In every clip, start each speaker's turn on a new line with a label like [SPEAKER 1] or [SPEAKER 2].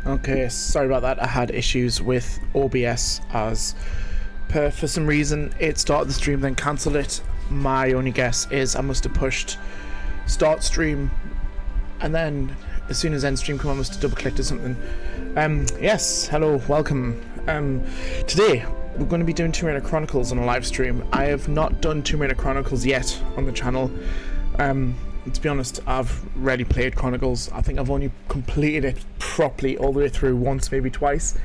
[SPEAKER 1] Okay, sorry about that. I had issues with OBS as per for some reason it started the stream then cancelled it. My only guess is I must have pushed start stream and then as soon as end stream come on I must have double clicked or something. Yes, hello, welcome. Today we're going to be doing Tomb Raider Chronicles on a live stream. I have not done Tomb Raider Chronicles yet on the channel. To be honest, I've rarely played Chronicles. I think I've only completed it properly all the way through once, maybe twice.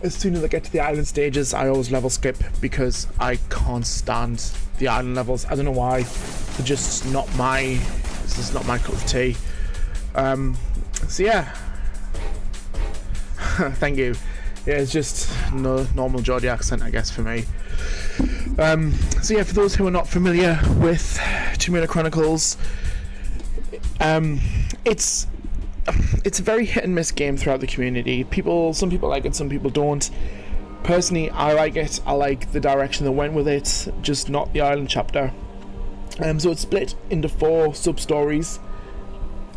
[SPEAKER 1] As soon as I get to the island stages, I always level skip because I can't stand the island levels. I don't know why. They're just not my. This is not my cup of tea. So yeah. Thank you. Yeah, it's just no normal Geordie accent, I guess, for me. So yeah, for those who are not familiar with Tomb Raider Chronicles, it's a very hit and miss game throughout the community. Some people like it, some people don't. Personally, I like it. I like the direction they went with it, just not the island chapter. So it's split into 4 sub-stories,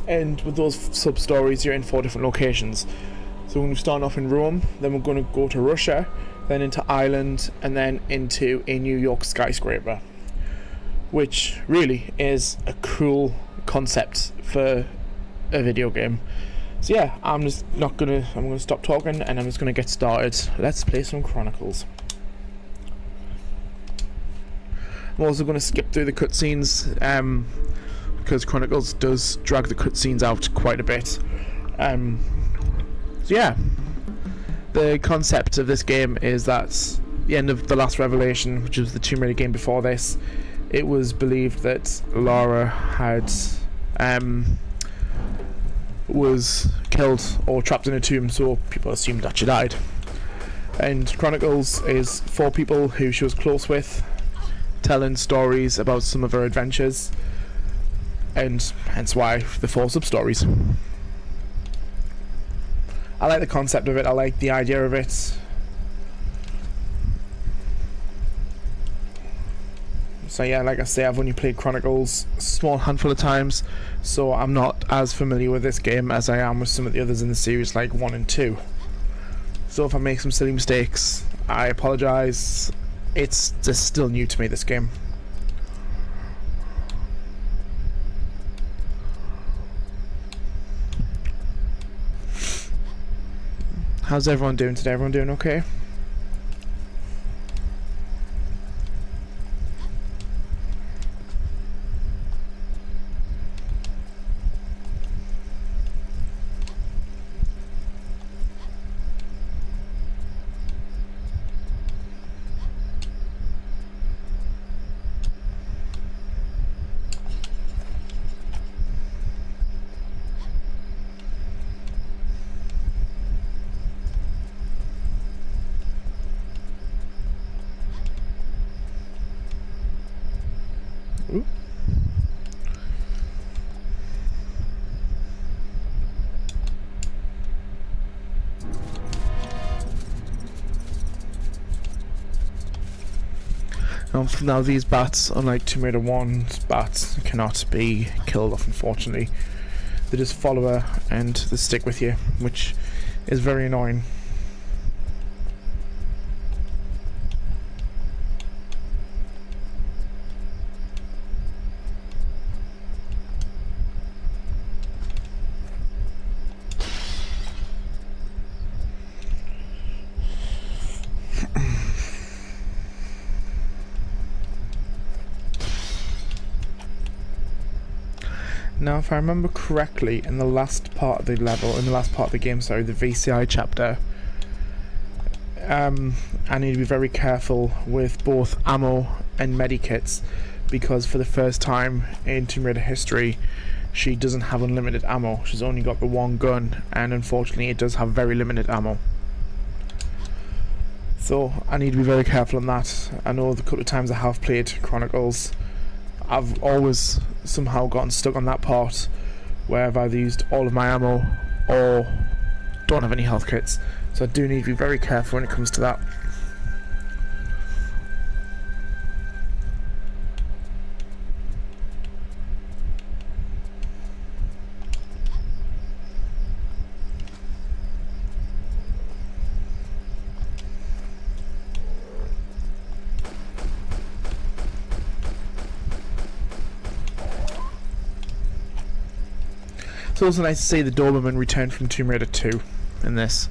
[SPEAKER 1] and with those sub-stories you're in 4 different locations. So we're going to start off in Rome, then we're going to go to Russia, then into Ireland, and then into a New York skyscraper, which really is a cool concept for a video game. So yeah, I'm going to stop talking and I'm just going to get started. Let's play some Chronicles. I'm also going to skip through the cutscenes because Chronicles does drag the cutscenes out quite a bit. So yeah, the concept of this game is that the end of the last Revelation, which was the Tomb Raider game before this, it was believed that Lara had was killed or trapped in a tomb, so people assumed that she died. And Chronicles is 4 people who she was close with, telling stories about some of her adventures, and hence why the 4 sub-stories. I like the concept of it, I like the idea of it. So yeah, like I say, I've only played Chronicles a small handful of times, so I'm not as familiar with this game as I am with some of the others in the series, like 1 and 2. So if I make some silly mistakes, I apologise. It's just still new to me, this game. How's everyone doing today? Everyone doing okay? Ooh. Now these bats, unlike Tomb Raider 1's bats, cannot be killed off, unfortunately. They just follow her and they stick with you, which is very annoying. Now, if I remember correctly, in the last part of the game, sorry, the VCI chapter, I need to be very careful with both ammo and medikits, because for the first time in Tomb Raider history, she doesn't have unlimited ammo. She's only got the 1 gun, and unfortunately it does have very limited ammo. So I need to be very careful on that. I know the couple of times I have played Chronicles, I've always somehow gotten stuck on that part where I've either used all of my ammo or don't have any health kits, so I do need to be very careful when it comes to that. also nice to see the Doberman return from Tomb Raider 2 in this.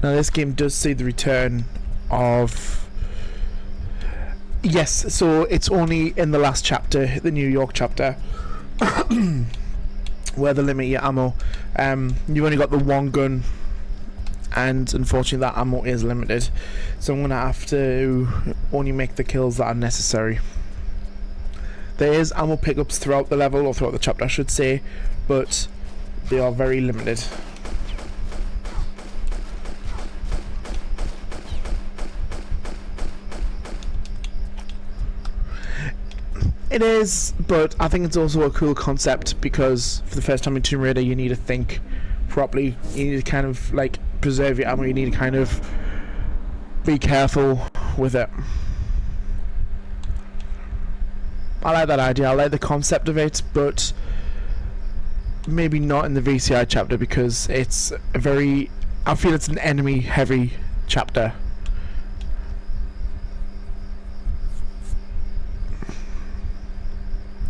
[SPEAKER 1] Now this game does see the return of... Yes, so it's only in the last chapter, the New York chapter, where they limit your ammo. You've only got the one gun, and unfortunately that ammo is limited. So I'm going to have to only make the kills that are necessary. There is ammo pickups throughout the level, or throughout the chapter I should say, but they are very limited. It is, but I think it's also a cool concept because for the first time in Tomb Raider you need to think properly. You need to kind of like preserve your ammo, you need to kind of be careful with it. I like that idea, I like the concept of it, but maybe not in the VCI chapter because it's a very... I feel it's an enemy heavy chapter.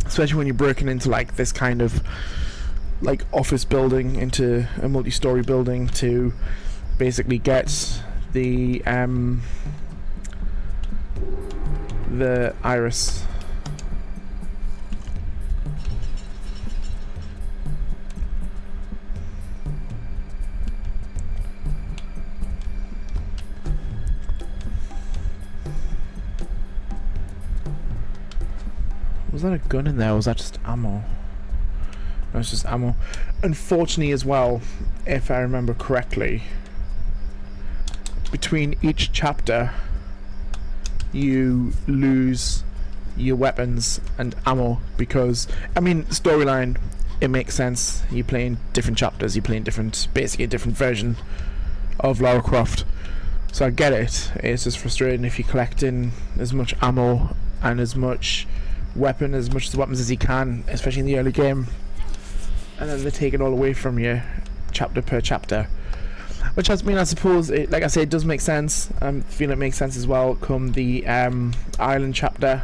[SPEAKER 1] Especially when you're breaking into like this kind of like office building, into a multi-story building to basically get the iris. Was that a gun in there, or was that just ammo? No, it's just ammo. Unfortunately as well, if I remember correctly, between each chapter you lose your weapons and ammo because, I mean, storyline, it makes sense. You're playing different chapters, you're playing different, basically a different version of Lara Croft. So I get it. It's just frustrating if you're collecting as much ammo and as much weapons as you can, especially in the early game, and then they take it all away from you chapter per chapter, which has been, I suppose, like I say, it does make sense. I feel it makes sense as well come the island chapter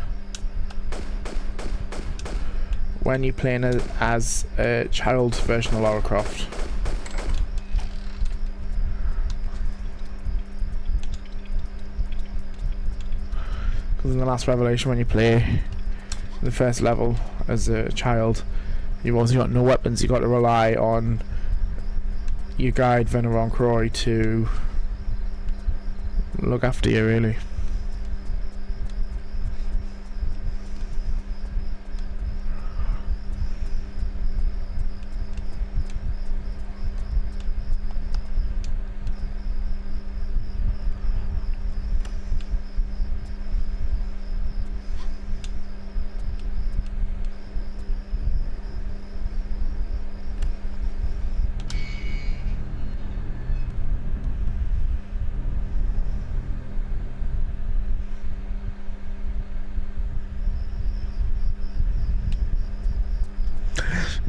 [SPEAKER 1] when you're playing as a child version of Lara Croft. Because in the last Revelation, when you play the first level as a child, you've also got no weapons. You've got to rely on your guide Veneron Croy to look after you, really.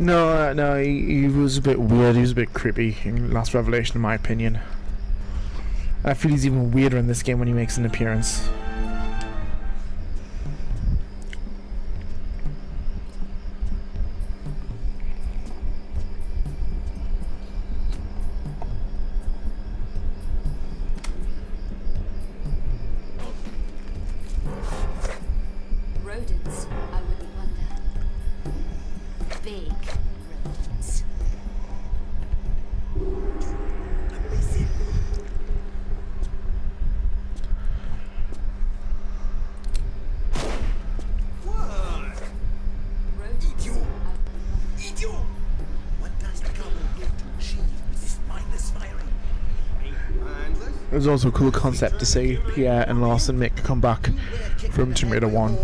[SPEAKER 1] No, he was a bit weird, he was a bit creepy in Last Revelation in my opinion. I feel he's even weirder in this game when he makes an appearance.
[SPEAKER 2] Rodents, I wouldn't wonder. Big rodents.
[SPEAKER 3] Idiot! What does the government hope to achieve with this mindless firing?
[SPEAKER 1] It was also a cool concept to see Pierre and Larson make a comeback from Tomb Raider 1.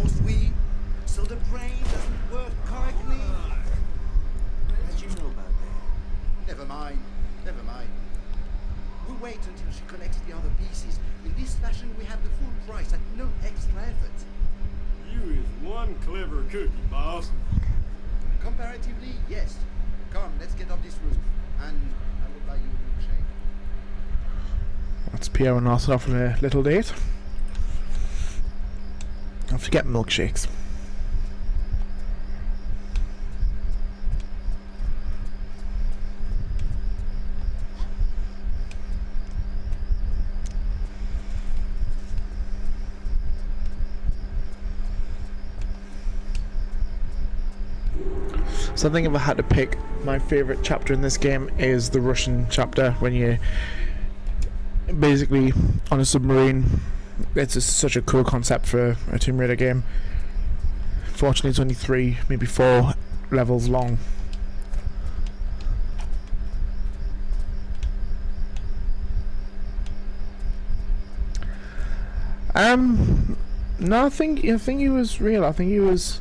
[SPEAKER 3] So the brain doesn't work correctly? What did you know about that? Never mind. We'll wait until she collects the other pieces. In this fashion, we have the full price at no extra effort.
[SPEAKER 4] You is one clever cookie, boss.
[SPEAKER 3] Comparatively, yes. Come, let's get up this roof, and I will buy you a milkshake.
[SPEAKER 1] That's Pierre and Arthur off on a little date. I have to get milkshakes. So I think if I had to pick my favourite chapter in this game is the Russian chapter, when you're basically on a submarine. It's such a cool concept for a Tomb Raider game. Fortunately it's only 3, maybe 4 levels long. No, I think he was real. I think he was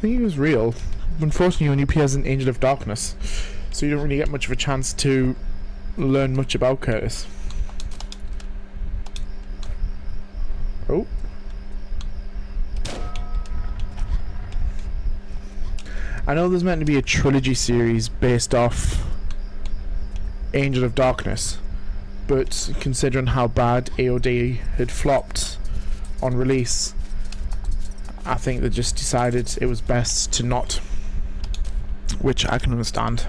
[SPEAKER 1] real. Unfortunately, he only appears in Angel of Darkness, so you don't really get much of a chance to learn much about Curtis. Oh. I know there's meant to be a trilogy series based off Angel of Darkness, but considering how bad AOD had flopped on release, I think they just decided it was best to not, which I can understand.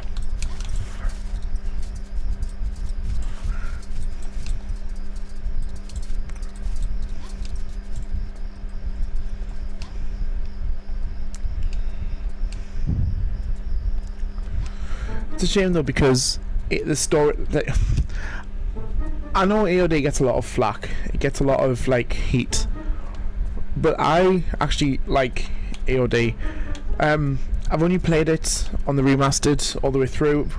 [SPEAKER 1] It's a shame though, because the story that I know AOD gets a lot of flack, it gets a lot of like heat, but I actually like AOD. I've only played it on the remastered all the way through,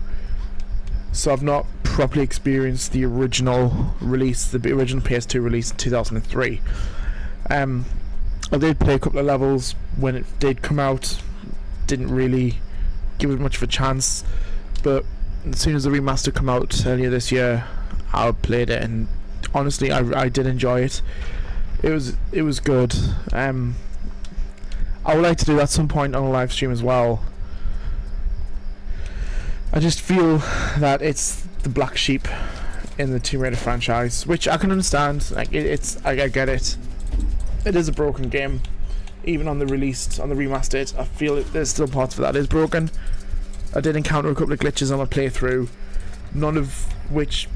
[SPEAKER 1] so I've not properly experienced the original release, the original PS2 release in 2003. I did play a couple of levels when it did come out, didn't really give it much of a chance, but as soon as the remaster came out earlier this year, I played it, and honestly I did enjoy it. It was good. I would like to do that at some point on a live stream as well. I just feel that it's the black sheep in the Tomb Raider franchise, which I can understand. Like I get it. It is a broken game. Even on the remastered, I feel there's still parts of that is broken. I did encounter a couple of glitches on my playthrough, none of which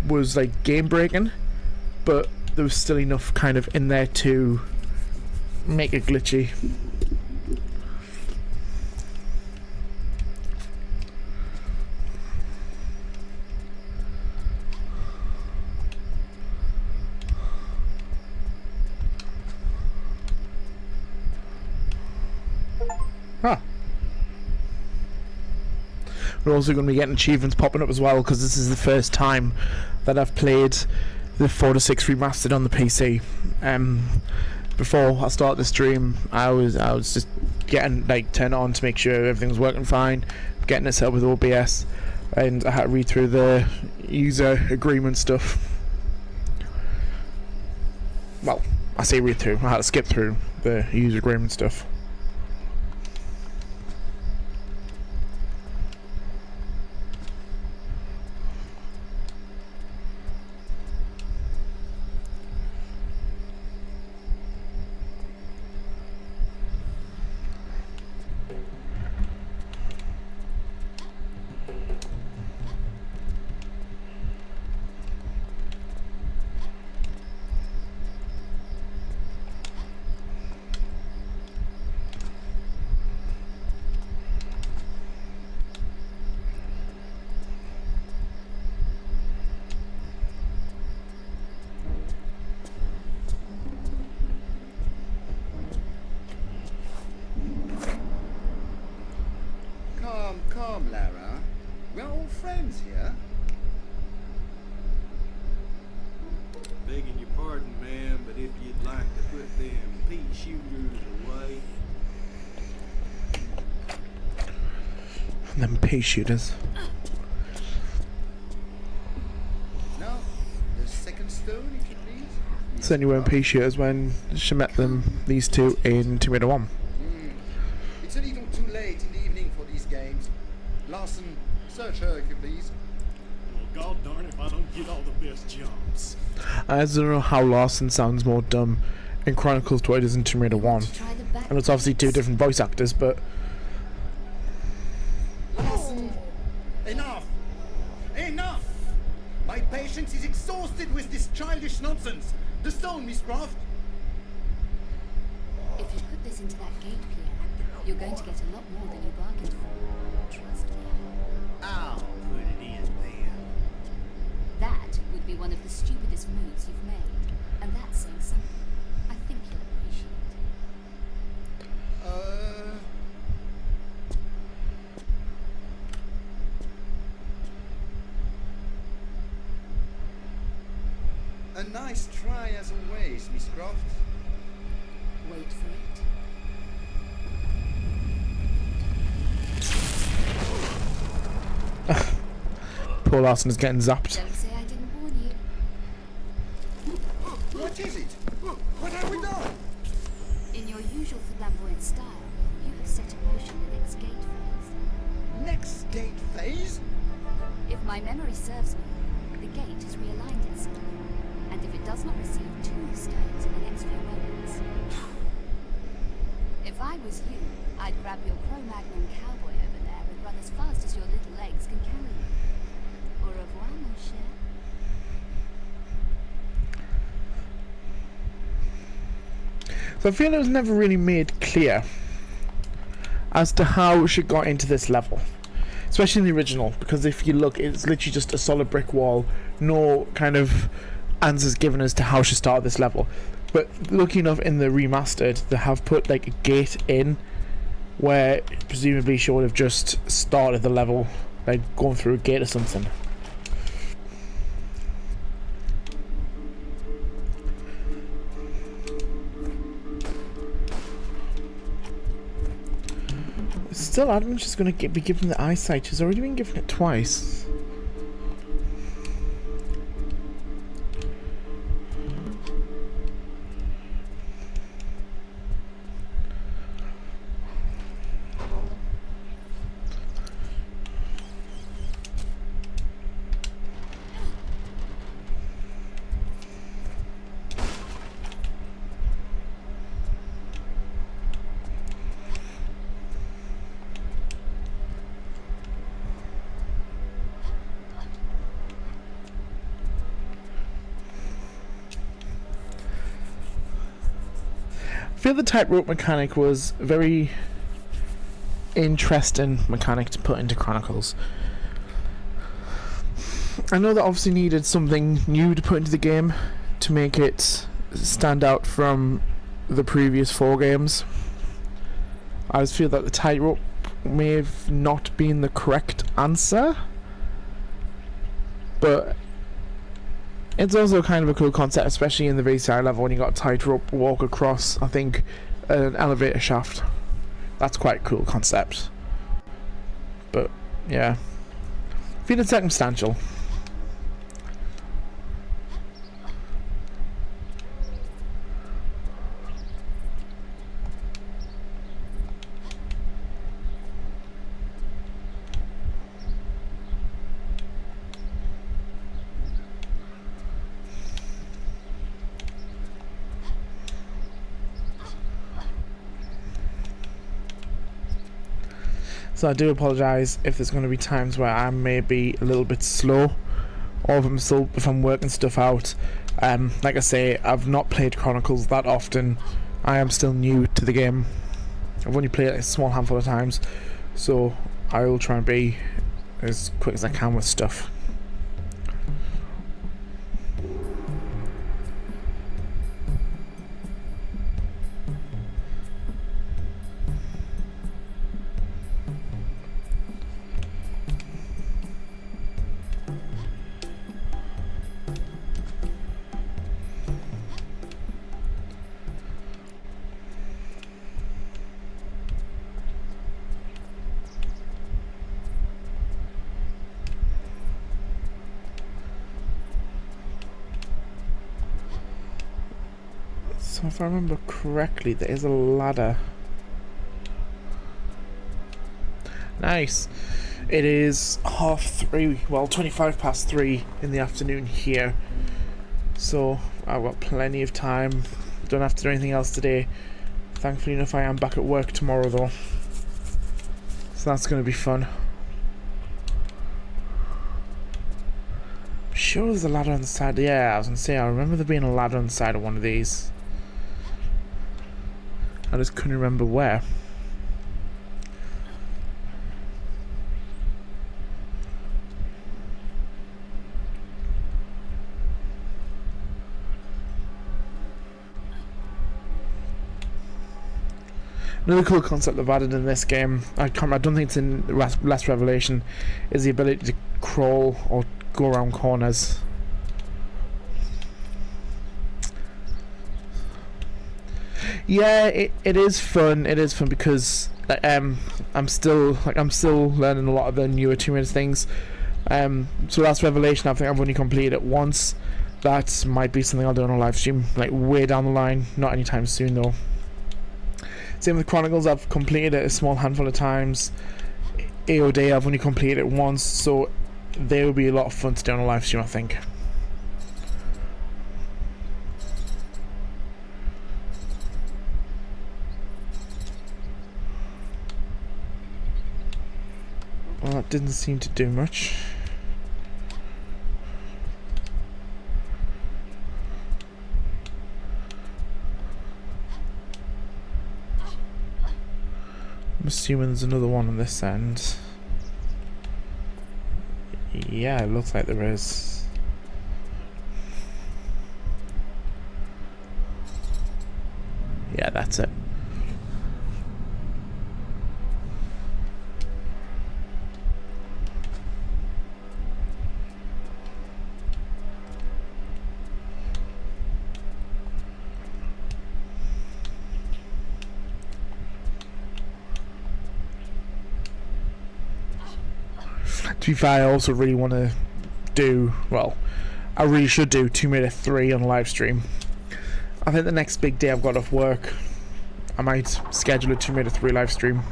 [SPEAKER 1] was like game breaking, but there was still enough kind of in there to make it glitchy. Huh. We're also going to be getting achievements popping up as well, because this is the first time that I've played the 4 to 6 remastered on the PC. Before I start the stream, I was just getting turn on to make sure everything was working fine, getting it set up with OBS, and I had to read through the user agreement stuff. Well, I say read through, I had to skip through the user agreement stuff.
[SPEAKER 3] Come, Lara. We're all friends here.
[SPEAKER 4] Begging your pardon, ma'am, but if you'd like to put them pea shooters away.
[SPEAKER 1] Them pea shooters.
[SPEAKER 3] Now, the second stone, if you please.
[SPEAKER 1] Certainly weren't pea shooters when she met these two in Tomb Raider 1.
[SPEAKER 3] It's a little too late in the evening for these games. Larson, search her if you please.
[SPEAKER 5] Well, god darn if I don't get all the best jumps.
[SPEAKER 1] I just don't know how Larson sounds more dumb in Chronicles to what it is in Tomb Raider 1.
[SPEAKER 2] Try the back
[SPEAKER 1] And it's obviously two
[SPEAKER 2] gates.
[SPEAKER 1] different voice actors, but
[SPEAKER 3] Larson! Enough! Enough! My patience is exhausted with this childish nonsense. The stone, Miss Croft.
[SPEAKER 2] If you put this into that gate, Pierre, you're going to get a lot more than you bargained for. Trust me.
[SPEAKER 3] I'll put it in then.
[SPEAKER 2] That would be one of the stupidest moves you've made. And that's saying something. I think you'll appreciate
[SPEAKER 3] A nice try as always, Miss Croft.
[SPEAKER 2] Wait for it.
[SPEAKER 1] poor Larson is getting zapped.
[SPEAKER 2] Don't say I didn't warn you.
[SPEAKER 3] What is it? What have we done?
[SPEAKER 2] In your usual flamboyant style, you have set in motion the next gate phase.
[SPEAKER 3] Next gate phase?
[SPEAKER 2] If my memory serves me, the gate has realigned itself. And if it does not receive tombstones in the next few moments. If I was you, I'd grab your Cro-Magnon cowboy over there and run as fast as your little legs can carry you. Au revoir, mon cher.
[SPEAKER 1] So I feel it was never really made clear as to how she got into this level, especially in the original, because if you look, it's literally just a solid brick wall, no kind of answers given as to how she started this level. But lucky enough, in the remastered, they have put like a gate in where presumably she would have just started the level, like going through a gate or something. Still adamant she's going to be given the eyesight. She's already been given it twice. I feel the tightrope mechanic was a very interesting mechanic to put into Chronicles. I know that obviously needed something new to put into the game to make it stand out from the previous 4 games. I just feel that the tightrope may have not been the correct answer, but it's also kind of a cool concept, especially in the VCI level when you got tightrope walk across, I think, an elevator shaft. That's quite a cool concept. But yeah, feeling circumstantial. So I do apologise if there's going to be times where I may be a little bit slow, or if I'm working stuff out. Like I say, I've not played Chronicles that often. I am still new to the game. I've only played it a small handful of times, so I will try and be as quick as I can with stuff. So if I remember correctly, there is a ladder. Nice. It is 3:30, well, 25 past 3 in the afternoon here. So I've got plenty of time. Don't have to do anything else today. Thankfully enough, I am back at work tomorrow though. So that's going to be fun. I'm sure there's a ladder on the side. Yeah, I was going to say, I remember there being a ladder on the side of one of these. I just couldn't remember where. Another cool concept they've added in this game, I don't think it's in Last Revelation, is the ability to crawl or go around corners. Yeah, it is fun. It is fun because I'm still learning a lot of the newer Tomb Raider things. So Last Revelation, I think I've only completed it once. That might be something I'll do on a live stream, like way down the line. Not anytime soon though. Same with Chronicles, I've completed it a small handful of times. AOD, I've only completed it once, so they will be a lot of fun to do on a live stream, I think. Well, that didn't seem to do much. I'm assuming there's another one on this end. Yeah, it looks like there is. Yeah, that's it. To be fair, I also really want to do, well, I really should do Tomb Raider 3 on live stream. I think the next big day I've got off work, I might schedule a Tomb Raider 3 live stream.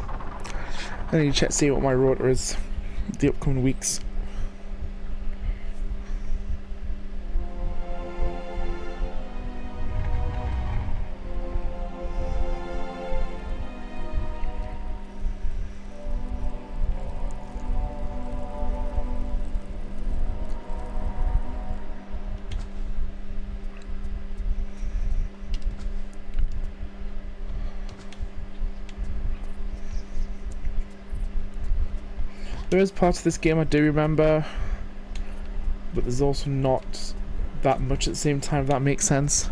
[SPEAKER 1] I need to check, see what my rota is the upcoming weeks. There is parts of this game I do remember, but there's also not that much at the same time, if that makes sense.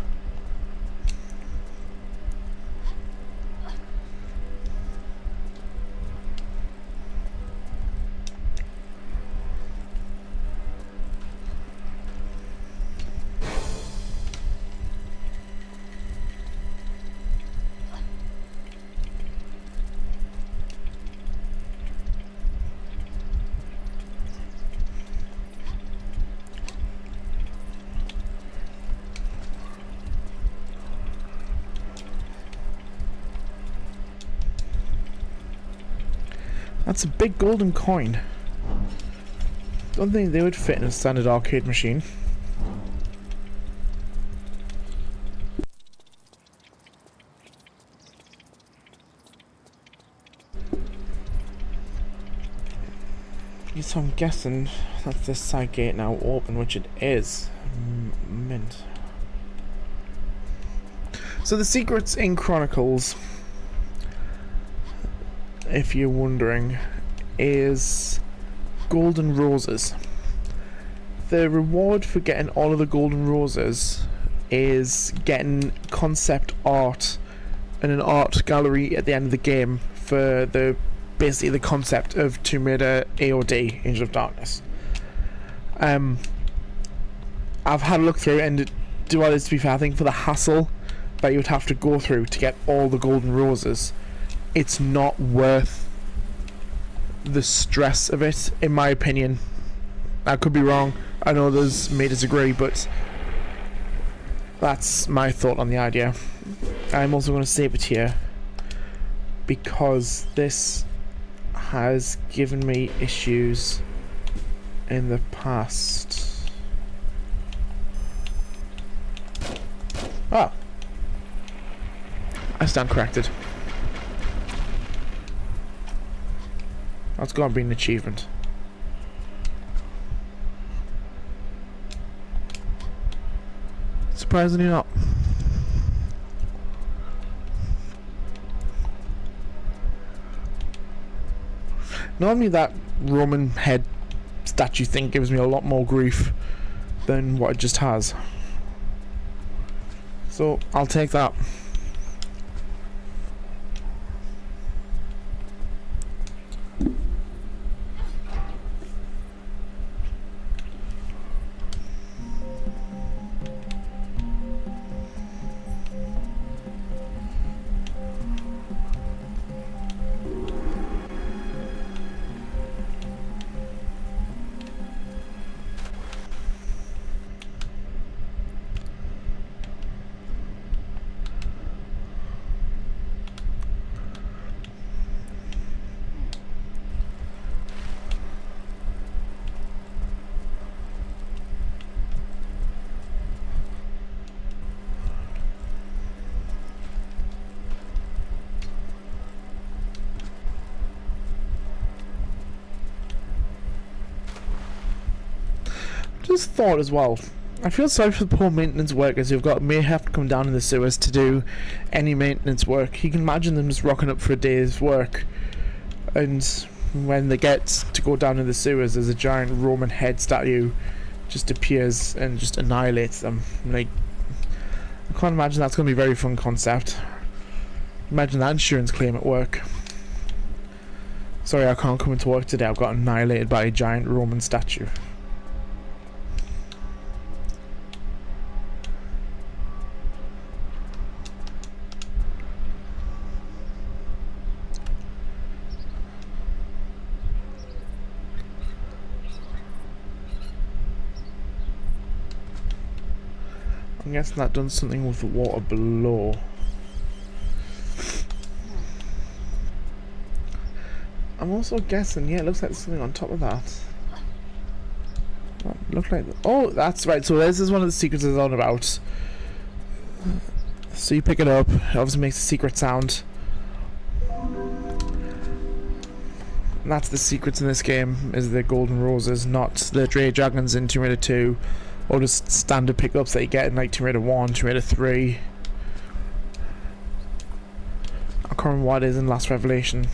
[SPEAKER 1] That's a big golden coin. Don't think they would fit in a standard arcade machine. So I'm guessing that's this side gate now open, which it is. Mint. So the secrets in Chronicles, if you're wondering, is golden roses. The reward for getting all of the golden roses is getting concept art in an art gallery at the end of the game for the basically the concept of Tomb Raider AOD, Angel of Darkness. I've had a look through, and do all this, to be fair, I think for the hassle that you would have to go through to get all the golden roses, it's not worth the stress of it, in my opinion. I could be wrong, I know others may disagree, but that's my thought on the idea. I'm also going to save it here because this has given me issues in the past. Ah, I stand corrected. That's gonna be an achievement. Surprisingly not. Normally that Roman head statue thing gives me a lot more grief than what it just has. So I'll take that. Just thought as well, I feel sorry for the poor maintenance workers who've may have to come down in the sewers to do any maintenance work. You can imagine them just rocking up for a day's work, and when they get to go down in the sewers, there's a giant Roman head statue just appears and just annihilates them. Like, I can't imagine that's going to be a very fun concept. Imagine that insurance claim at work. Sorry, I can't come into work today, I've got annihilated by a giant Roman statue. I'm guessing that done something with the water below. I'm also guessing, yeah, it looks like there's something on top of that. That looked like oh, that's right. So this is one of the secrets it's on about. So you pick it up, it obviously makes a secret sound. And that's the secrets in this game, is the golden roses, not the Dre Dragons in Tomb Raider 2. Or just standard pickups that you get in like Tomb Raider 1, Tomb Raider 3. I can't remember what it is in Last Revelation.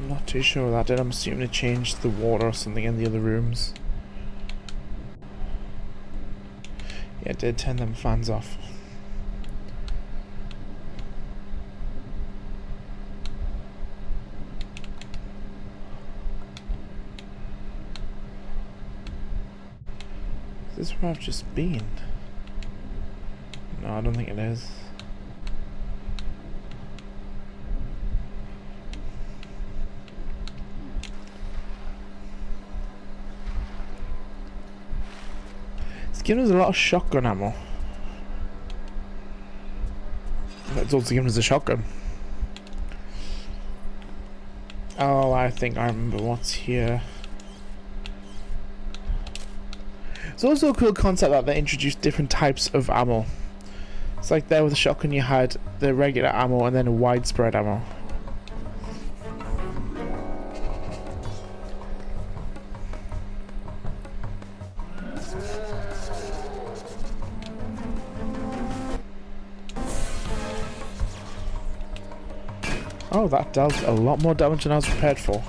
[SPEAKER 1] Not too sure what that did. I'm assuming it changed the water or something in the other rooms. Yeah, it did turn them fans off. Is this where I've just been? No, I don't think it is. It's giving us a lot of shotgun ammo. It's also giving us a shotgun. Oh, I think I remember what's here. It's also a cool concept that they introduced different types of ammo. It's like there with the shotgun you had the regular ammo and then a widespread ammo. Oh, that dealt a lot more damage than I was prepared for.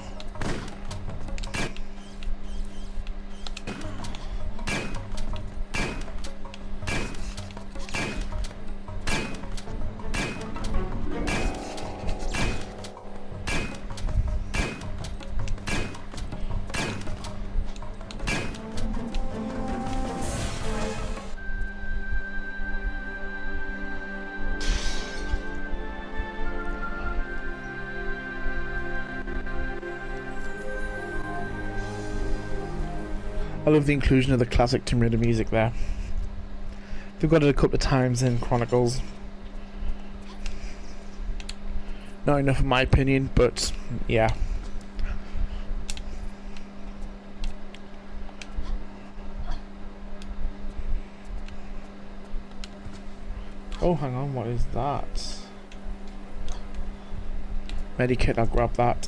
[SPEAKER 1] I love the inclusion of the classic Tomb Raider music there. They've got it a couple of times in Chronicles. Not enough in my opinion, but yeah. Oh, hang on, what is that? Medikit, I'll grab that.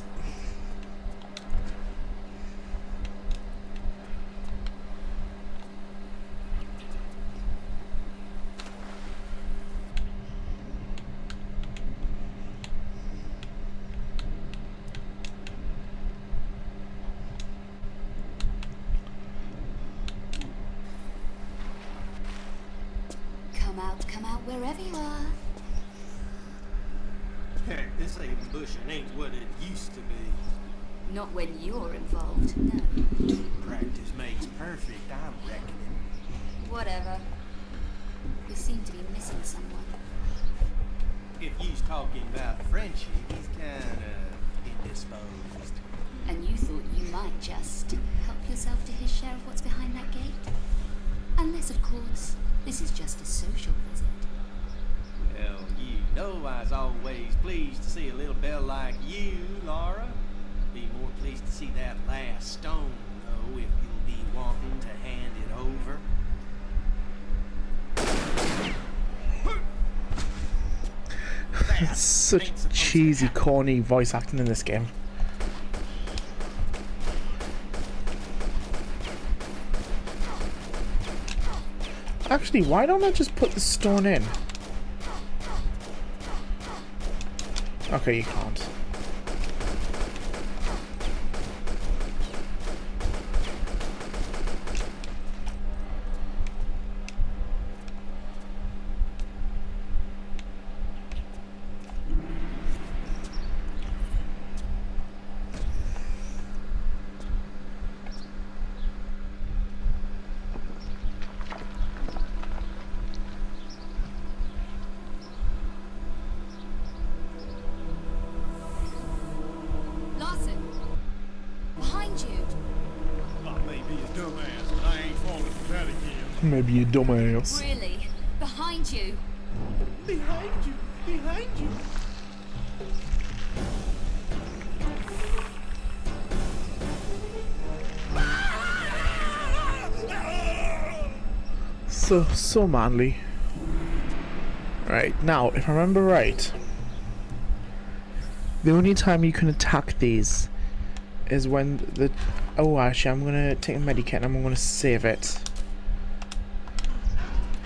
[SPEAKER 2] Come out wherever you are.
[SPEAKER 4] Heck, this even bushing ain't what it used to be.
[SPEAKER 2] Not when you're involved, no.
[SPEAKER 4] Practice makes perfect, I'm reckoning.
[SPEAKER 2] Whatever. We seem to be missing someone.
[SPEAKER 4] If you's talking about friendship, he's kinda indisposed.
[SPEAKER 2] And you thought you might just help yourself to his share of what's behind that gate? Unless, of course, this is just a social visit.
[SPEAKER 4] Well, you know I was always pleased to see a little belle like you, Laura. Be more pleased to see that last stone, though, if you'll be wanting to hand it over.
[SPEAKER 1] It's such cheesy, corny voice acting in this game. Actually, why don't I just put the stone in? Okay, you can't. Maybe a dumbass.
[SPEAKER 2] Really? Behind you?
[SPEAKER 4] Behind you! Behind you!
[SPEAKER 1] So manly. Right, now, if I remember right, the only time you can attack these is when the... Oh, actually, I'm gonna take a medikit and I'm gonna save it.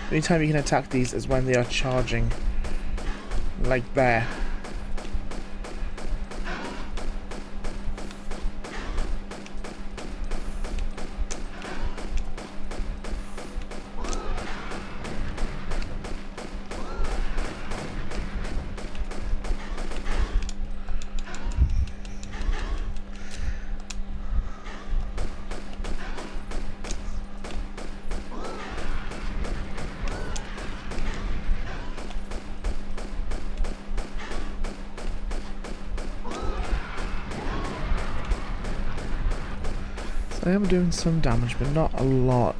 [SPEAKER 1] The only time you can attack these is when they are charging. Like there. I am doing some damage, but not a lot.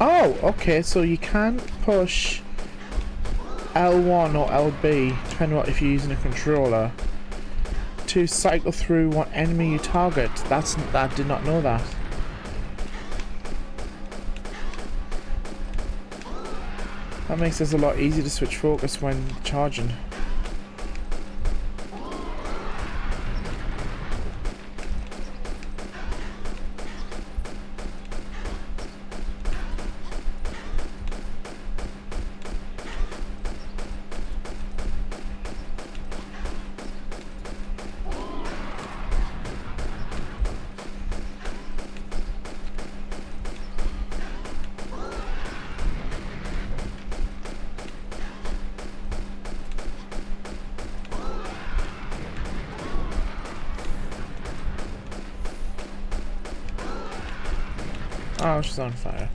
[SPEAKER 1] Oh, okay, so you can push L1 or LB, depending on if you're using a controller, to cycle through what enemy you target. I did not know that. That makes this a lot easier to switch focus when charging. Oh, she's on fire.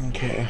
[SPEAKER 1] Okay.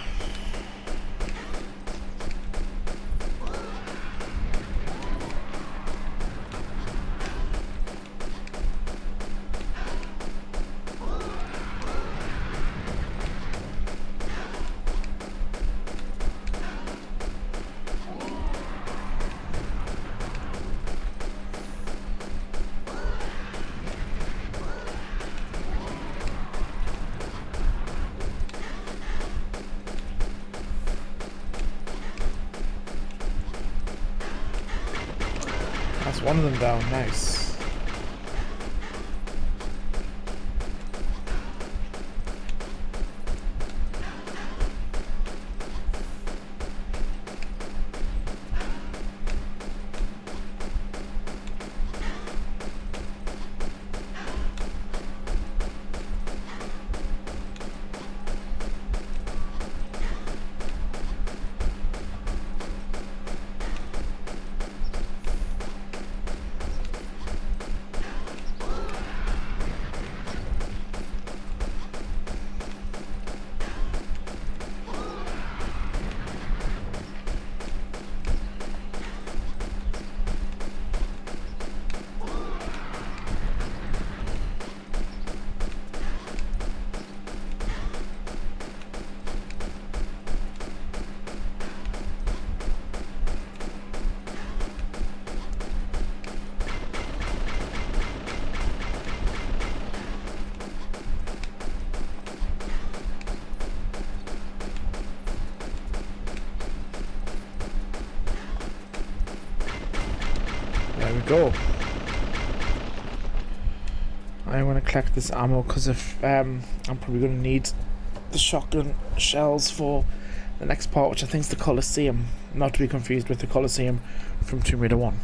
[SPEAKER 1] That's one of them down, nice. There we go. I want to collect this ammo because if I'm probably going to need the shotgun shells for the next part, which I think is the Colosseum, not to be confused with the Colosseum from Tomb Raider 1.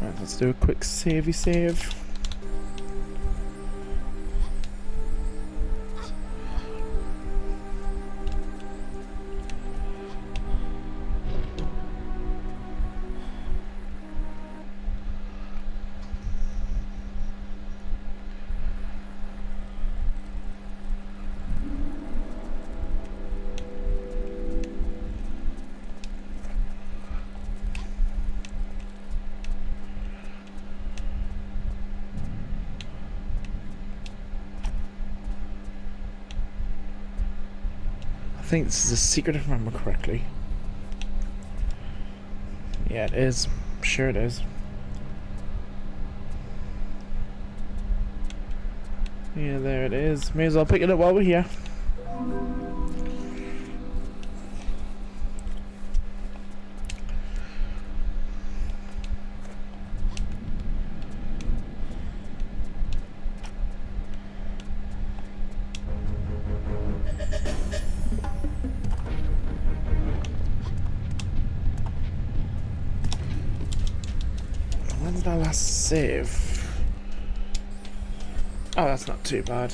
[SPEAKER 1] Right, let's do a quick savey save. I think this is a secret if I remember correctly. Yeah, it is. I'm sure it is. Yeah, there it is. May as well pick it up while we're here. When did I last save? Oh, that's not too bad.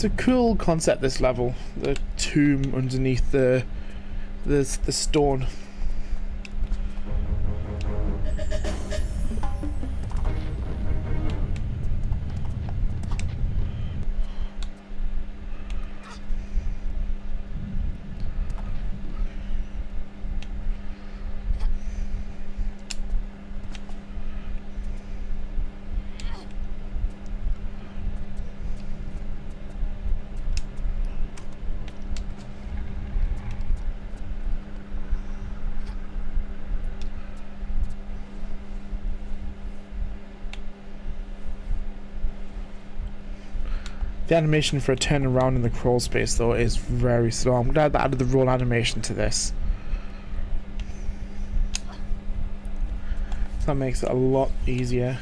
[SPEAKER 1] It's a cool concept, this level. The tomb underneath the stone. The animation for a turn around in the crawl space though is very slow. I'm glad they added the roll animation to this. So that makes it a lot easier.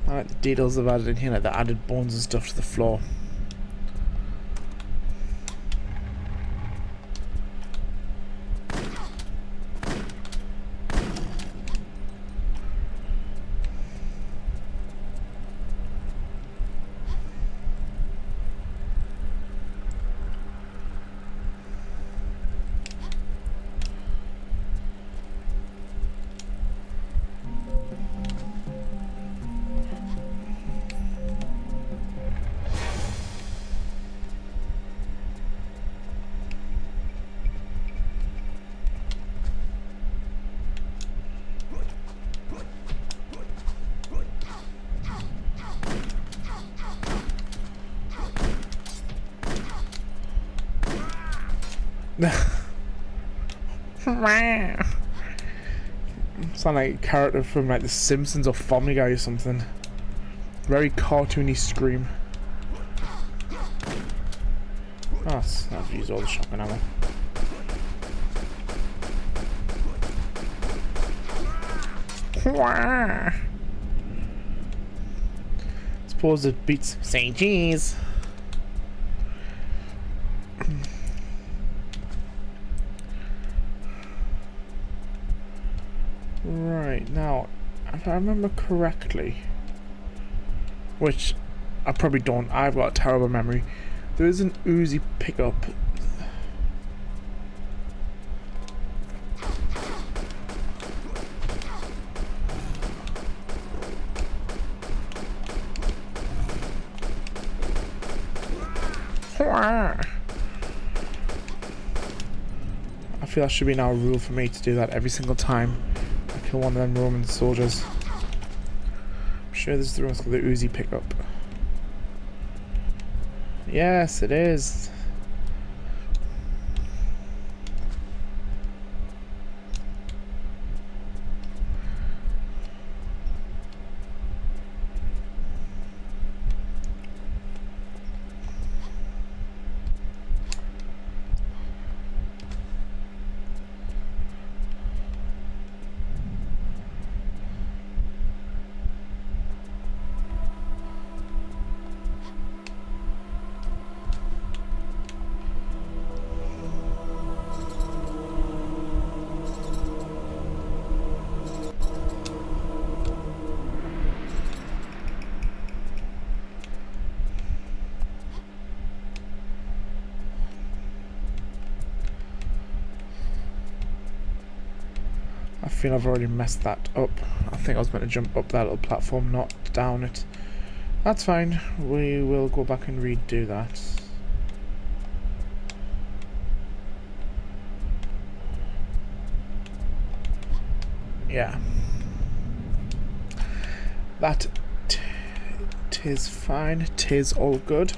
[SPEAKER 1] I like the details they've added in here, like the added bones and stuff to the floor. Sound like a character from like The Simpsons or Family Guy or something. Very cartoony scream. Oh, I've used all the shotgun ammo. Suppose it beats St. Cheese. Right, now, if I remember correctly, which I probably don't, I've got a terrible memory, there is an Uzi pickup. I feel that should be now a rule for me to do that every single time I kill one of them Roman soldiers. I'm sure this is the one called the Uzi pickup. Yes, it is. I feel I've already messed that up. I think I was meant to jump up that little platform, not down it. That's fine. We will go back and redo that. Yeah. That tis fine. Tis all good.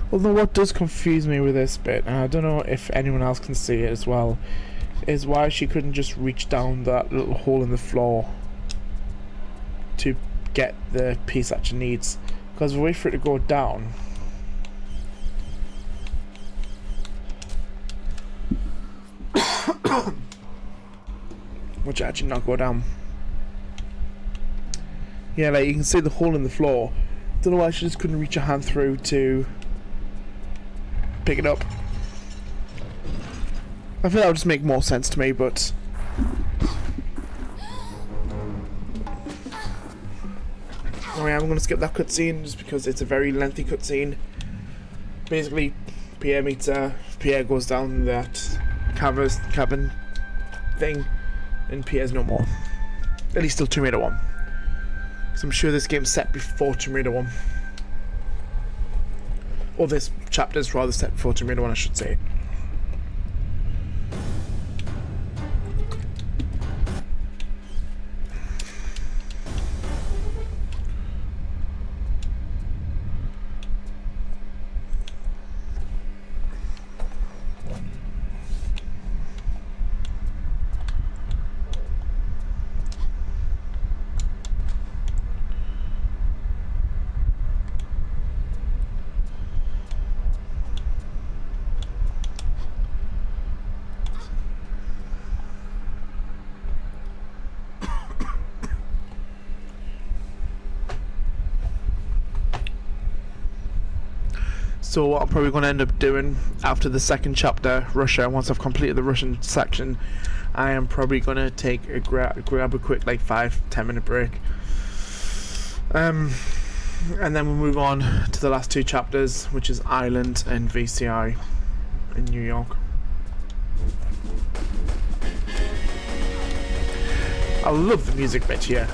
[SPEAKER 1] Although what does confuse me with this bit, and I don't know if anyone else can see it as well, is why she couldn't just reach down that little hole in the floor to get the piece that she needs. Because the way for it to go down, which actually not go down. Yeah, like you can see the hole in the floor. Don't know why she just couldn't reach her hand through to pick it up. I feel that would just make more sense to me, but anyway, I'm gonna skip that cutscene just because it's a very lengthy cutscene. Basically, Pierre meets her. Pierre goes down that cabin thing, and Pierre's no more. At least till Tomb Raider 1. So I'm sure this game's set before Tomb Raider 1. Or this chapter's rather set before Tomb Raider 1, I should say. So what I'm probably going to end up doing after the second chapter, Russia, once I've completed the Russian section, I am probably going to take a grab a quick like 5-10 minute break. And then we'll move on to the last two chapters, which is Island and VCI in New York. I love the music bit here.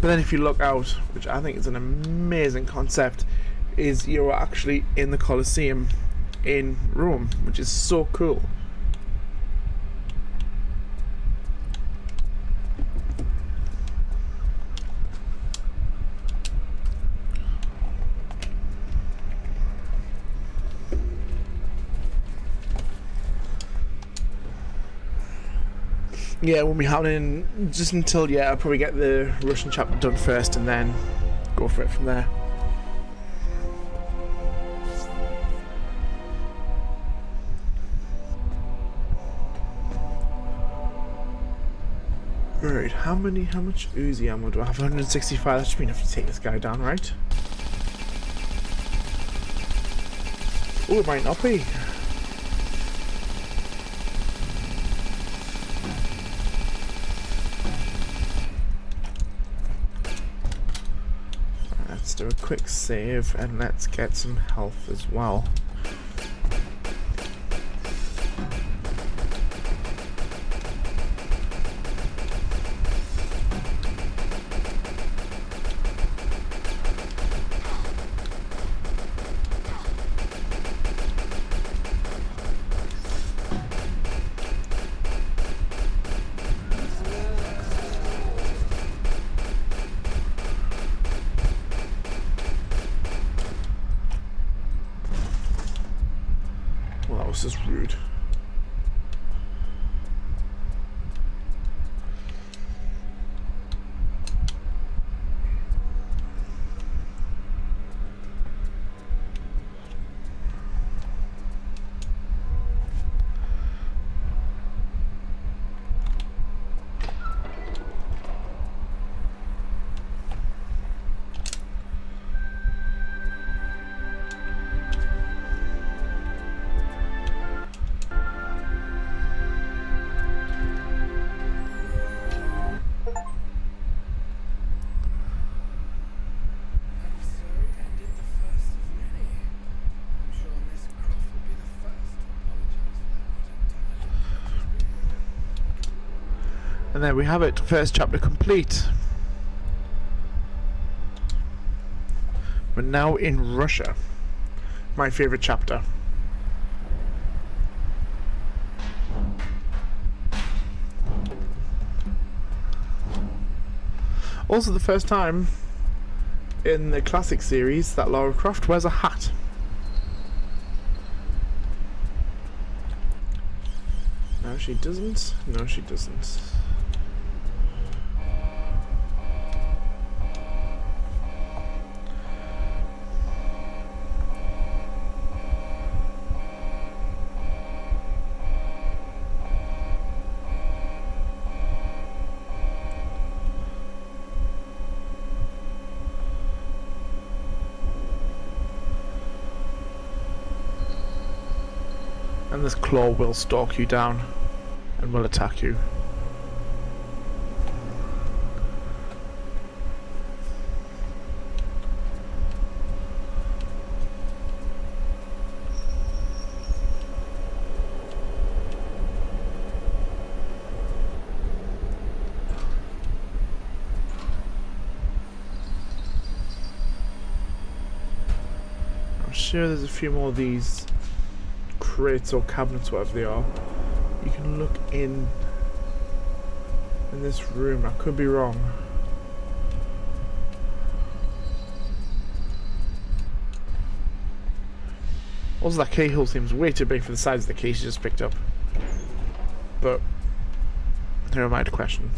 [SPEAKER 1] But then if you look out, which I think is an amazing concept, is you're actually in the Colosseum in Rome, which is so cool. Yeah, we'll be happening just until, I'll probably get the Russian chapter done first and then go for it from there. Right, how much Uzi ammo do I have? 165, that should be enough to take this guy down, right? Oh, it might not be. Let's do a quick save and let's get some health as well. This is rude. And there we have it, first chapter complete. We're now in Russia. My favorite chapter. Also, the first time in the classic series that Lara Croft wears a hat. No, she doesn't. No, she doesn't. And this claw will stalk you down and will attack you. I'm sure there's a few more of these crates or cabinets, whatever they are. You can look in this room. I could be wrong. Also, that keyhole seems way too big for the size of the case you just picked up. But never mind the question.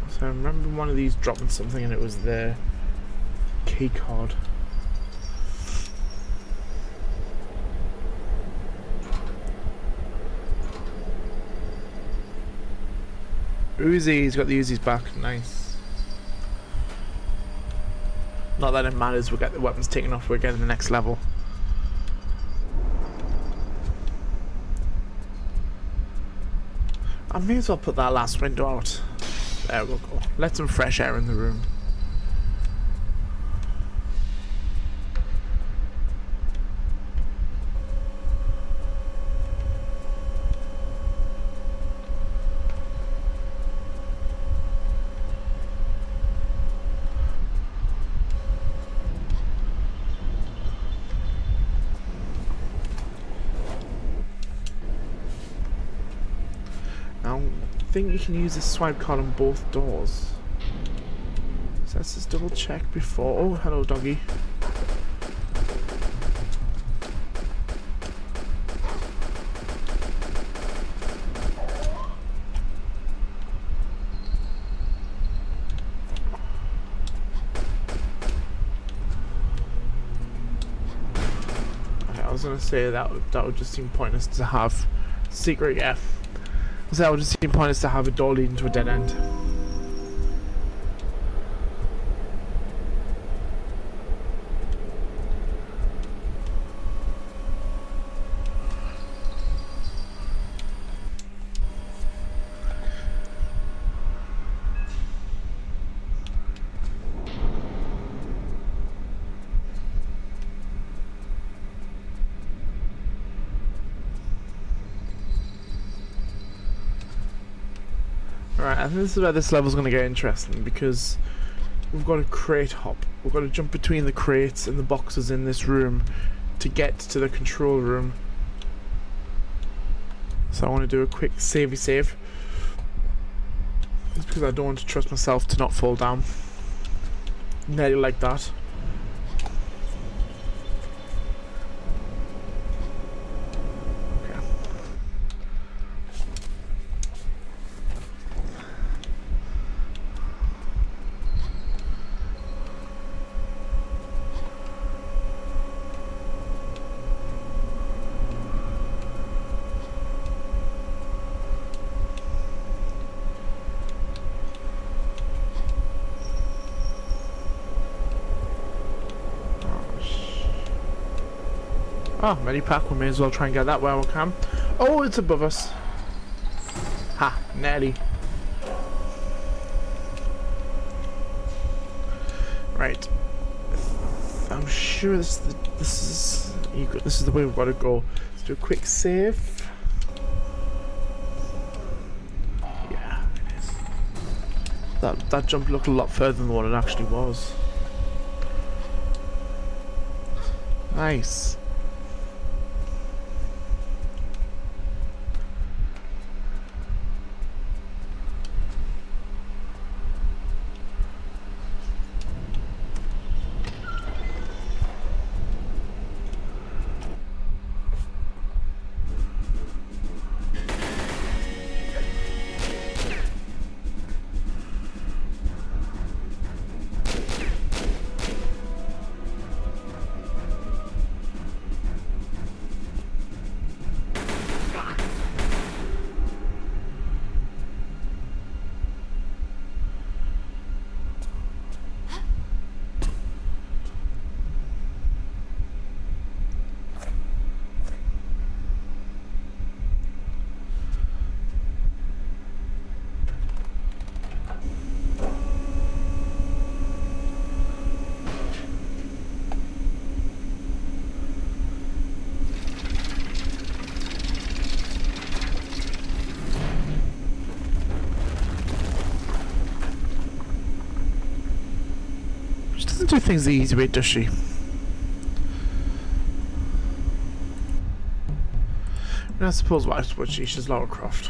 [SPEAKER 1] So I remember one of these dropping something and it was the key card. Uzi, he's got the Uzis back, nice. Not that it matters, we'll get the weapons taken off, we're getting the next level. I may as well put that last window out. There we go. Let some fresh air in the room. I think you can use this swipe card on both doors. So let's just double check before. Oh, hello, doggy. Okay, I was gonna say that would just seem pointless to have secret. Yeah. So that would just seem pointless to have a door leading to a dead end. Alright, I think this is where this level's going to get interesting because we've got a crate hop. We've got to jump between the crates and the boxes in this room to get to the control room. So I want to do a quick savey save. It's because I don't want to trust myself to not fall down. Nearly like that. Oh, Medipack, we may as well try and get that where we can. Oh, it's above us. Ha, nearly. Right. I'm sure this is the way we've got to go. do a quick save. Yeah, it is. That jump looked a lot further than what it actually was. Nice. Doesn't do things the easy way, does she? I suppose what she's Lara Croft.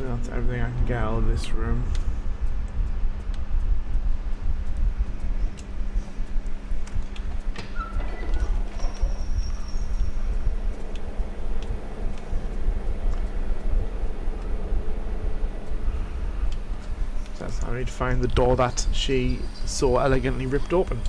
[SPEAKER 1] That's everything I can get out of this room. That's how I need to find the door that she so elegantly ripped open.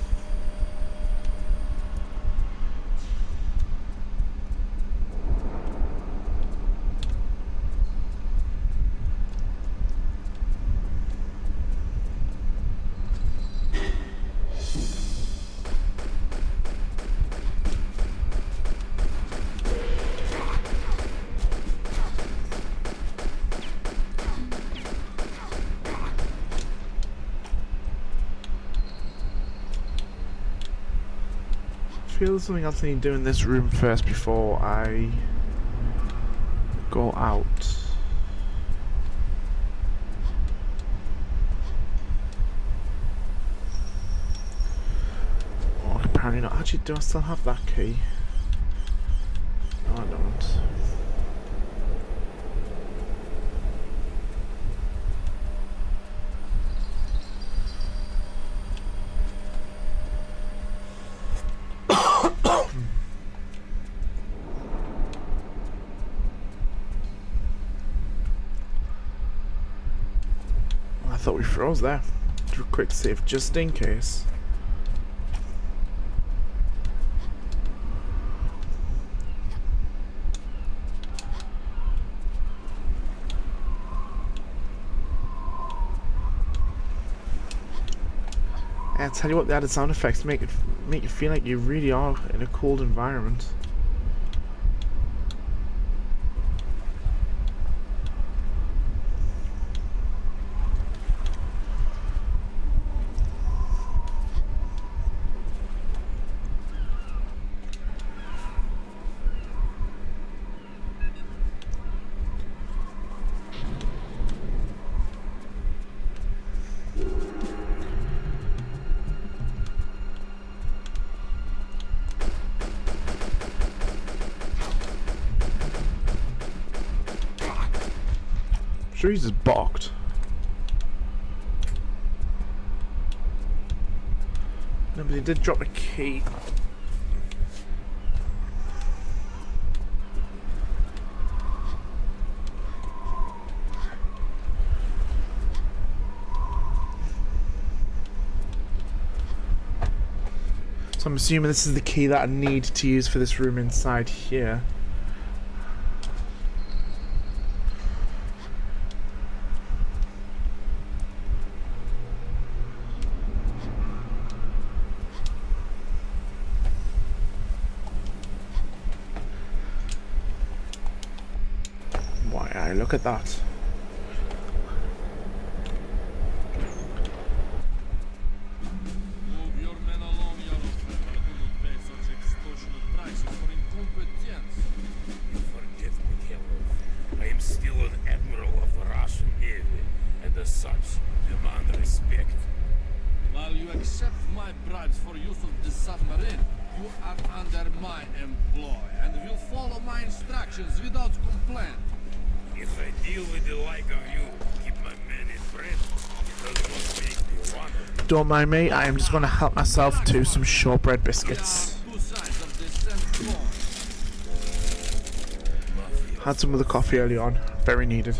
[SPEAKER 1] I feel there's something else I need to do in this room first before I go out. Oh, apparently not. Actually, do I still have that key? No, I don't. I thought we froze there. Do a quick save just in case. I tell you what, the added sound effects make you feel like you really are in a cold environment. Sure, he's just balked. No, but he did drop a key. So I'm assuming this is the key that I need to use for this room inside here. Why, look at that.
[SPEAKER 6] Move your men along, Yellowfin. I do not pay such extortionate prices for incompetence.
[SPEAKER 7] You forget me, Yellow. I am still an admiral of the Russian Navy, and as such, demand respect.
[SPEAKER 6] While you accept my bribes for use of the submarine, you are under my employ and will follow my instructions without complaint.
[SPEAKER 7] If I deal with the like of you, keep my men in bread, it does not make me one of them.
[SPEAKER 1] Don't mind me, I am just going to help myself to some shortbread biscuits.
[SPEAKER 6] Two sides of the same coin.
[SPEAKER 1] Had some of the coffee early on. Very needed.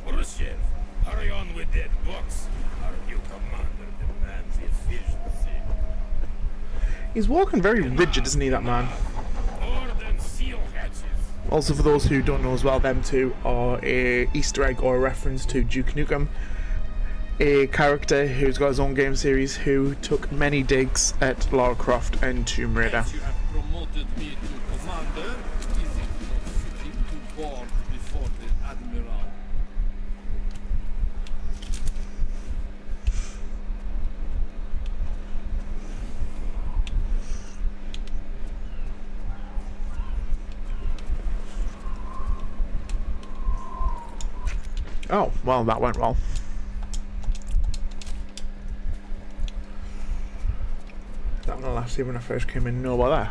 [SPEAKER 7] Khrushchev, hurry on with that box. Our new commander demands efficiency.
[SPEAKER 1] He's walking very rigid, isn't he, that man?
[SPEAKER 7] More than seal hatches.
[SPEAKER 1] Also, for those who don't know as well, them two are a Easter egg or a reference to Duke Nukem, a character who's got his own game series who took many digs at Lara Croft and Tomb Raider.
[SPEAKER 6] As you have promoted me to commander, is it not sitting to board before the admiral?
[SPEAKER 1] Oh, well, that went well. That one last year when I first came in, no bother.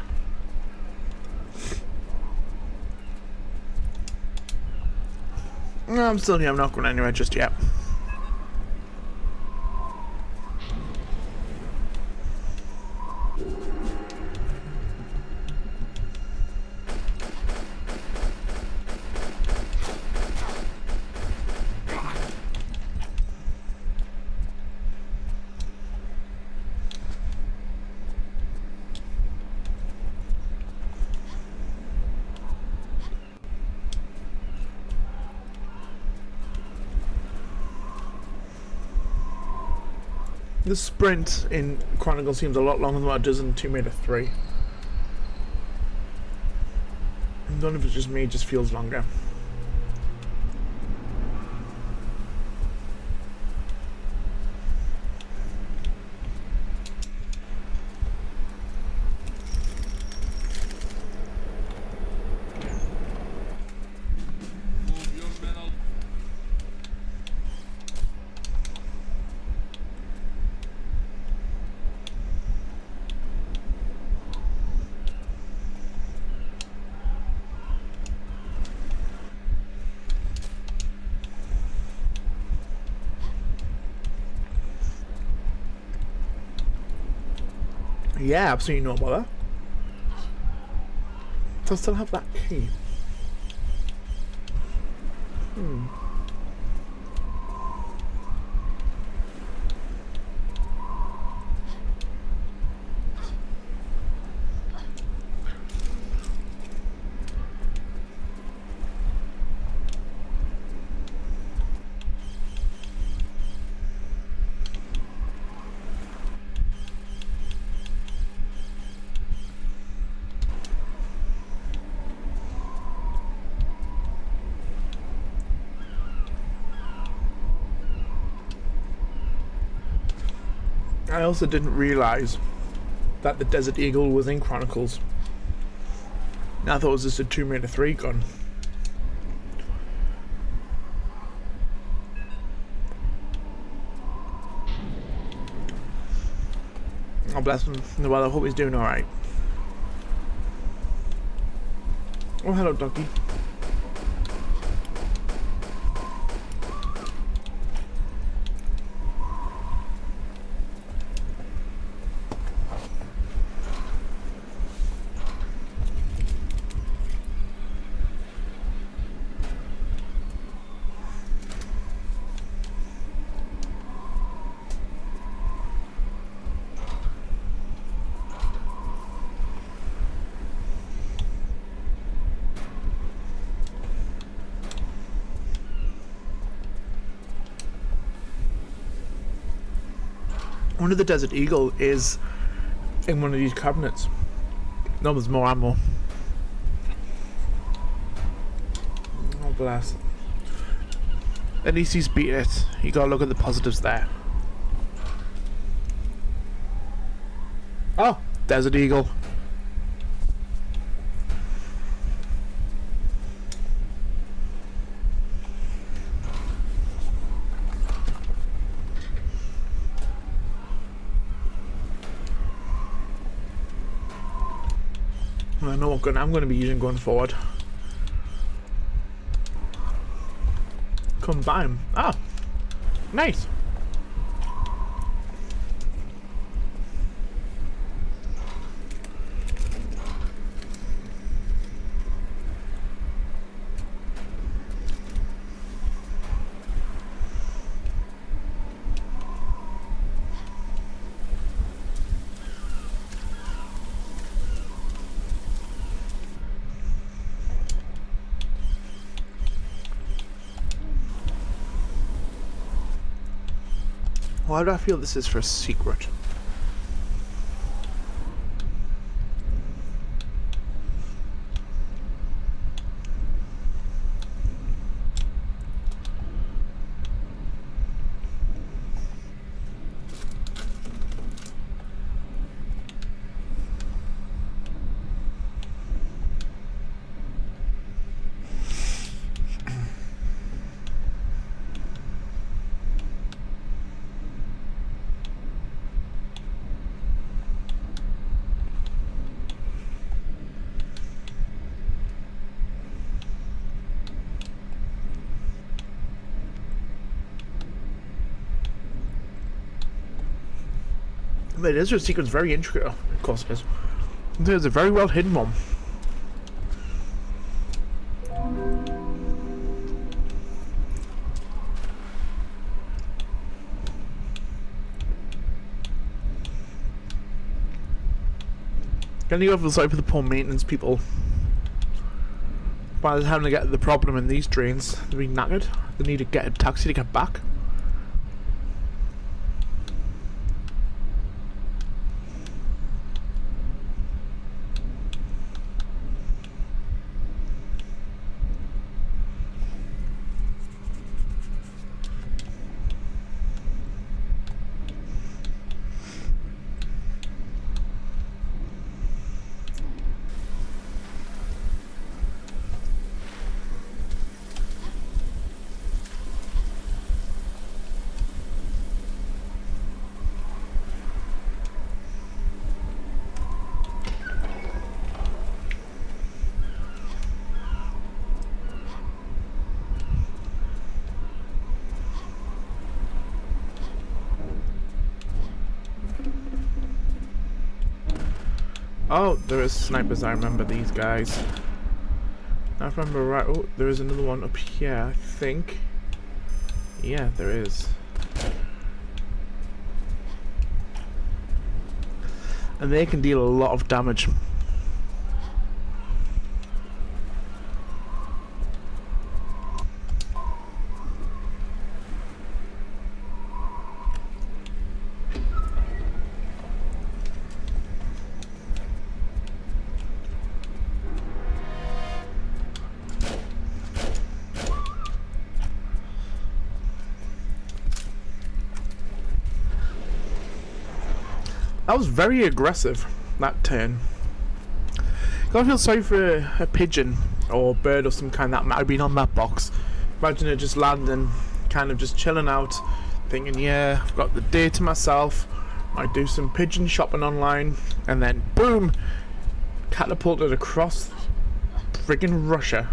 [SPEAKER 1] No, I'm still here, I'm not going anywhere just yet. The sprint in Chronicles seems a lot longer than what it does in Tomb Raider 3. I don't know if it's just me, it just feels longer.
[SPEAKER 6] Move your men along.
[SPEAKER 1] Yeah, absolutely no bother. Do I still have that key? I also didn't realise that the Desert Eagle was in Chronicles. I thought it was just a Tomb Raider 3 gun. Oh, bless him. Well, I hope he's doing alright. Oh, hello, Ducky. One of the Desert Eagle is in one of these cabinets. No, there's more ammo. Oh, bless. At least he's beat it. You gotta look at the positives there. Oh, Desert Eagle. I know what gun I'm going to be using going forward. Combine. Ah, nice. Why do I feel this is for a secret? It is a secret, very intricate. Oh, of course it is. There's a very well hidden one. Can you feel sorry for the poor maintenance people? By the time they get the problem in these drains, they're being knackered. They need to get a taxi to get back. Oh, there is snipers. I remember these guys. I remember right. Oh, there is another one up here, I think. Yeah, there is. And they can deal a lot of damage. That was very aggressive, that turn. I feel sorry for a pigeon or bird or some kind that might have been on that box. Imagine it just landing, kind of just chilling out, thinking, yeah, I've got the day to myself, might do some pigeon shopping online, and then boom, catapulted across friggin' Russia.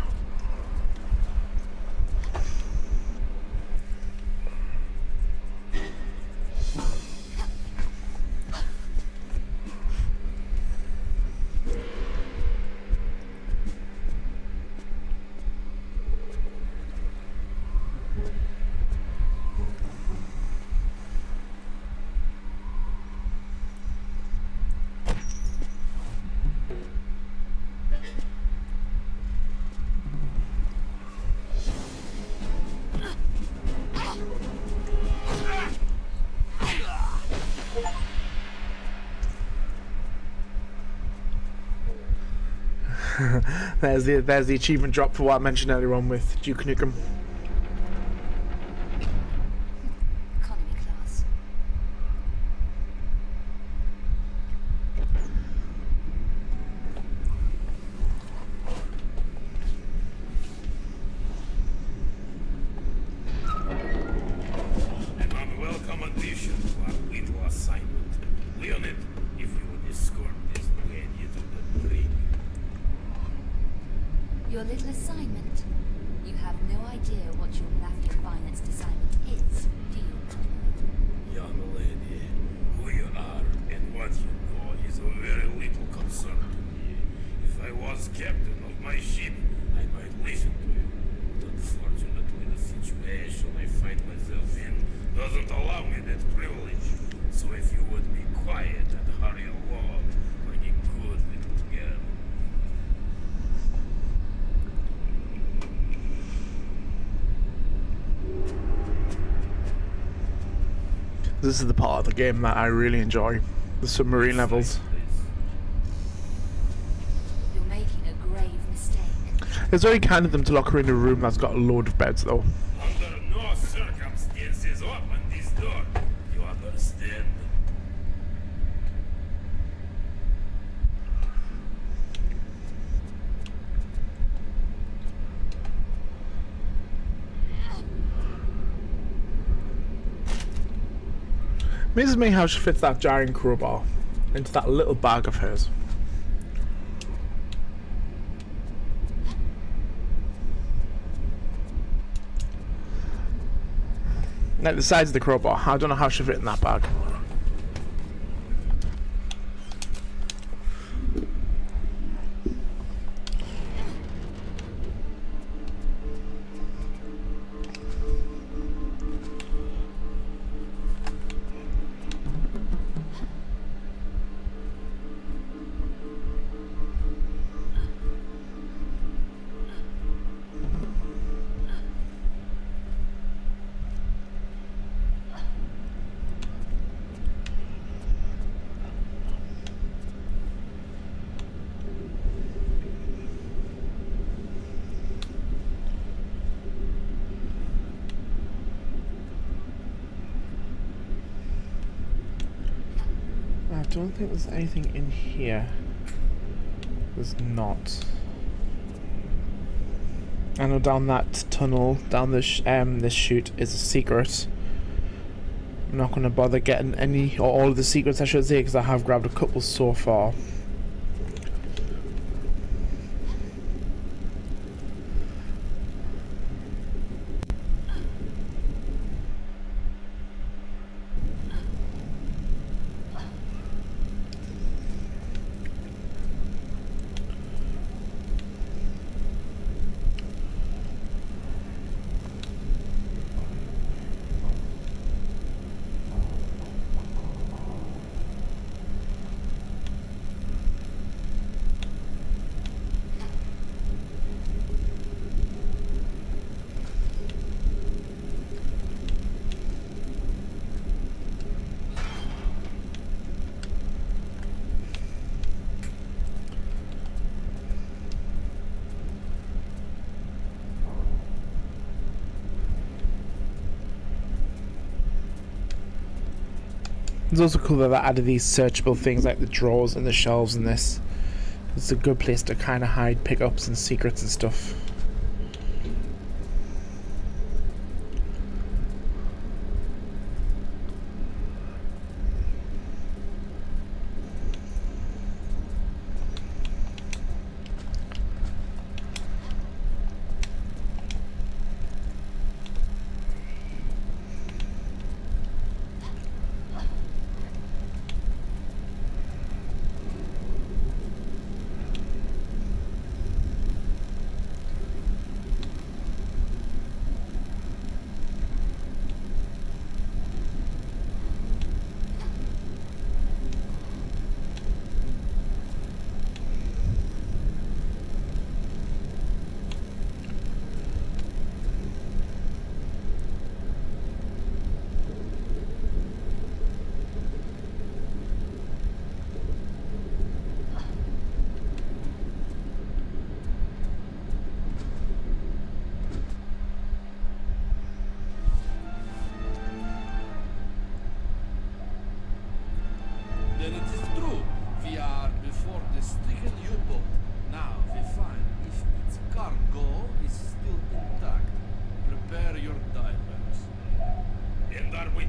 [SPEAKER 1] There's the achievement drop for what I mentioned earlier on with Duke Nukem.
[SPEAKER 2] Economy class.
[SPEAKER 7] An unwelcome addition to our little assignment. Leonid, if you would escort this lady to the brig.
[SPEAKER 2] Your little assignment. You have no idea what your mafia financed assignment is, do you?
[SPEAKER 7] Young lady, who you are and what you know is of very little concern to me. If I was captain of my ship, I might listen to you. But unfortunately, the situation I find myself in doesn't allow me that privilege. So if you would be quiet and hurry along, like a good little girl.
[SPEAKER 1] This is the part of the game that I really enjoy. The submarine levels.
[SPEAKER 2] You're making a grave mistake.
[SPEAKER 1] It's very kind of them to lock her in a room that's got a load of beds though.
[SPEAKER 7] Under no circumstances open this door. You understand?
[SPEAKER 1] Amazes me how she fits that giant crowbar into that little bag of hers. Like the size of the crowbar, I don't know how she fit in that bag. I don't think there's anything in here. There's not. I know down that tunnel, down this this chute is a secret. I'm not going to bother getting any or all of the secrets, I should say, because I have grabbed a couple so far. It's also cool that they added these searchable things like the drawers and the shelves in this. It's a good place to kind of hide pickups and secrets and stuff.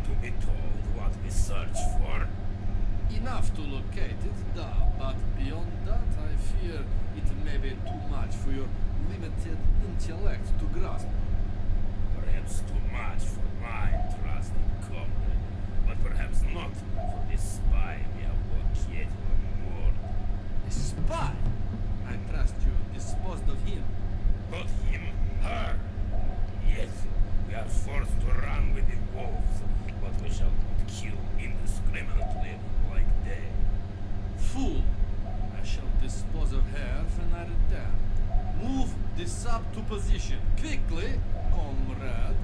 [SPEAKER 7] to be told what we search for?
[SPEAKER 6] Enough to locate it, but beyond that, I fear it may be too much for your limited intellect to grasp.
[SPEAKER 7] Perhaps too much for my trusted comrade, but perhaps not for this spy we have located on board.
[SPEAKER 6] A spy? I trust you disposed of him.
[SPEAKER 7] Not him, her. Yes, we are forced to run with the wolves, but we shall not kill indiscriminately like they.
[SPEAKER 6] Fool! I shall dispose of her when I return. Move the sub to position. Quickly, comrade.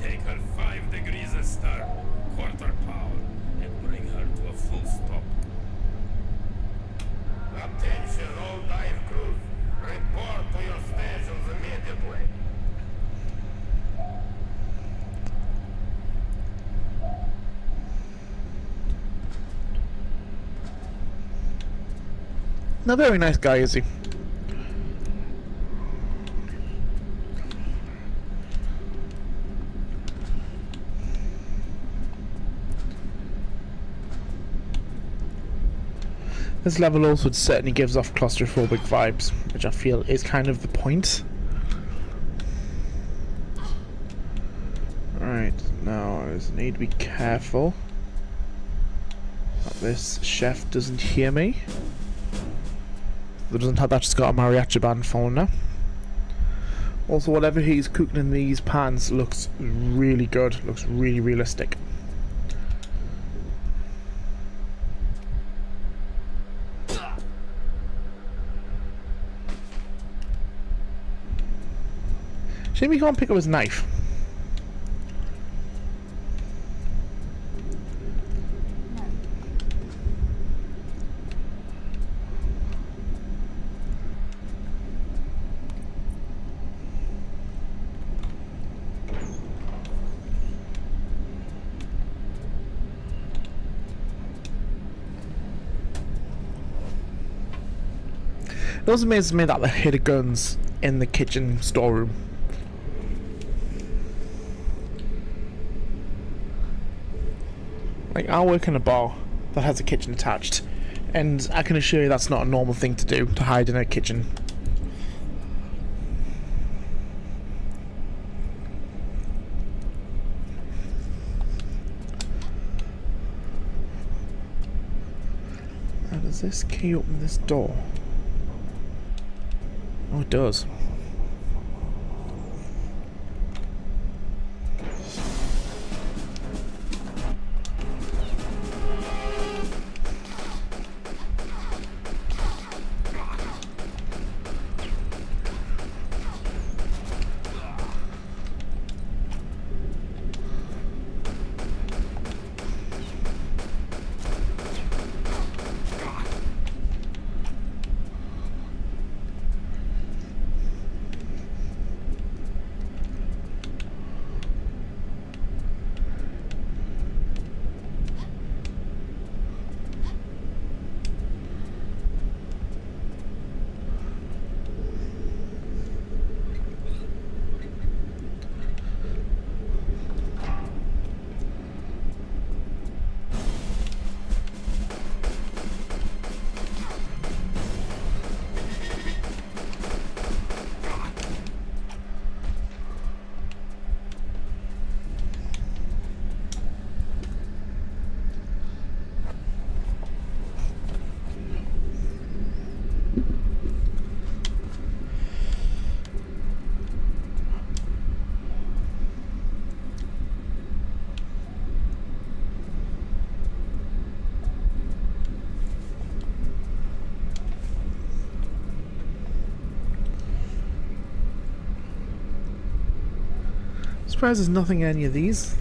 [SPEAKER 7] Take her 5 degrees astern, quarter power, and bring her to a full stop. Attention all dive crews. Report to your stations immediately.
[SPEAKER 1] Not a very nice guy, is he? This level also certainly gives off claustrophobic vibes, which I feel is kind of the point. Right, now I just need to be careful that this chef doesn't hear me. That doesn't have that just got a mariachi band phone now. Also, whatever he's cooking in these pans looks really good, looks really realistic. Shame he can't pick up his knife. It also amazes me that they hid the guns in the kitchen storeroom. Like, I work in a bar that has a kitchen attached, and I can assure you that's not a normal thing to do, to hide in a kitchen. How does this key open this door? Oh, it does. Surprised there's nothing in any of these.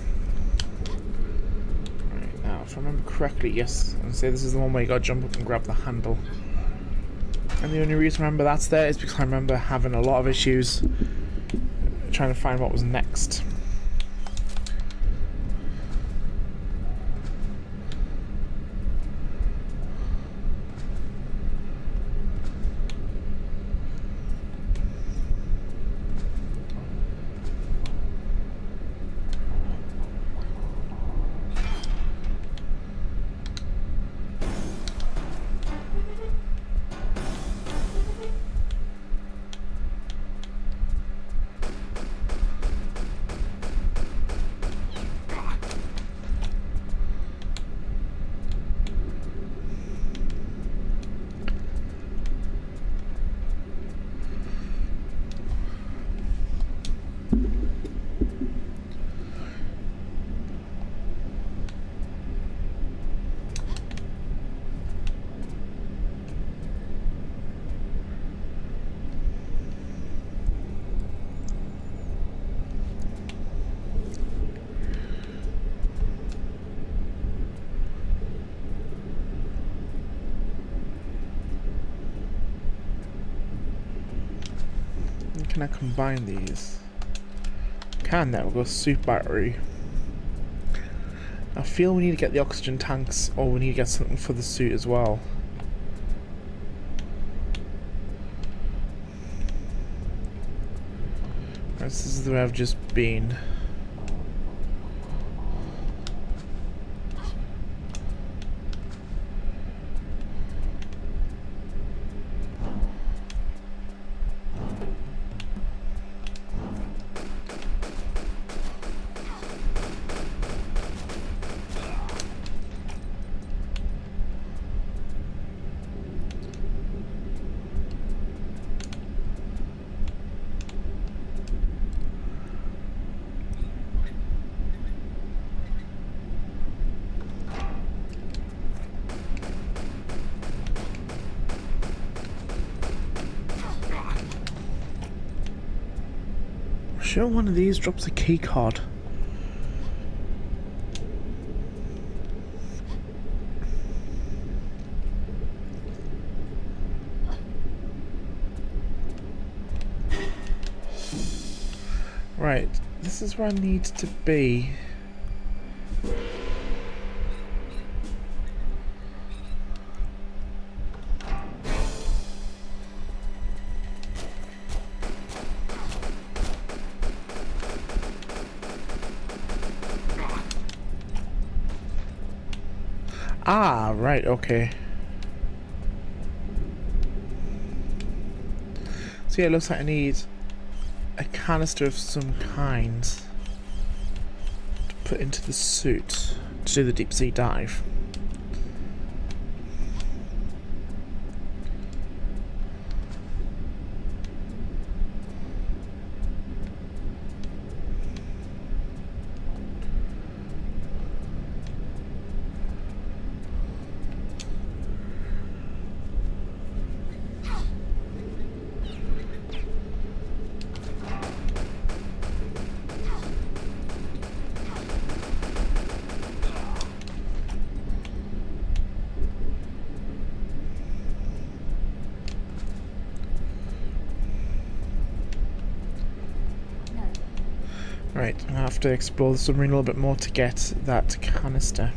[SPEAKER 1] Right, now, if I remember correctly, yes, I'd say this is the one where you gotta jump up and grab the handle. And the only reason I remember that's there is because I remember having a lot of issues trying to find what was next. can I combine these? Can there? We'll go suit battery. I feel we need to get the oxygen tanks, or we need to get something for the suit as well. Right, this is the way I've just been. Sure, one of these drops a key card. Right, this is where I need to be. Ah, right, okay. So yeah, it looks like I need a canister of some kind to put into the suit to do the deep sea dive. Right, I have to explore the submarine a little bit more to get that canister.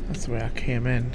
[SPEAKER 1] That's the way I came in.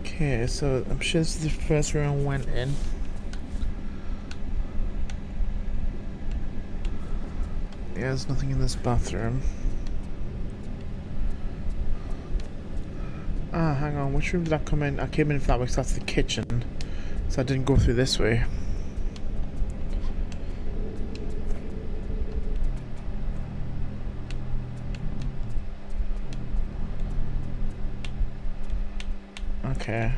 [SPEAKER 1] Okay, so I'm sure this is the first room I went in. Yeah, there's nothing in this bathroom. Ah, hang on, which room did I come in? I came in for that way because that's the kitchen. So I didn't go through this way. Okay.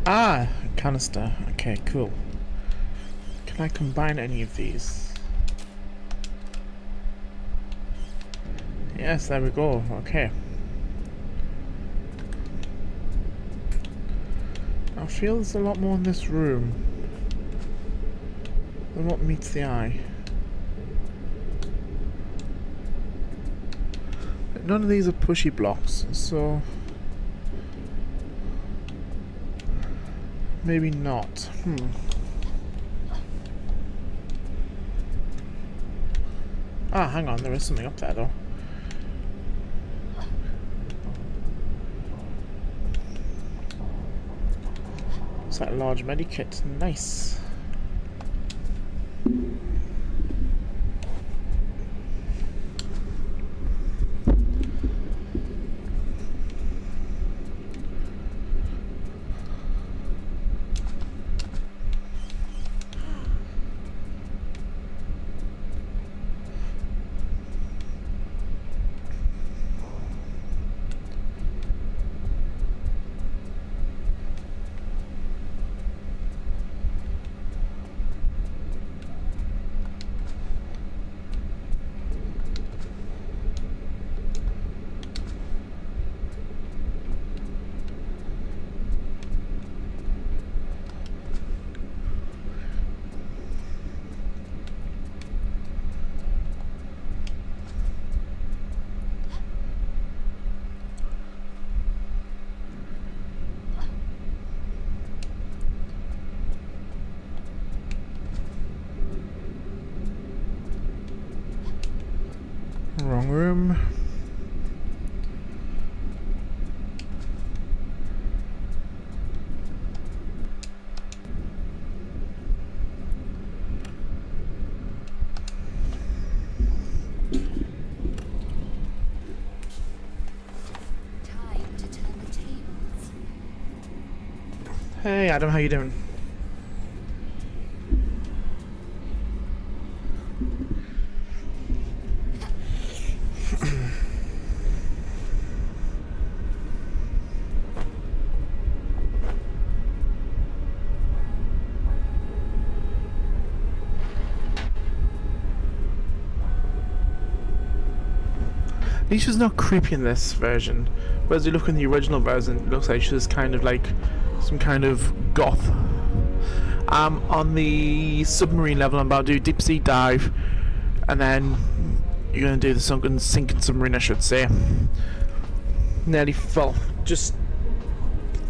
[SPEAKER 1] Ah, canister. Okay, cool. Can I combine any of these? Yes, there we go. Okay. I feel there's a lot more in this room than what meets the eye. None of these are pushy blocks, so maybe not. Ah, hang on, there is something up there though. It's like a large medikit. Nice. Wrong room.
[SPEAKER 2] Time to turn the tables.
[SPEAKER 1] Hey Adam, how you doing? At least she's not creepy in this version. Whereas you look in the original version, it looks like she's kind of like some kind of goth. On the submarine level, I'm about to do deep sea dive, and then you're going to do the sinking submarine, I should say. Nearly full. Just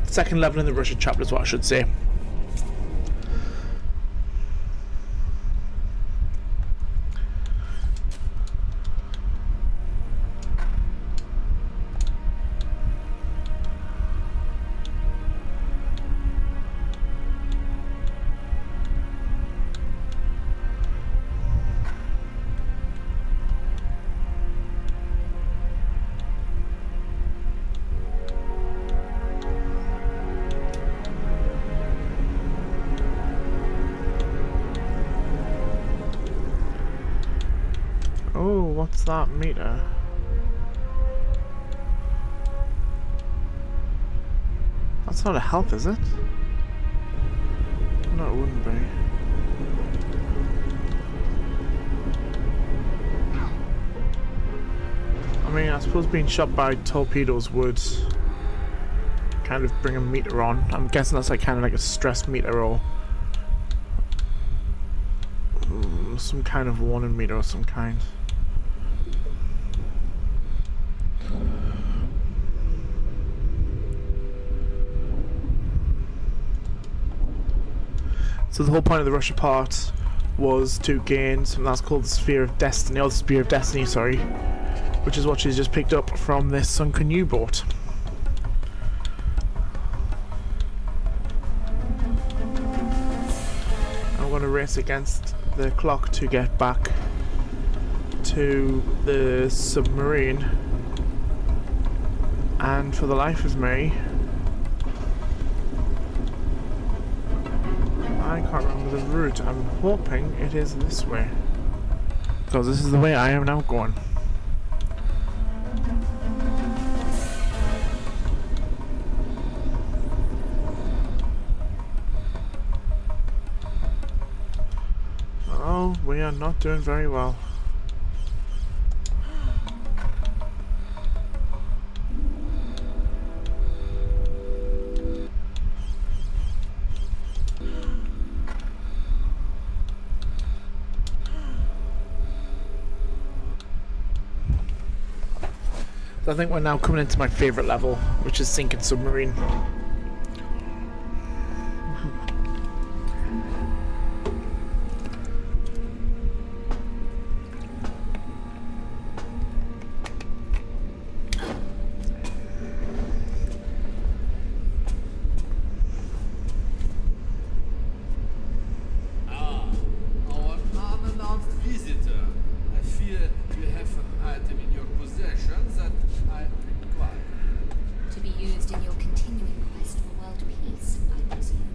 [SPEAKER 1] second level in the Russia chapter is what I should say. Oh, what's that meter? That's not a health, is it? No, it wouldn't be. I mean, I suppose being shot by torpedoes would kind of bring a meter on. I'm guessing that's like kind of like a stress meter or some kind of warning meter or some kind. So the whole point of the Russia part was to gain something that's called the Sphere of Destiny, or the Spear of Destiny, sorry, which is what she's just picked up from this sunken U-boat. I'm going to race against the clock to get back to the submarine, and for the life of me, I can't remember the route. I'm hoping it is this way, because this is the way I am now going. We are not doing very well. I think we're now coming into my favourite level, which is sinking submarine.
[SPEAKER 6] Our unannounced visitor. I fear you have an item in your possession that I require.
[SPEAKER 2] To be used in your continuing quest for world peace, I presume.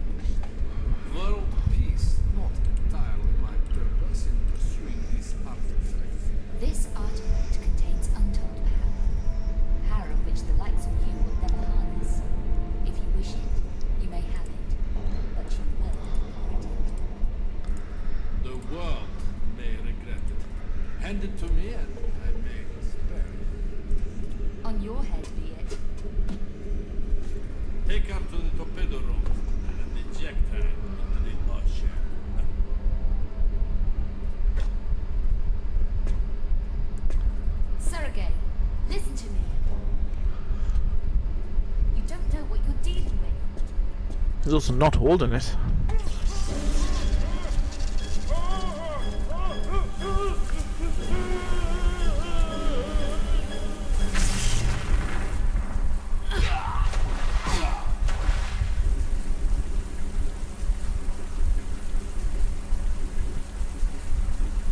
[SPEAKER 6] World peace, not entirely my purpose in pursuing this artifact.
[SPEAKER 2] This artifact contains untold power of which the likes of you will never harness. If you wish it, you may have it, but you will regret it.
[SPEAKER 6] The world may regret it. Hand it to me and I may spare it.
[SPEAKER 2] On your head be it.
[SPEAKER 6] Take her to the torpedo room and eject her into the ocean.
[SPEAKER 2] Sergei, listen to me. You don't know what you're dealing with.
[SPEAKER 1] He's also not holding it.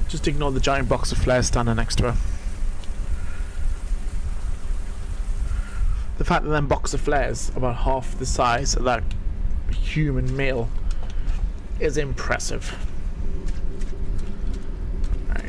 [SPEAKER 1] Just ignore the giant box of flares standing next to her. The fact that them box of flares about half the size of that human male is impressive. Right.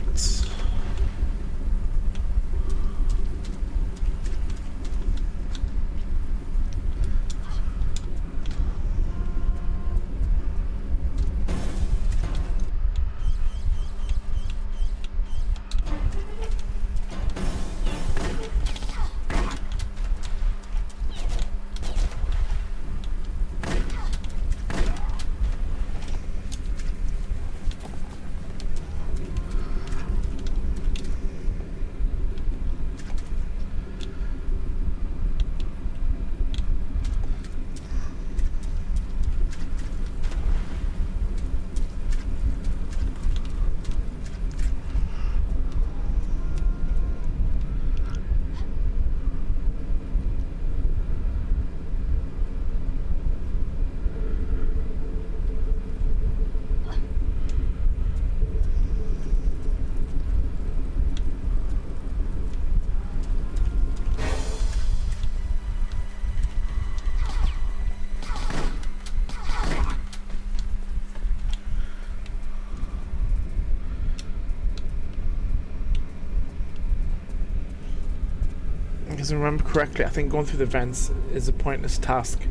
[SPEAKER 1] Because I remember correctly, I think going through the vents is a pointless task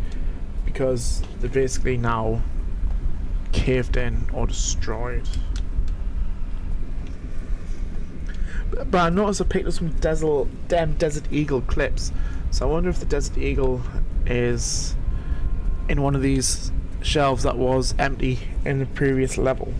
[SPEAKER 1] because they're basically now caved in or destroyed. But I noticed I picked up some Desert Eagle clips, so I wonder if the Desert Eagle is in one of these shelves that was empty in the previous level.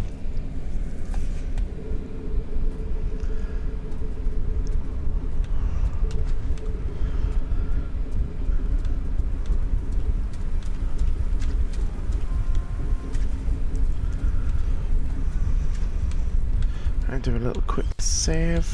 [SPEAKER 1] Do a little quick save.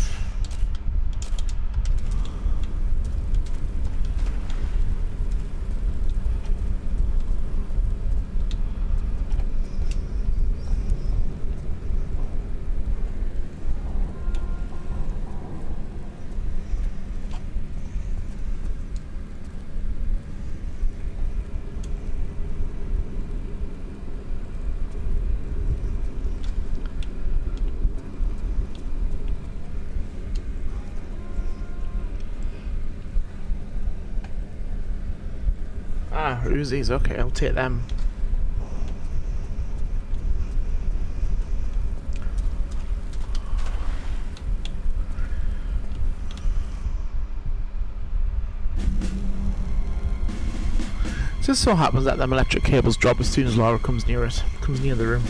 [SPEAKER 1] Ah, Uzis, okay, I'll take them. Just so happens that them electric cables drop as soon as Laura comes near it, comes near the room.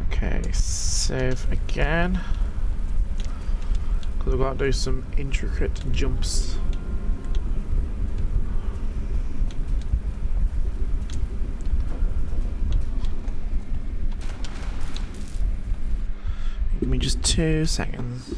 [SPEAKER 1] Okay, save again. Because we've got to do some intricate jumps. Give me just 2 seconds.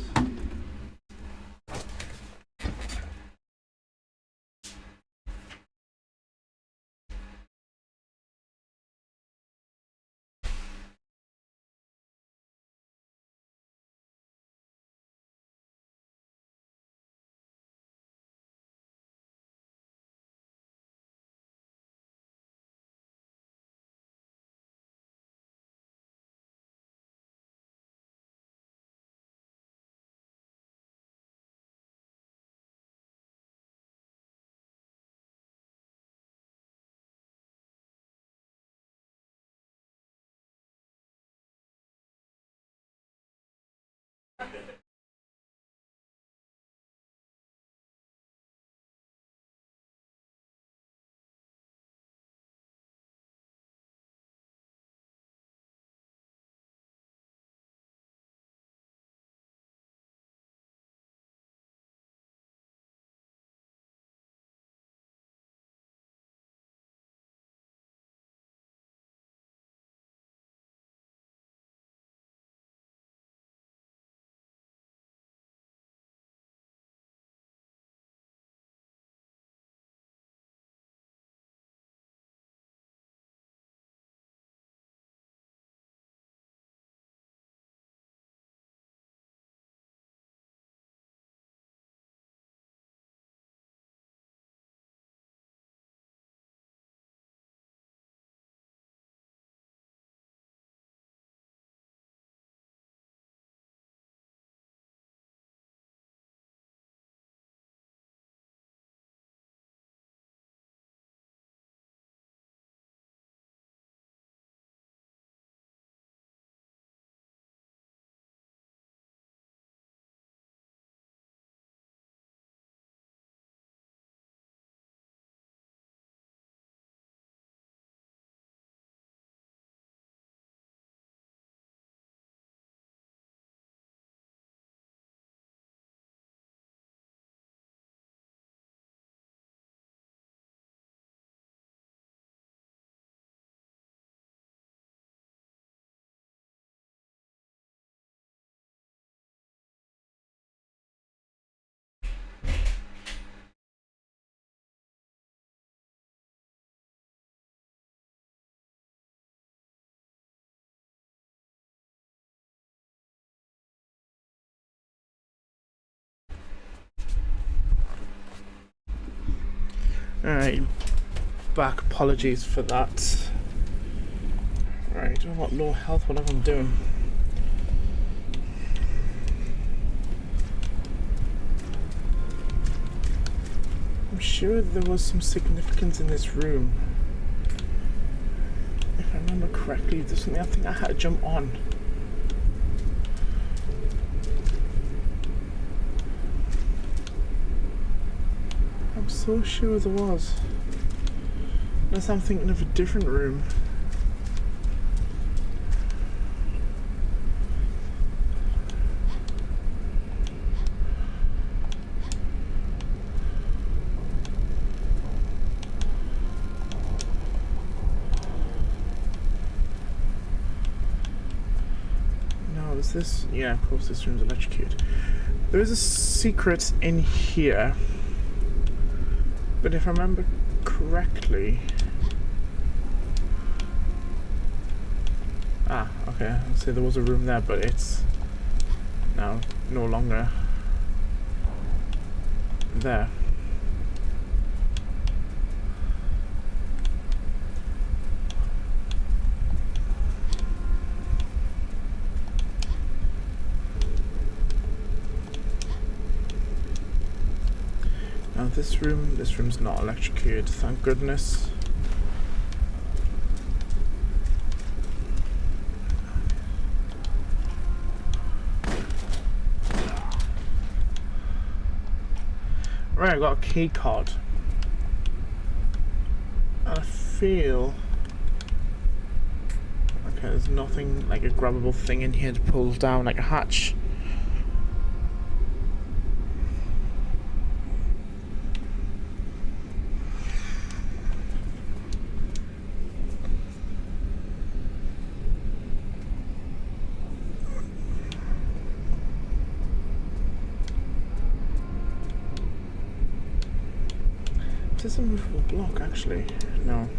[SPEAKER 1] Alright, back. Apologies for that. Right, I've got low health, whatever I'm doing. I'm sure there was some significance in this room. If I remember correctly, there's something I think I had to jump on. I'm so sure there was. Unless I'm thinking of a different room. No, is this? Yeah, of course this room's electrocuted. There is a secret in here. But if I remember correctly... Ah, okay, I'll say there was a room there, but it's now no longer there. Now this room's not electrocuted, thank goodness. Right, I got a key card. And I feel... Okay, there's nothing like a grabbable thing in here to pull down like a hatch. Is this a movable block actually? No.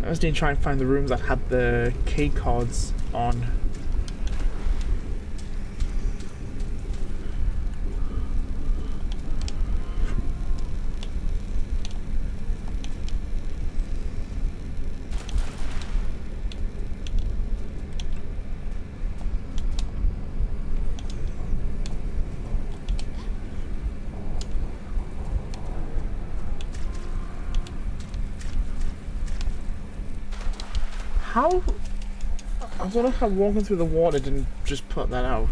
[SPEAKER 1] I was going to try and find the rooms that had the key cards on. How? I don't know how walking through the water didn't just put that out.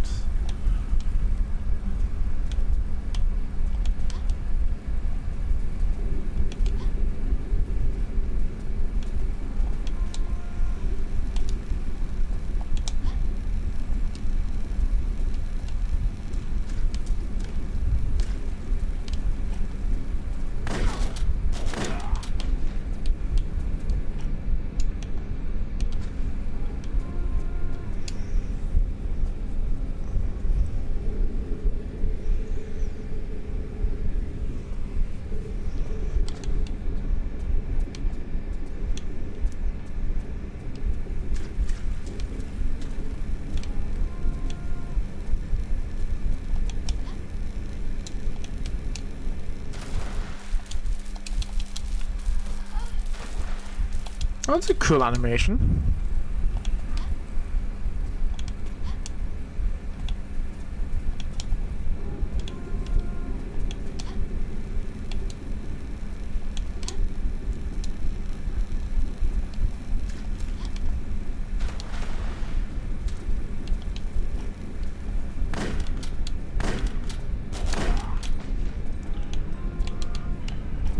[SPEAKER 1] Oh, that's a cool animation.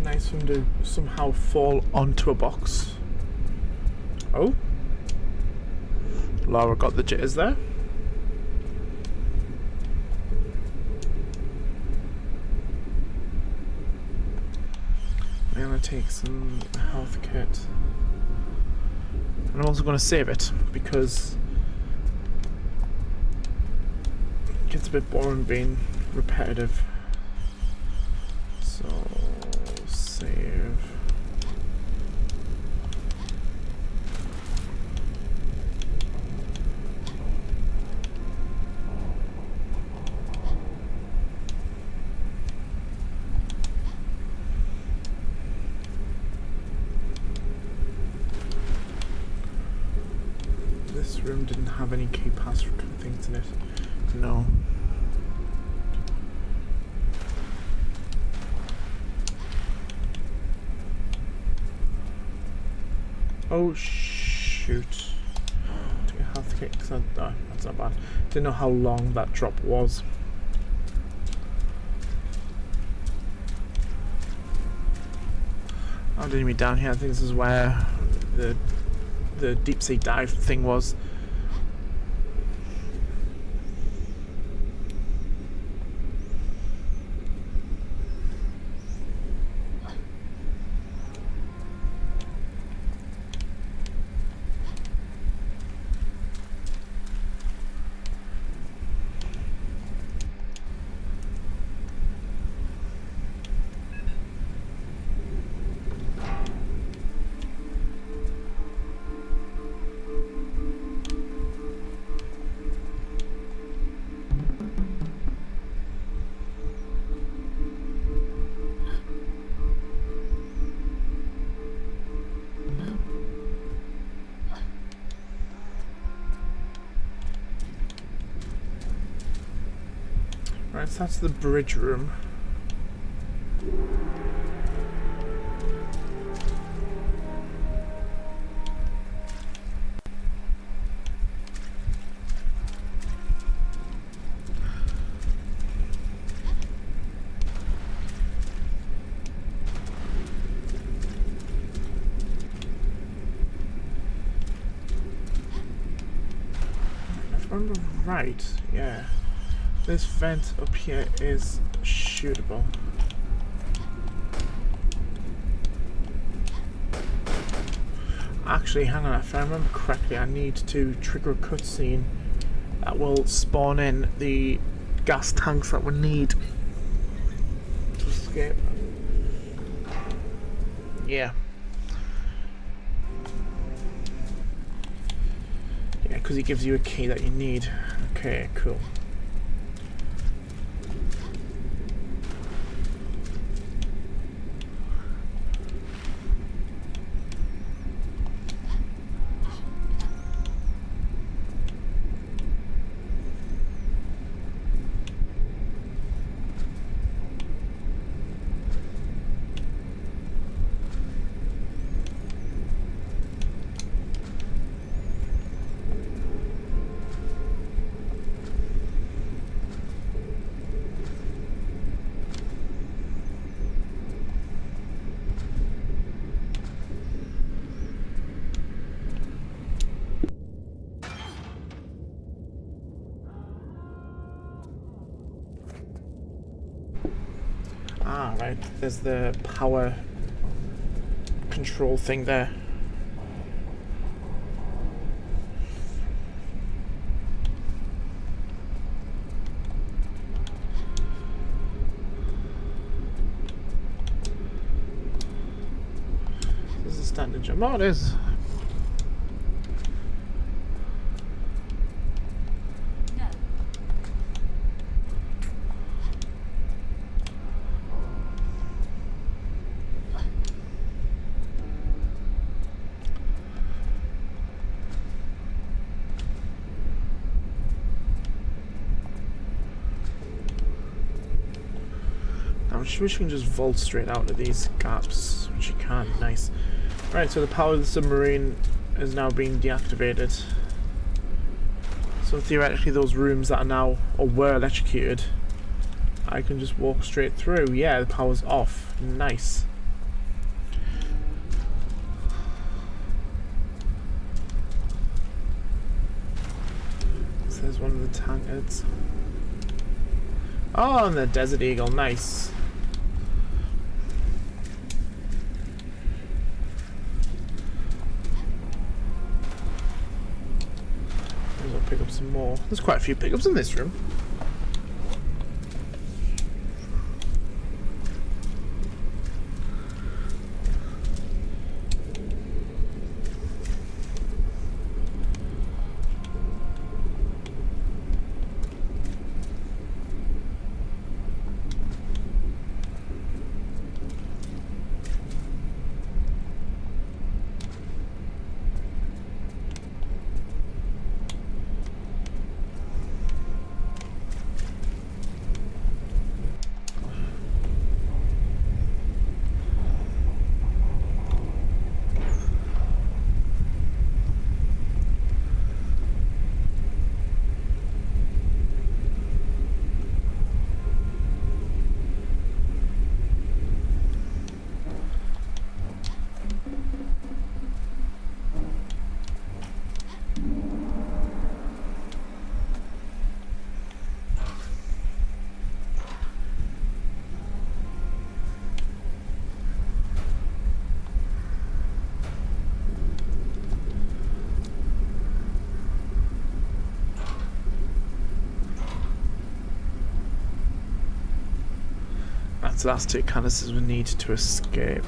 [SPEAKER 1] Nice for him to somehow fall onto a box. Oh, Laura got the jitters there. I'm gonna take some health kit, and I'm also gonna save it because it gets a bit boring being repetitive. So save. This room didn't have any key password things in it. No. Oh shoot. Take a health kit, cause that's not bad. Didn't know how long that drop was. Oh, didn't mean down here. I think this is where the deep sea dive thing was. Right, so that's the bridge room. right, yeah. This vent up here is shootable. Actually, hang on, if I remember correctly, I need to trigger a cutscene that will spawn in the gas tanks that we need to escape. Yeah. Yeah, because he gives you a key that you need. Okay, cool. Ah, right. There's the power control thing there. This is a standard jump. Oh, it is.
[SPEAKER 2] No.
[SPEAKER 1] I wish we can just vault straight out of these gaps, which you can. Nice. Right, so the power of the submarine is now being deactivated. So theoretically those rooms that are now, or were electrocuted, I can just walk straight through. Yeah, the power's off. Nice. So there's one of the tankards. Oh, and the Desert Eagle. Nice. I'll pick up some more. There's quite a few pickups in this room. That's the last two canisters we need to escape.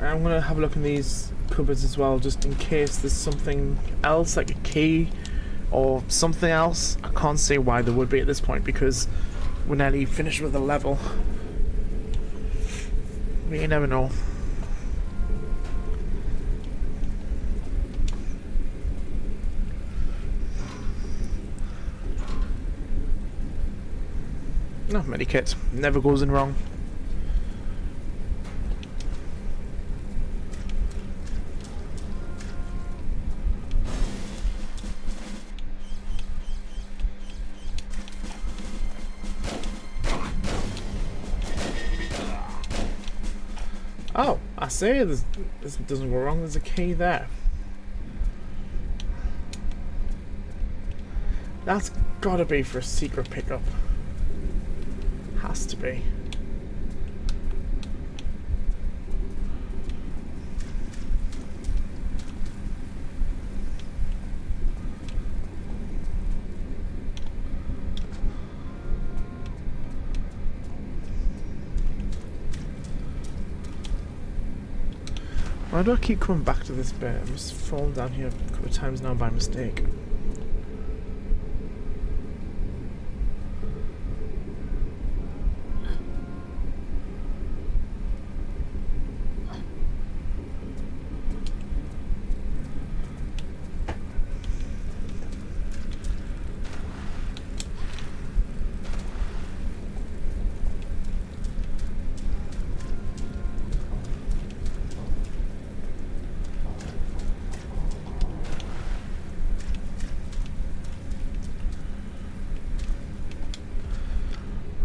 [SPEAKER 1] I'm gonna have a look in these cupboards as well, just in case there's something else, like a key or something else. I can't see why there would be at this point because we're nearly finished with the level. But you never know. No, medikit. Never goes in wrong. Oh, I say this doesn't go wrong. There's a key there. That's gotta be for a secret pickup. Has to be. Why do I keep coming back to this bit? I must have fallen down here a couple of times now by mistake.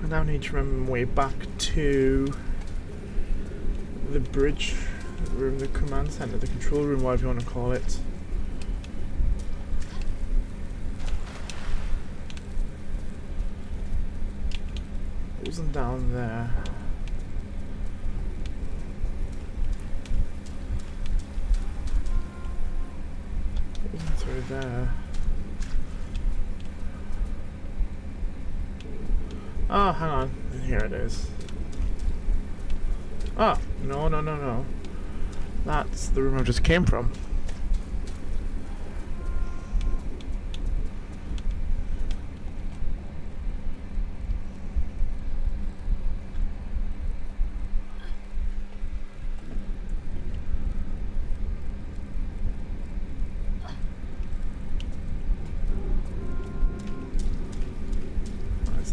[SPEAKER 1] I now need to remember my way back to the bridge room, the command center, the control room, whatever you want to call it. It wasn't down there. It wasn't through there. Oh, hang on. Here it is. Oh, no. That's the room I just came from.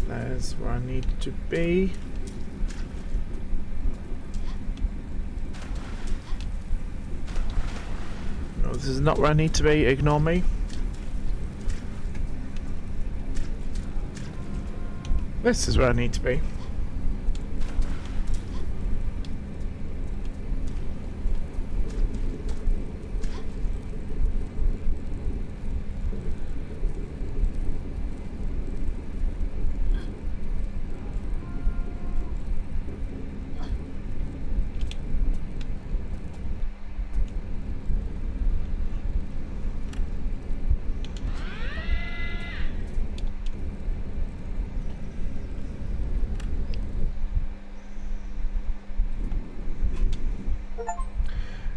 [SPEAKER 1] There's where I need to be. No, this is not where I need to be. Ignore me. This is where I need to be.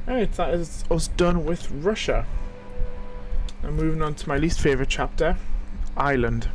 [SPEAKER 1] Alright, that is us done with Russia. I'm moving on to my least favourite chapter, Ireland.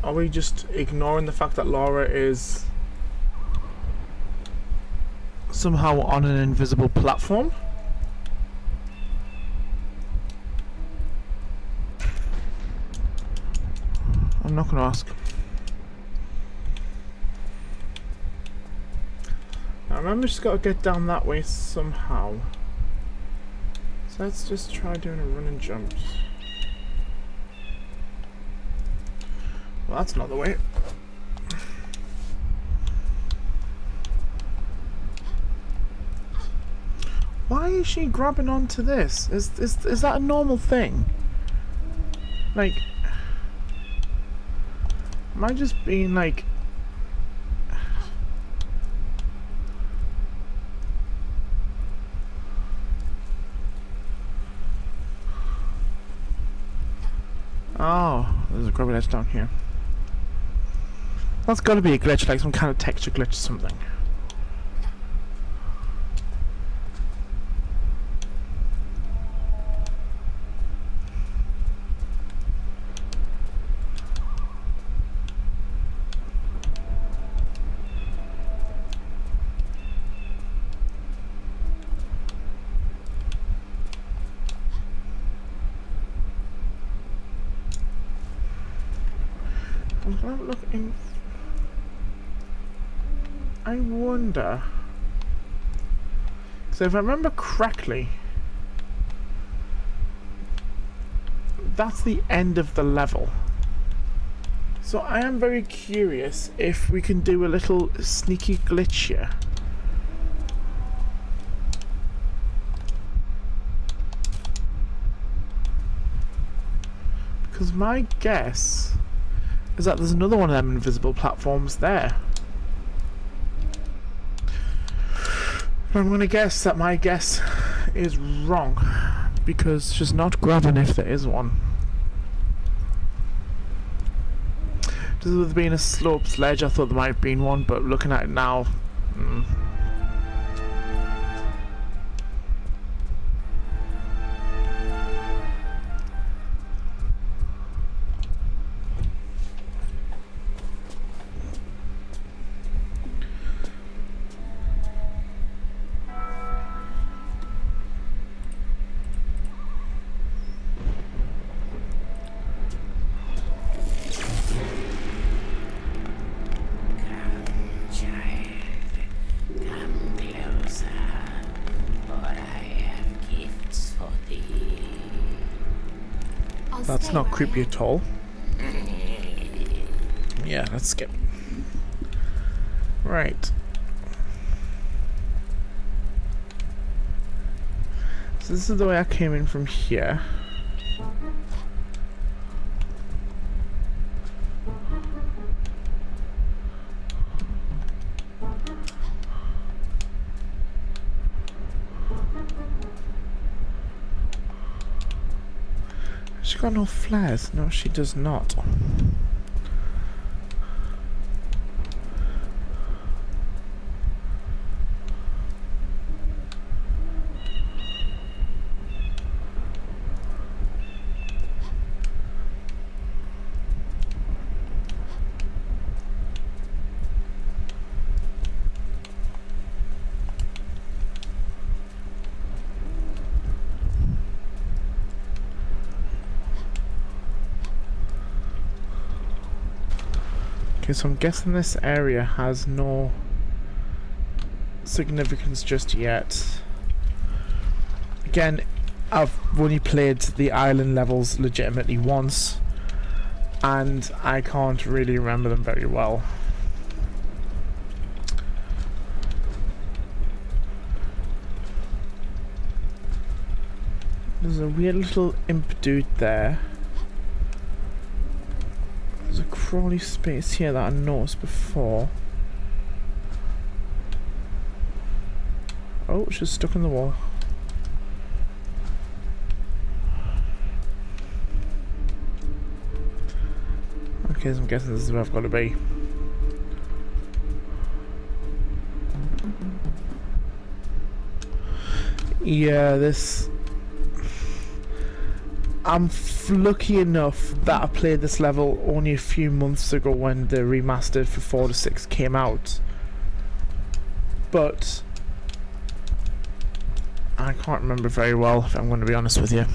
[SPEAKER 1] Are we just ignoring the fact that Laura is somehow on an invisible platform? I'm not gonna ask. I remember she's got to get down that way somehow. So let's just try doing a run and jump. Well, that's not the way. Why is she grabbing onto this? Is that a normal thing? Like, am I just being like... grab a ledge down here. That's gotta be a glitch, like some kind of texture glitch or something. I'm gonna look in. I wonder. So if I remember correctly, that's the end of the level. So I am very curious if we can do a little sneaky glitch here. Because my guess is that there's another one of them invisible platforms there. I'm going to guess that my guess is wrong, because she's not grabbing if there is one. Just with being a sloped ledge, I thought there might have been one, but looking at it now, that's not creepy at all. Yeah, let's skip. Right. So this is the way I came in from here. She got no flares. No, she does not. Okay, so I'm guessing this area has no significance just yet. Again, I've only played the island levels legitimately once, and I can't really remember them very well. There's a weird little imp dude there. There's a crawly space here that I noticed before. Oh, she's stuck in the wall. Okay, so I'm guessing this is where I've got to be. Yeah, I'm lucky enough that I played this level only a few months ago when the remastered for 4 to 6 came out. But I can't remember very well, if I'm going to be honest with you.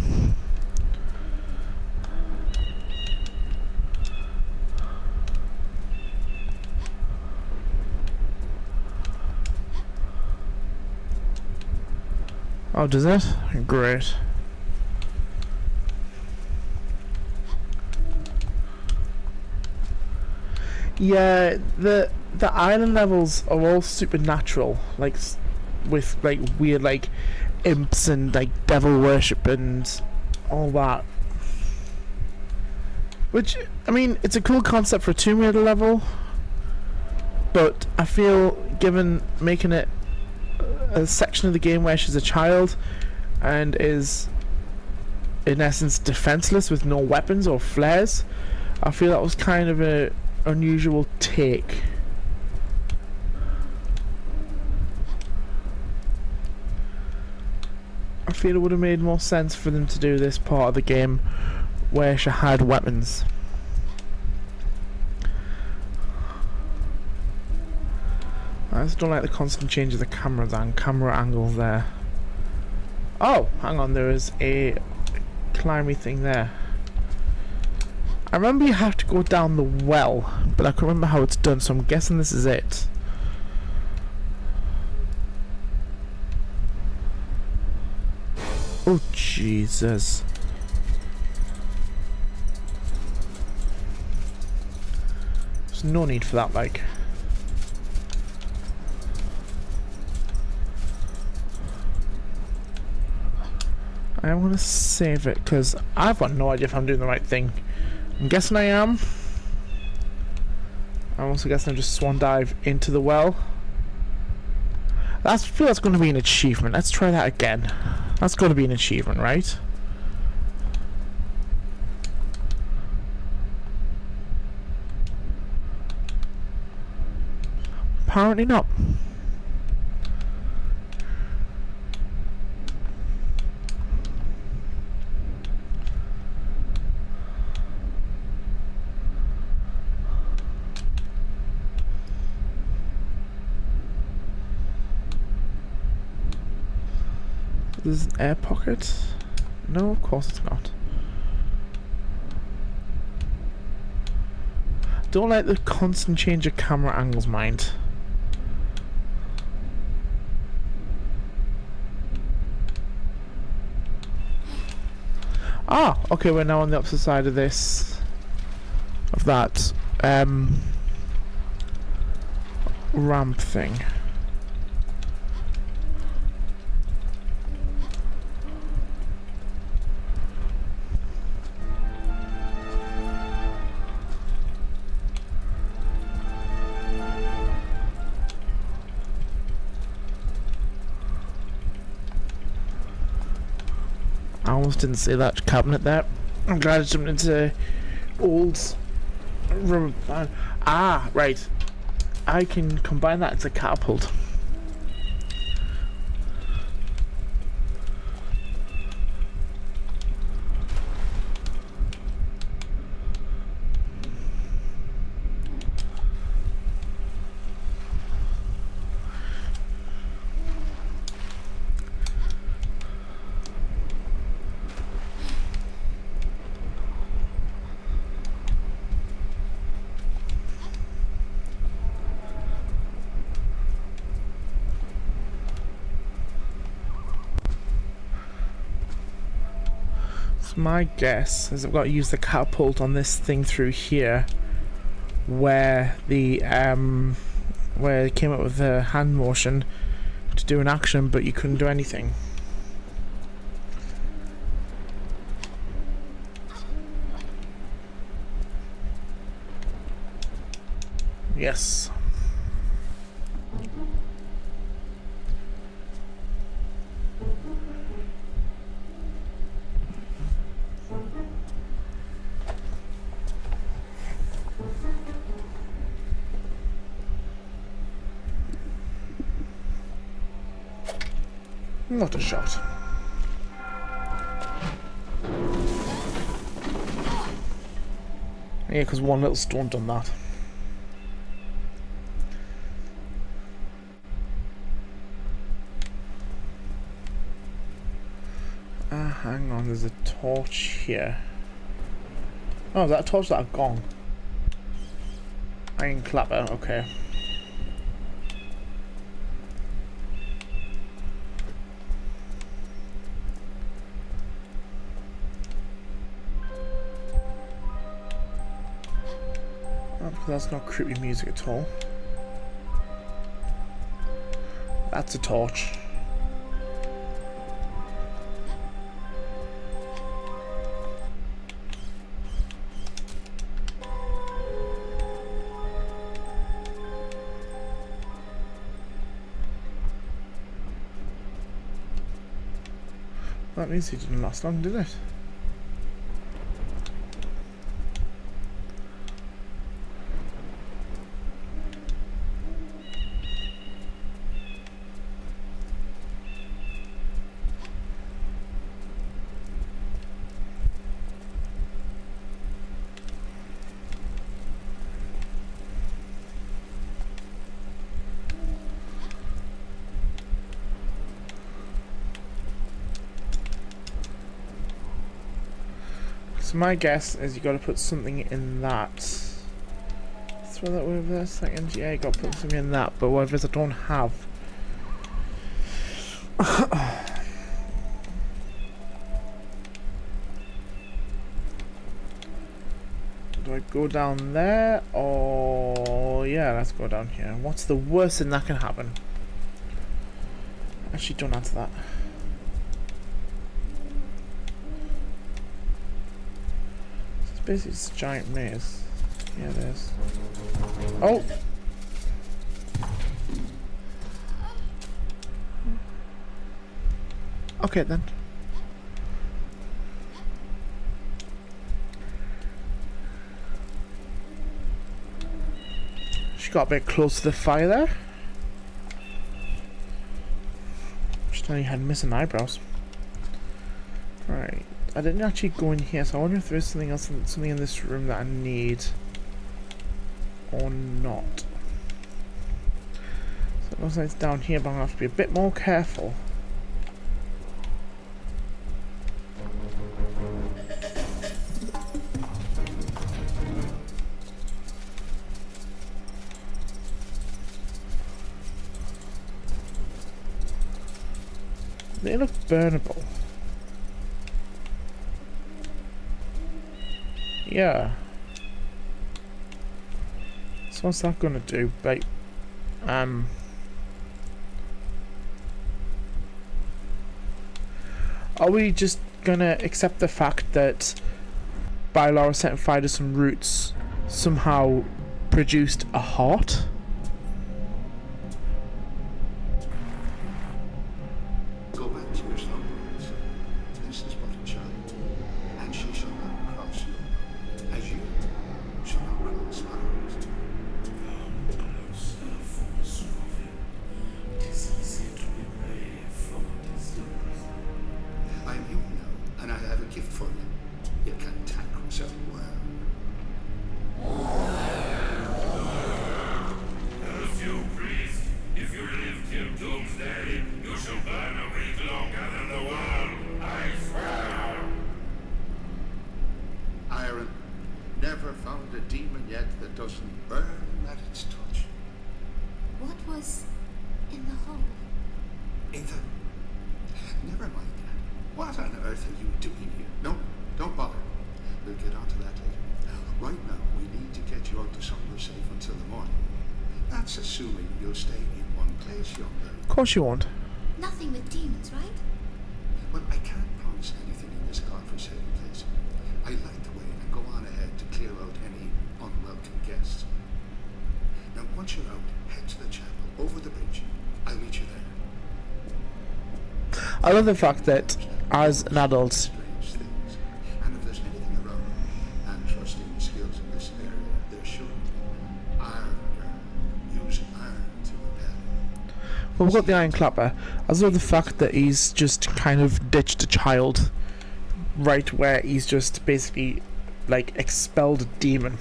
[SPEAKER 1] Oh, does it? Great. Yeah, the island levels are all supernatural, like with like weird like imps and like devil worship and all that. Which, I mean, it's a cool concept for a Tomb Raider level, but I feel given making it a section of the game where she's a child and is in essence defenseless with no weapons or flares, I feel that was kind of a unusual take. I feel it would have made more sense for them to do this part of the game where she had weapons. I just don't like the constant change of the camera angles there. Oh, hang on, there is a climby thing there. I remember you have to go down the well, but I can't remember how it's done, so I'm guessing this is it. Oh, Jesus. There's no need for that, like. I am gonna save it because I've got no idea if I'm doing the right thing. I'm guessing I am. I'm also guessing I just swan dive into the well. I feel that's going to be an achievement. Let's try that again. That's got to be an achievement, right? Apparently not. There's an air pocket? No, of course it's not. Don't like the constant change of camera angles, mind. Ah, okay, we're now on the opposite side of this, of that ramp thing. I almost didn't see that cabinet there. I'm glad I jumped into old rubber band. Ah, right. I can combine that into a catapult. My guess is I've got to use the catapult on this thing through here, where the where it came up with the hand motion to do an action, but you couldn't do anything. Yes. What a shot. Yeah, because one little stone done that. Hang on, there's a torch here. Oh, is that a torch that I've gone? Iron clapper, okay. That's not creepy music at all. That's a torch. That means it didn't last long, did it? So my guess is you got to put something in that. Throw that over there a second. Yeah, you got to put something in that. But whatever it is I don't have. Do I go down there or yeah, let's go down here. What's the worst thing that can happen? Actually, don't answer that. It's basically just a giant maze. Yeah, it is. Oh! Okay then. She got a bit close to the fire there. She only had missing eyebrows. Right. I didn't actually go in here, so I wonder if there's something else, something in this room that I need or not. So it looks like it's down here, but I'm gonna have to be a bit more careful. They look burnable. Yeah. So what's that gonna do? Like, are we just gonna accept the fact that by Laura setting fire to some roots somehow produced a heart?
[SPEAKER 8] Go back to your slumberings. This is but a child, and she shall not cross you, as you shall not cross ours.
[SPEAKER 7] Come closer, Forsooth. It is easy to be brave from a distance.
[SPEAKER 8] I am human now, and I have a gift for you. You can tackle so well.
[SPEAKER 7] Curse you, priest. If you live till doomsday, you shall burn a week longer than the world. I swear.
[SPEAKER 8] Iron never found a demon yet that doesn't burn at its touch.
[SPEAKER 2] What was in the hole?
[SPEAKER 8] Ethan, never mind that. What on earth are you doing here? No, don't bother. We'll get onto that later. Right now, we need to get you out to somewhere safe until the morning. That's assuming you'll stay in one place, young lady.
[SPEAKER 1] Of course you won't.
[SPEAKER 2] Nothing with demons, right?
[SPEAKER 8] Well, I can't promise anything in this godforsaken place. I'd like to wait and go on ahead to clear out any unwelcome guests. Now, once you're out, head to the chapel, over the bridge. I'll meet you there.
[SPEAKER 1] I love the fact that as an adult,
[SPEAKER 8] Strange things. And if there's anything around, and trusting the skills in this area, there should be. Iron girl. Use iron to repel.
[SPEAKER 1] well, we've got the Iron Clapper. I love the fact that he's just kind of ditched a child right where he's just basically like expelled a demon.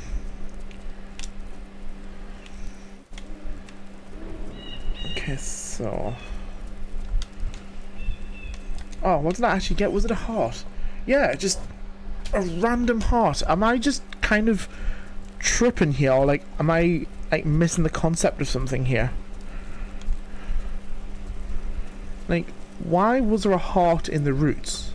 [SPEAKER 1] Okay, so oh, what did I actually get? Was it a heart? Yeah, just a random heart. Am I just kind of tripping here, or like am I like missing the concept of something here? Like, why was there a heart in the roots?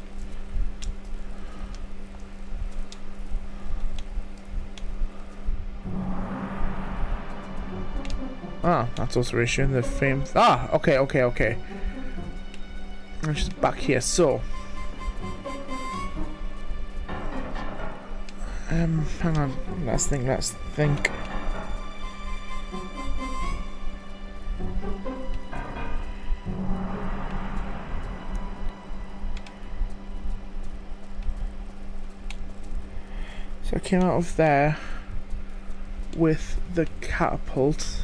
[SPEAKER 1] Ah, that's also reassuring. The famed. Ah, okay. I'm just back here. So, hang on. Let's think. So I came out of there with the catapult.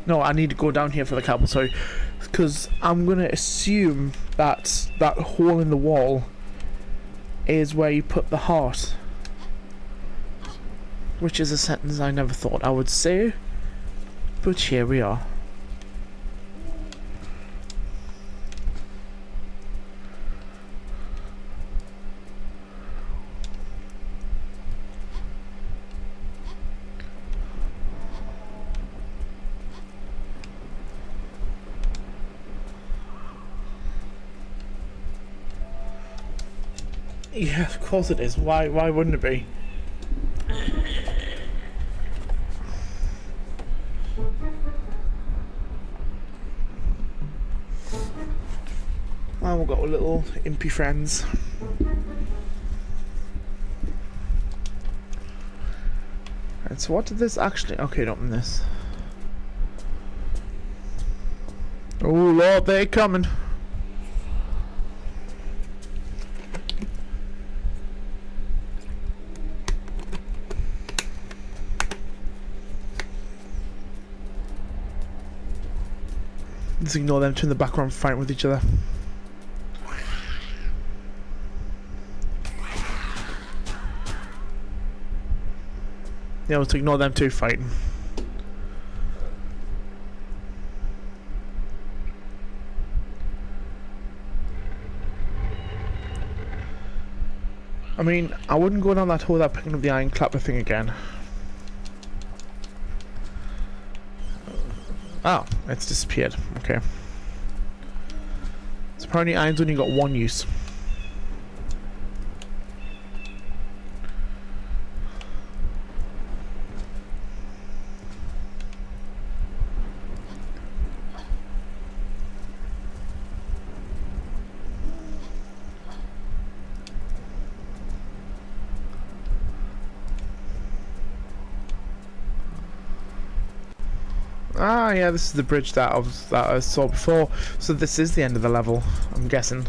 [SPEAKER 1] No, I need to go down here for the catapult, sorry. Because I'm going to assume that that hole in the wall is where you put the heart. Which is a sentence I never thought I would say. But here we are. Yeah, of course it is. Why wouldn't it be? Well, we've got our little impy friends. Right, so what did this actually... Okay, open this. Oh Lord, they're coming. Let's ignore them two in the background fighting with each other. Yeah, let's ignore them two fighting. I mean, I wouldn't go down that hole without picking up the iron clapper thing again. Oh, it's disappeared. Okay. So apparently iron's only got one use. Ah, yeah, this is the bridge that I saw before. So this is the end of the level, I'm guessing.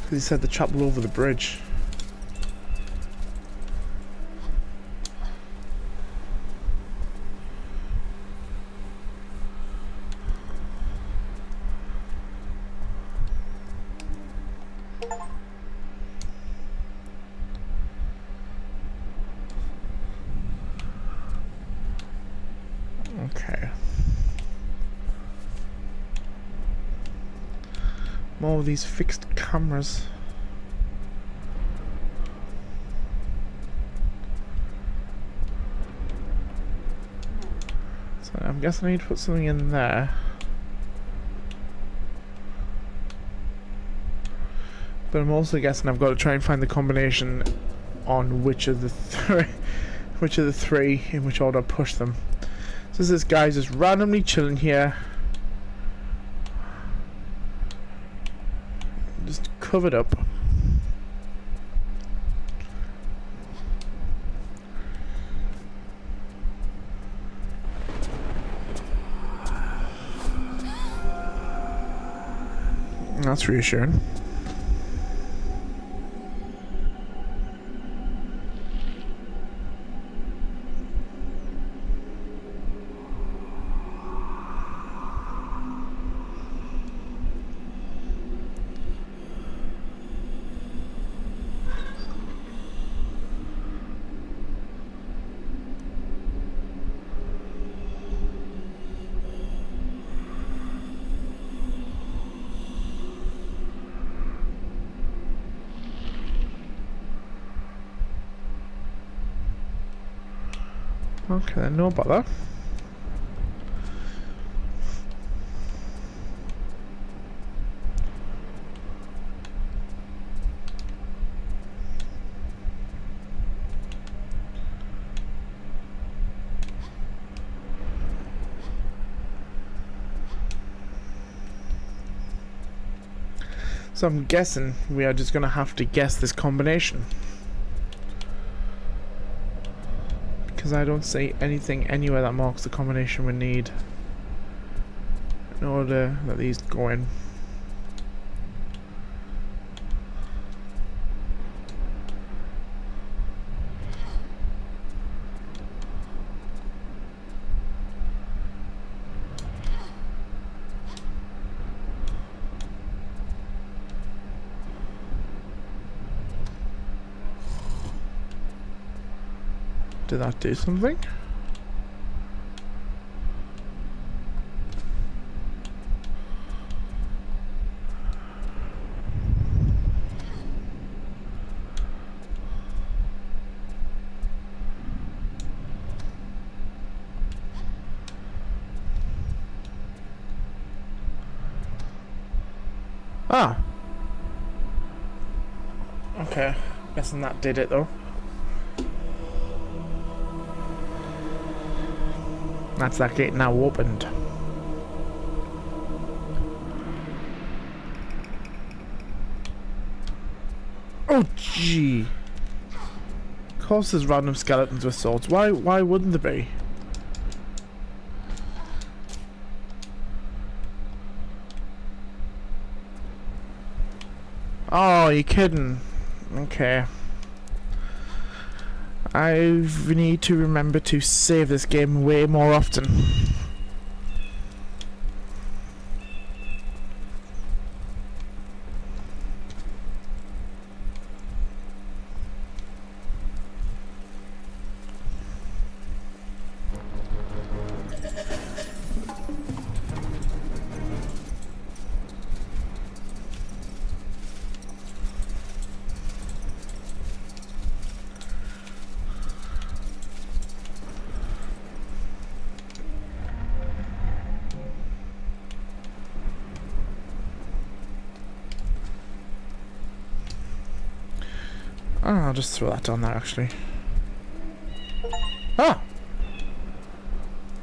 [SPEAKER 1] Because he said the trap will over the bridge. Okay. More of these fixed cameras. So I'm guessing I need to put something in there. But I'm also guessing I've got to try and find the combination on which of the three in which order I push them. So this guy's just randomly chilling here. Just covered up. That's reassuring. Okay, I know about that. So I'm guessing we are just gonna have to guess this combination. Because I don't see anything anywhere that marks the combination we need in order that these go in. Did that do something? Ah. Okay. Guessing that did it though. That's that gate now opened. Oh gee. Of course there's random skeletons with swords. Why wouldn't there be? Oh, you're kidding. Okay. I need to remember to save this game way more often. Oh, I'll just throw that down there actually. Ah!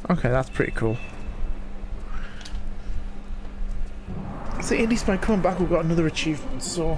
[SPEAKER 1] Okay, that's pretty cool. So at least by coming back we've got another achievement, so...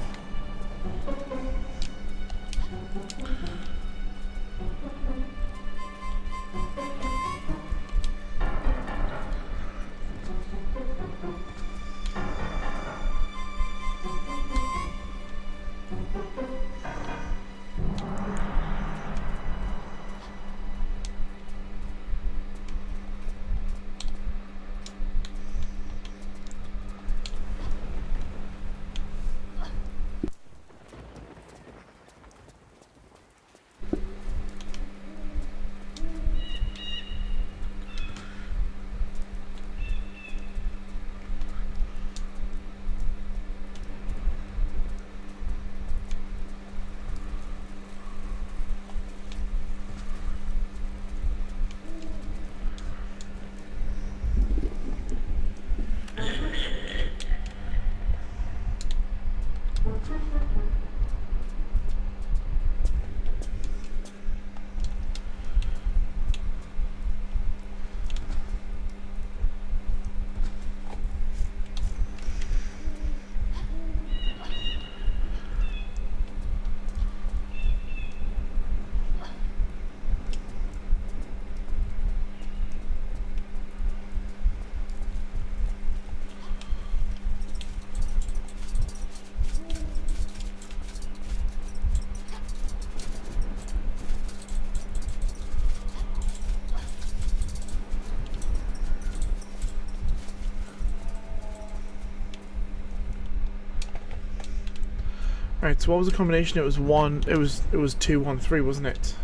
[SPEAKER 1] Right, so what was the combination? It was 2, 1, 3, wasn't it?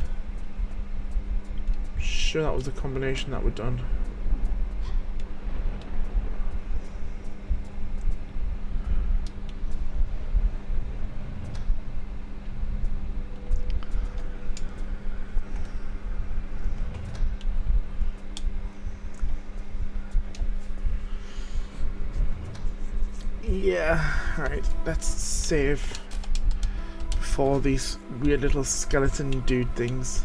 [SPEAKER 1] Sure, that was the combination that we'd done. Yeah, right, let's save before these weird little skeleton dude things.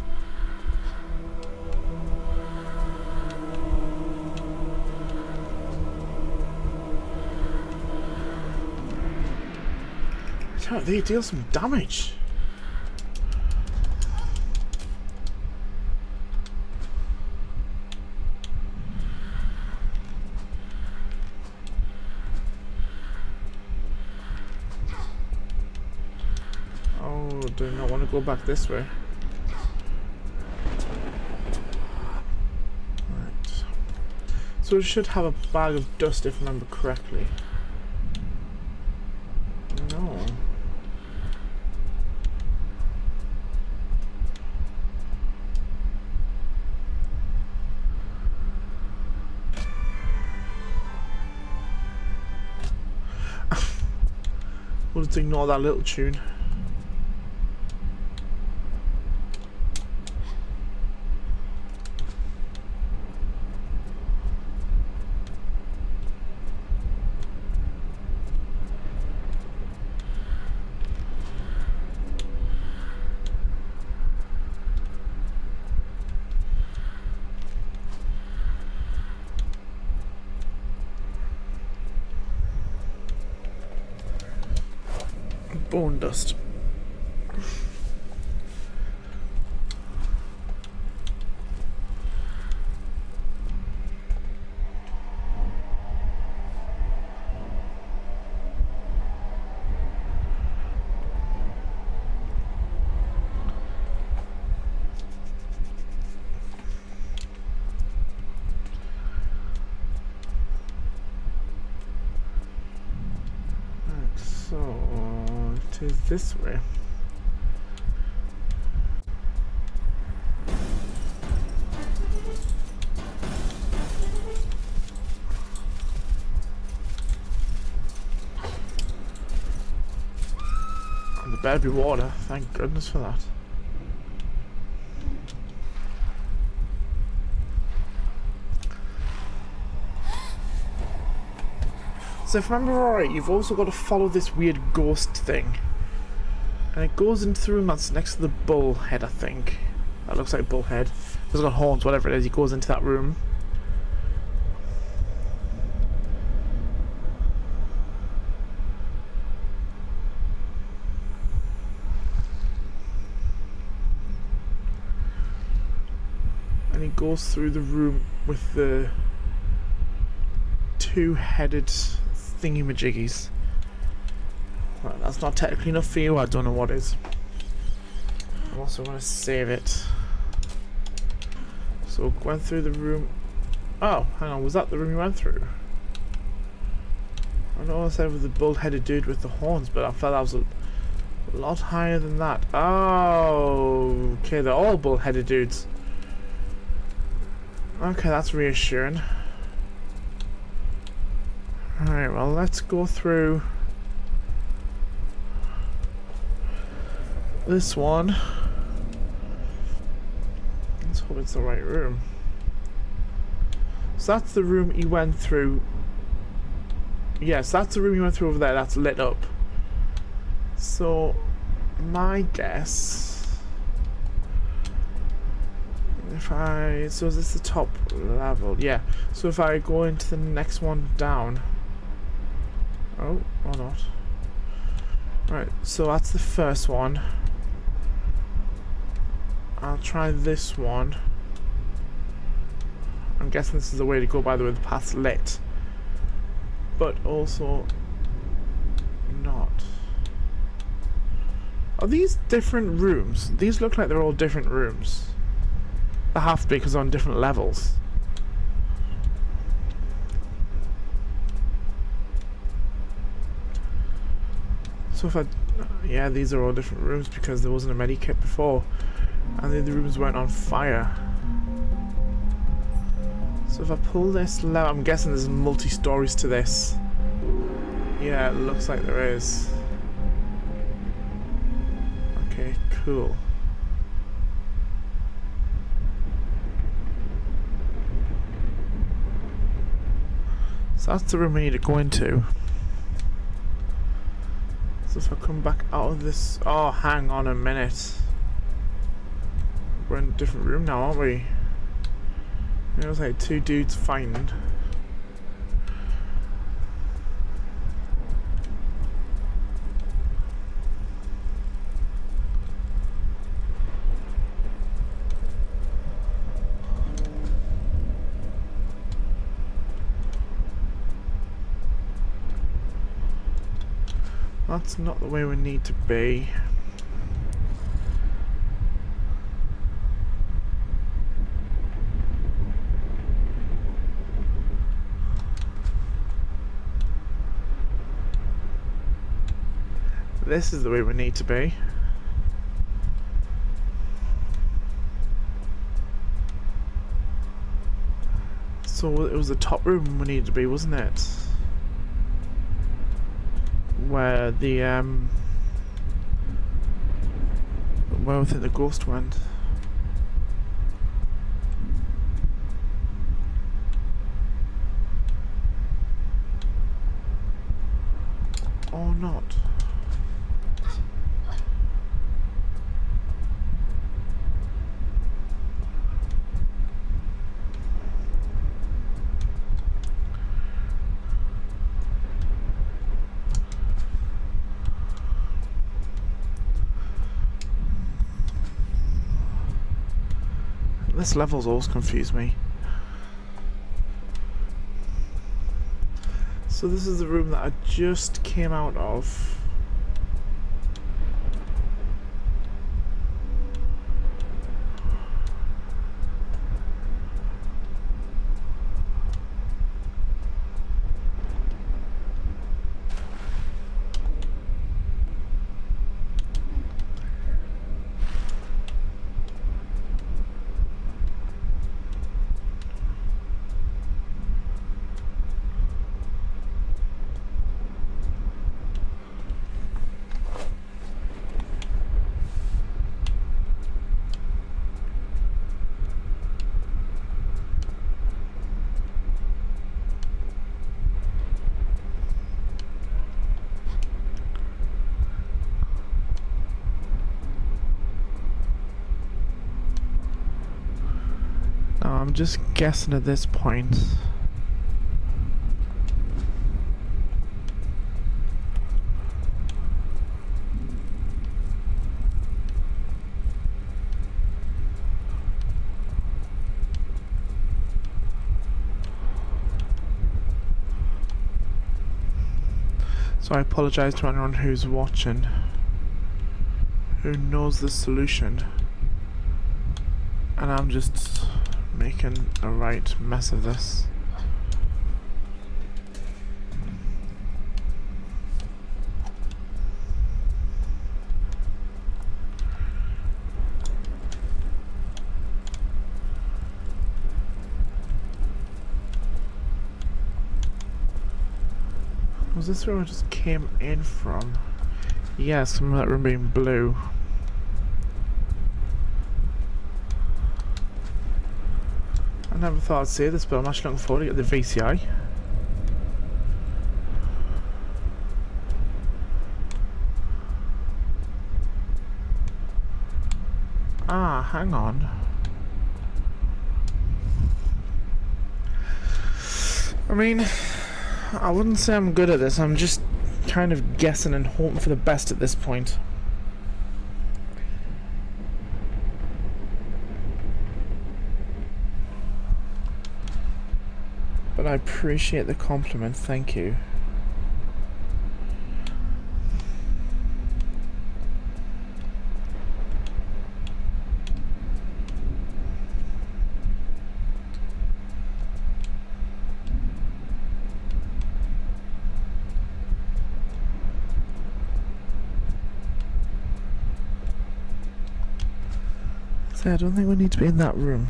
[SPEAKER 1] God, they deal some damage. Do not want to go back this way. Right. So it should have a bag of dust if I remember correctly. No. We'll just ignore that little tune. Bone dust. So it is this way. And there better be water, thank goodness for that. So if I remember right, you've also got to follow this weird ghost thing. And it goes into the room that's next to the bull head, I think. That looks like a bull head. It's got horns, whatever it is, he goes into that room. And he goes through the room with the two-headed thingy-majiggies. Right, that's not technically enough for you, I don't know what is. I'm also going to save it. So, went through the room. Oh, hang on, was that the room you went through? I know I said with the bull-headed dude with the horns, but I felt that was a lot higher than that. Oh, okay, they're all bull-headed dudes. Okay, that's reassuring. Alright, well, let's go through this one. Let's hope it's the right room. So that's the room he went through. Yes, that's the room he went through over there. That's lit up. So, my guess... So is this the top level? Yeah. So if I go into the next one down... Oh, or not. Right, so that's the first one. I'll try this one. I'm guessing this is the way to go, by the way, the path's lit. But also... not. Are these different rooms? These look like they're all different rooms. They have to be because they're on different levels. So if I... yeah, these are all different rooms because there wasn't a medikit before. And the other rooms weren't on fire. So if I pull this lever... I'm guessing there's multi-stories to this. Yeah, it looks like there is. Okay, cool. So that's the room we need to go into. So if I come back out of this... oh, hang on a minute. We're in a different room now, aren't we? It was like two dudes fighting. That's not the way we need to be. This is the way we need to be. So it was the top room we needed to be, wasn't it? Where the where I think the ghost went. Or not. This level's always confused me. So this is the room that I just came out of. I'm just guessing at this point. So I apologize to anyone who's watching, who knows the solution, and I'm just making a right mess of this. Was this where I just came in from? Yes, from that room being blue. I never thought I'd say this, but I'm actually looking forward to get the VCI. Ah, hang on. I mean, I wouldn't say I'm good at this, I'm just kind of guessing and hoping for the best at this point. But I appreciate the compliment, thank you. I don't think we need to be in that room.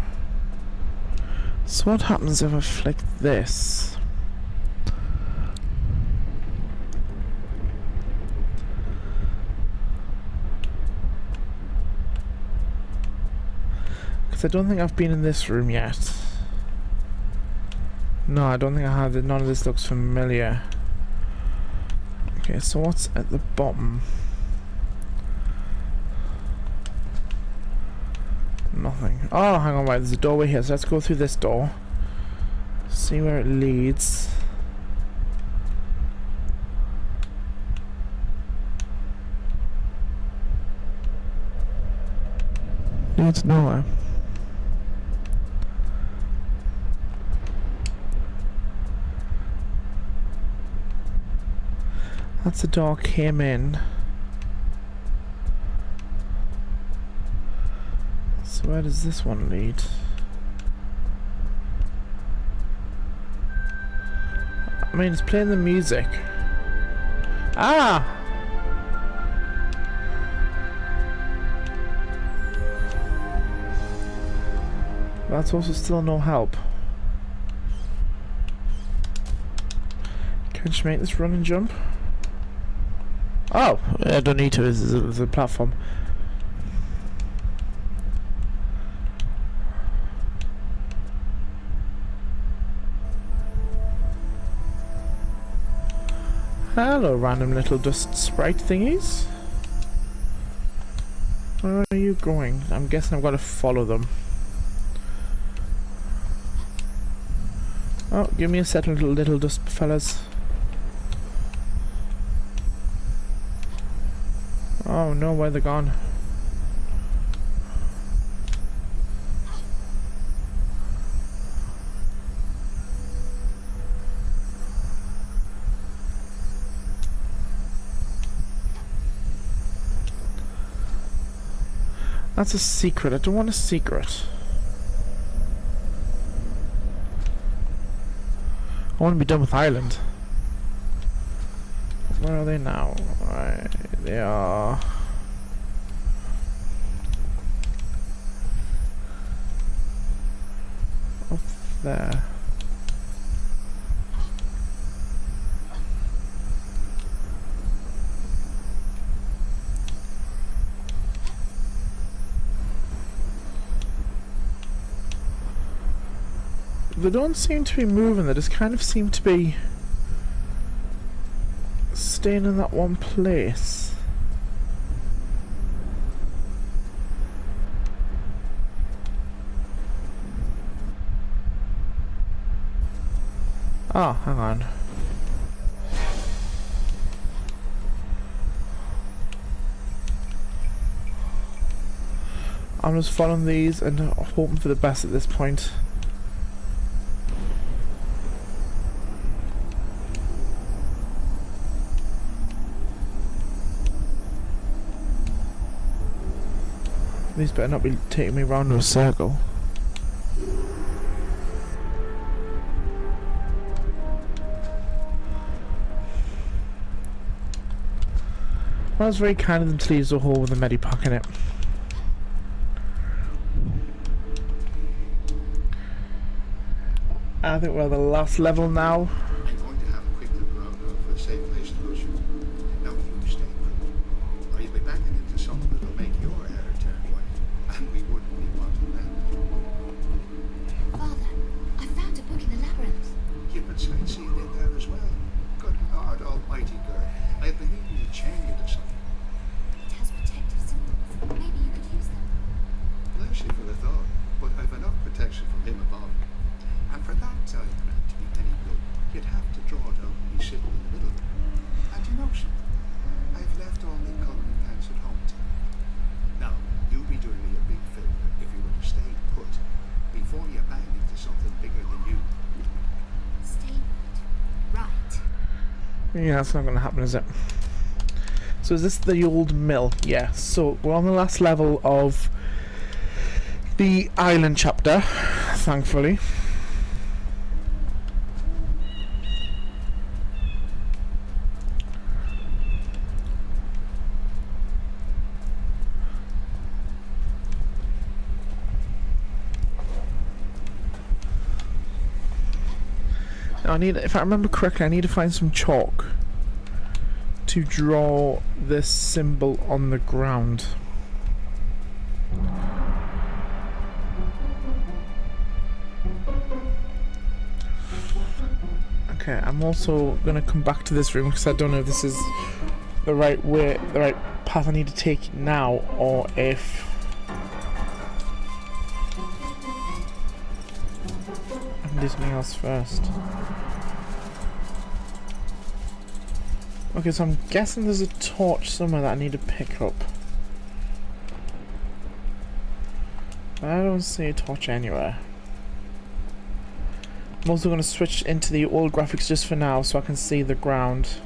[SPEAKER 1] So what happens if I flick this? Because I don't think I've been in this room yet. No, I don't think I have. None of this looks familiar. Okay, so what's at the bottom? Nothing. Oh, hang on, right, there's a doorway here, so let's go through this door. See where it leads. Leads nowhere. That's the door I came in. So where does this one lead? I mean, it's playing the music. Ah! That's also still no help. Can you make this run and jump? Oh! I don't need to, there's a platform. Hello, random little dust sprite thingies. Where are you going? I'm guessing I've got to follow them. Oh, give me a set, little dust fellas. Oh no, where they're gone. That's a secret. I don't want a secret. I want to be done with Ireland. Where are they now? Right, they are... up there. They don't seem to be moving, they just kind of seem to be staying in that one place. Oh, hang on. I'm just following these and hoping for the best at this point. These better not be taking me round in a circle. Well, it's very kind of them to leave the hole with a medipack in it. I think we're at the last level now.
[SPEAKER 8] I'm going to have a quick look around for a safe place to go through. Now you stay put. Or you'll be backing into something that'll make your hair turn white. And we wouldn't be wanting that.
[SPEAKER 2] Father, I found a book in the labyrinth.
[SPEAKER 8] You've been sightseeing in there as well. Good Lord almighty, girl. I've been needing to chain you to something.
[SPEAKER 2] It has protective symbols. Maybe you could use them.
[SPEAKER 8] Bless you for the thought, but I've enough protection from him above. And for that diamond to be any good, you'd have to draw it out and be sitting in the middle. And you know something? I've left all my colouring pens at home tonight. Now, you'd be doing me a big favour if you were to stay put before you bang into something bigger than you.
[SPEAKER 2] Stay put. Right.
[SPEAKER 1] Yeah, that's not going to happen, is it? So is this the old mill? Yeah, so we're on the last level of the island chapter, thankfully. Now I need, if I remember correctly, I need to find some chalk to draw this symbol on the ground. Okay, I'm also gonna come back to this room because I don't know if this is the right way, the right path I need to take now, or if I can do something else first. Okay, so I'm guessing there's a torch somewhere that I need to pick up. I don't see a torch anywhere. I'm also going to switch into the old graphics just for now so I can see the ground.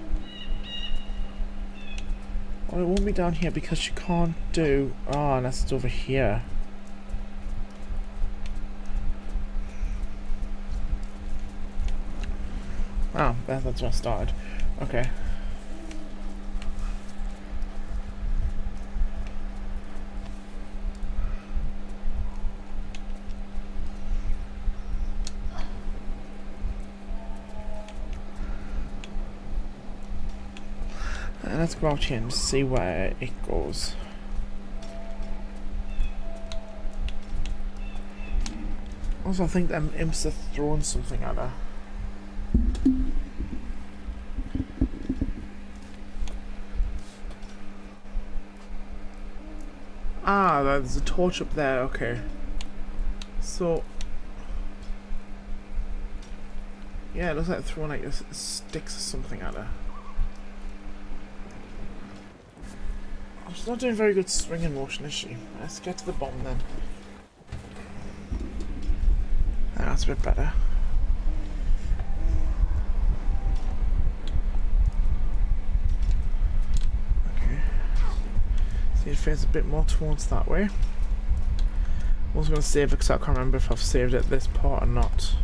[SPEAKER 1] Well, it won't be down here because you can't do... Oh, unless it's over here. Oh, that's where I started. Okay. Let's go out here and see where it goes. Also, I think them imps are throwing something at her. Ah, there's a torch up there, okay. So... yeah, it looks like they're throwing like sticks or something at her. She's not doing very good swinging motion, is she? Let's get to the bomb then. That's a bit better. Okay. See, it fades a bit more towards that way. I was going to save it because I can't remember if I've saved it at this part or not.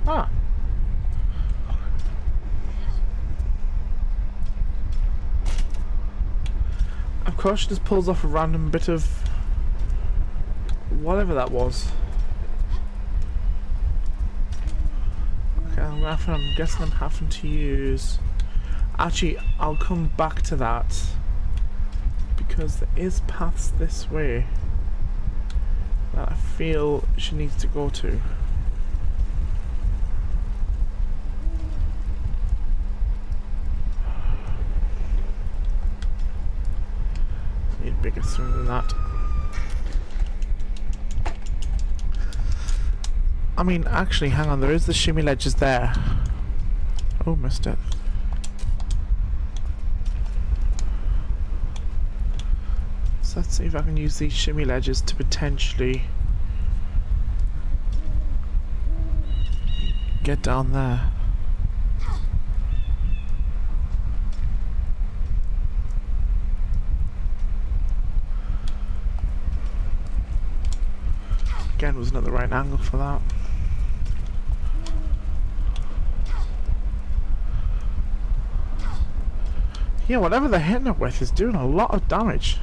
[SPEAKER 1] Ah. Of course, she just pulls off a random bit of whatever that was. Okay, I'm guessing I'm having to use. Actually, I'll come back to that because there is paths this way that I feel she needs to go to. Bigger swing than that. I mean, actually, hang on, there is the shimmy ledges there. Oh, missed it. So let's see if I can use these shimmy ledges to potentially get down there. Again, wasn't at the right angle for that. Yeah, whatever they're hitting it with is doing a lot of damage.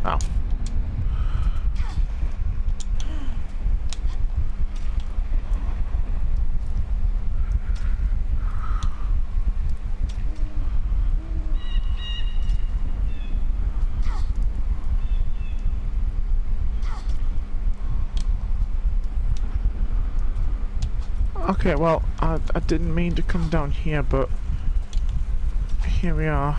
[SPEAKER 1] Oh. Okay, well, I didn't mean to come down here, but here we are.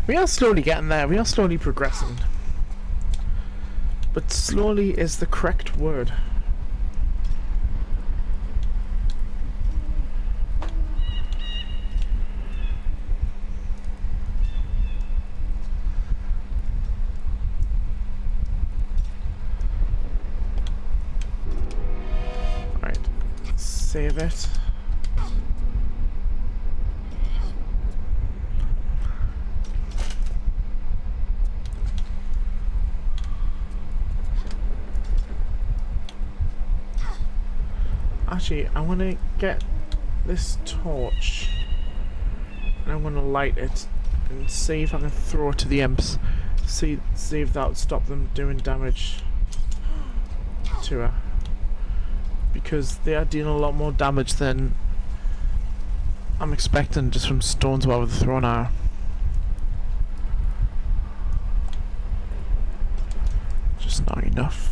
[SPEAKER 1] We are slowly getting there, we are slowly progressing. But slowly is the correct word. Save it. Actually, I want to get this torch and I'm going to light it and see if I can throw it to the imps. See if that would stop them doing damage to her. Because they are dealing a lot more damage than I'm expecting just from stones while they're thrown at her. Just not enough.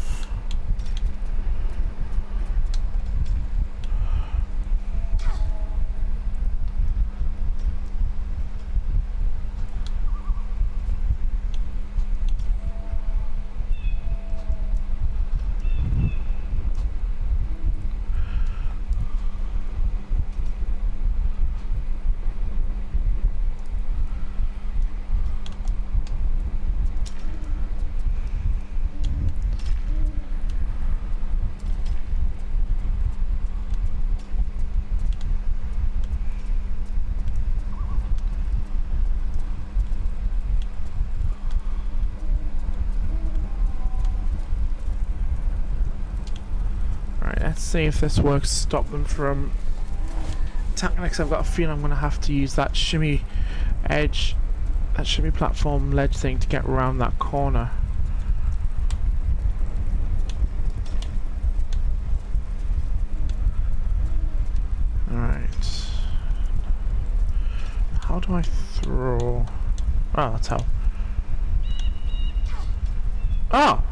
[SPEAKER 1] Let's see if this works to stop them from attacking, because I've got a feeling I'm going to have to use that shimmy edge, that shimmy platform ledge thing to get around that corner. Alright. How do I throw? Oh, that's how. Oh!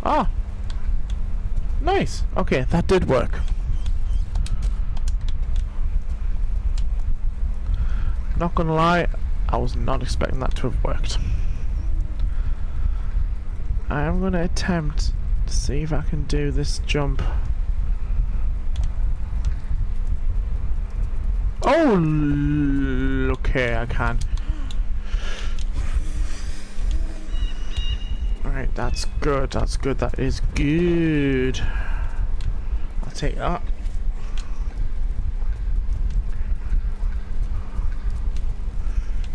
[SPEAKER 1] Oh! Nice! Nice. Okay, that did work. Not gonna lie, I was not expecting that to have worked. I am gonna attempt to see if I can do this jump. Oh, okay, I can. Alright, that's good, that's good, that is good. I'll take that.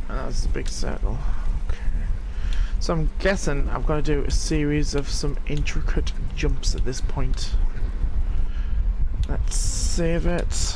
[SPEAKER 1] And that's a big circle. Okay. So I'm guessing I've got to do a series of some intricate jumps at this point. Let's save it.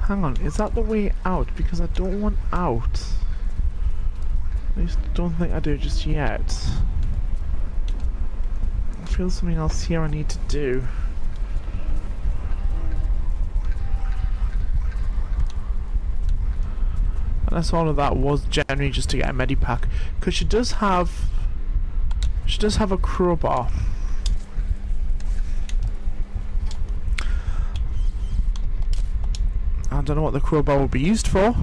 [SPEAKER 1] Hang on, is that the way out? Because I don't want out. At least I don't think I do just yet. I feel something else here I need to do. Unless all of that was generally just to get a medipack. Because she does have a crowbar. I don't know what the crowbar will be used for.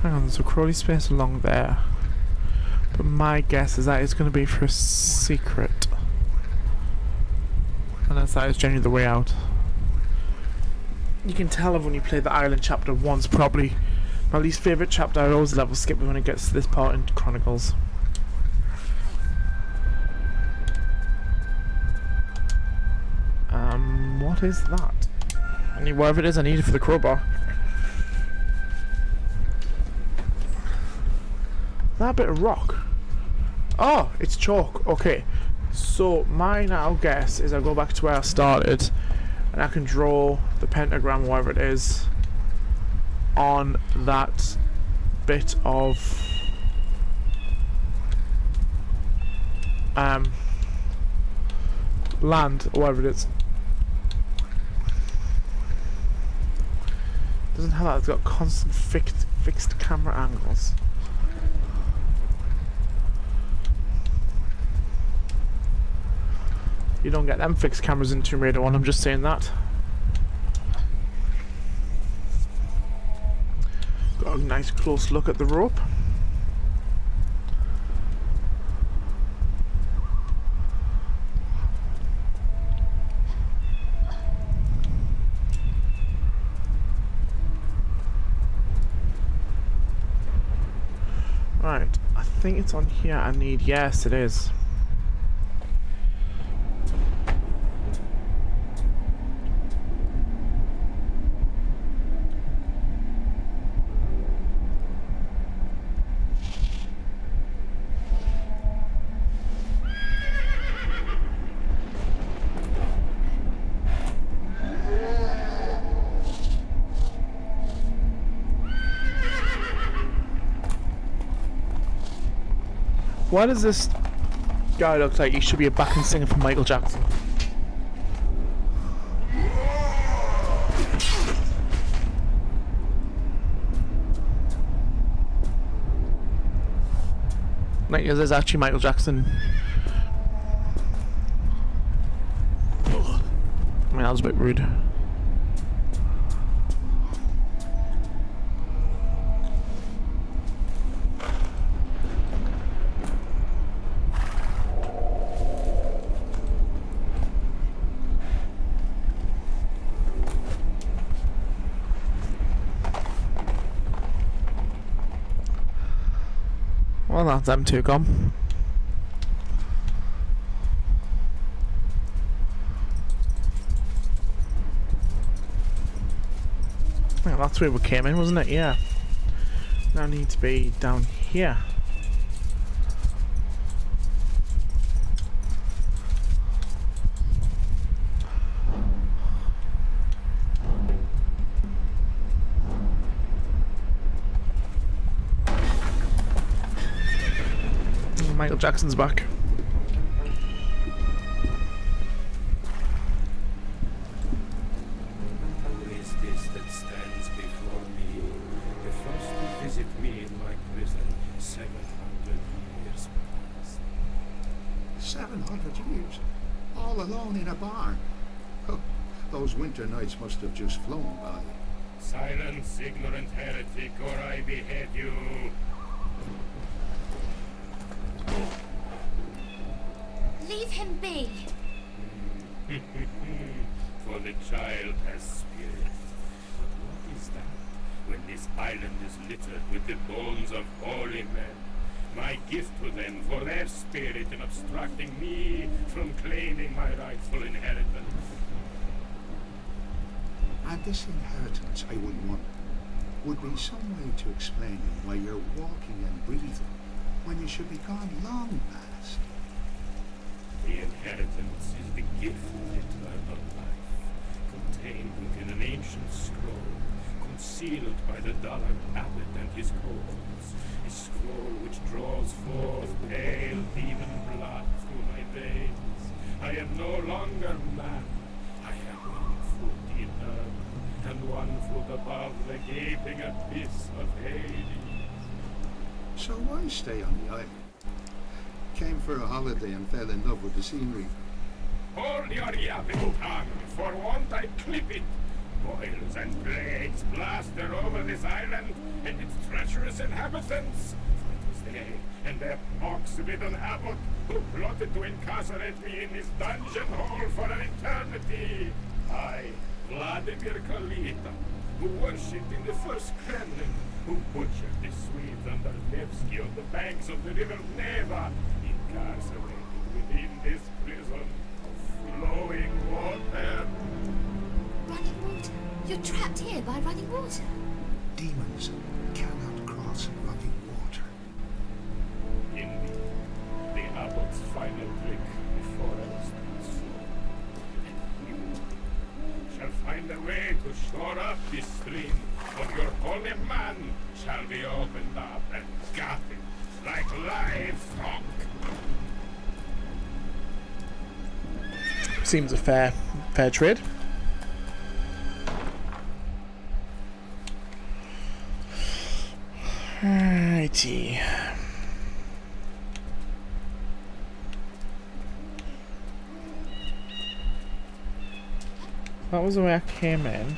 [SPEAKER 1] Hang on, there's a crawly space along there. But my guess is that it's going to be for a secret. Unless that is genuinely the way out. You can tell when you play the island chapter 1's probably my least favourite chapter. I always level skip when it gets to this part in Chronicles. What is that? I need whatever it is I need for the crowbar. That bit of rock. Oh, it's chalk. Okay. So my now guess is I go back to where I started and I can draw the pentagram, whatever it is, on that bit of land, or whatever it is. Doesn't have that, it's got constant fixed camera angles. You don't get them fixed cameras in Tomb Raider 1, I'm just saying that. Got a nice close look at the rope. Right, I think it's on here I need, yes it is. Why does this guy look like he should be a backing singer for Michael Jackson? Like, there's actually Michael Jackson. I mean, that was a bit rude. Well, that's them two gone. Well, that's where we came in, wasn't it? Yeah. Now I need to be down here. Michael Jackson's back.
[SPEAKER 7] Who is this that stands before me? The first to visit me in my prison 700 years past.
[SPEAKER 8] 700 years? All alone in a barn? Oh, those winter nights must have just flown by.
[SPEAKER 7] Silence, ignorant heretic, or I behead you.
[SPEAKER 2] Leave him be.
[SPEAKER 7] For the child has spirit. But what is that? When this island is littered with the bones of holy men, my gift to them for their spirit in obstructing me from claiming my rightful inheritance.
[SPEAKER 8] And this inheritance, I would wonder, would be some way to explaining why you're walking and breathing when you should be gone long past.
[SPEAKER 7] The inheritance is the gift of eternal life, contained within an ancient scroll, concealed by the dullard abbot and his cohorts. A scroll which draws forth pale demon blood through my veins. I am no longer man. I am 1 foot in earth, and 1 foot above the gaping abyss of Hades.
[SPEAKER 8] So why stay on the island? Came for a holiday and fell in love with the scenery.
[SPEAKER 7] Hold your yapping tongue, for want I clip it. Boils and plagues plaster over this island and its treacherous inhabitants. For it was they and their pox-ridden abbot who plotted to incarcerate me in this dungeon hole for an eternity. I, Vladimir Kalita, who worshipped in the first Kremlin, who butchered the Swedes under Nevsky on the banks of the river Neva, incarcerated within this prison of flowing water.
[SPEAKER 2] Running water? You're trapped here by running water.
[SPEAKER 8] Demons cannot cross running water.
[SPEAKER 7] Indeed, the abbot's final trick before I was transformed. And you shall find a way to shore up this stream, or your holy man shall be opened up and gutted like livestock.
[SPEAKER 1] Seems a fair trade. Righty. That was the way I came in.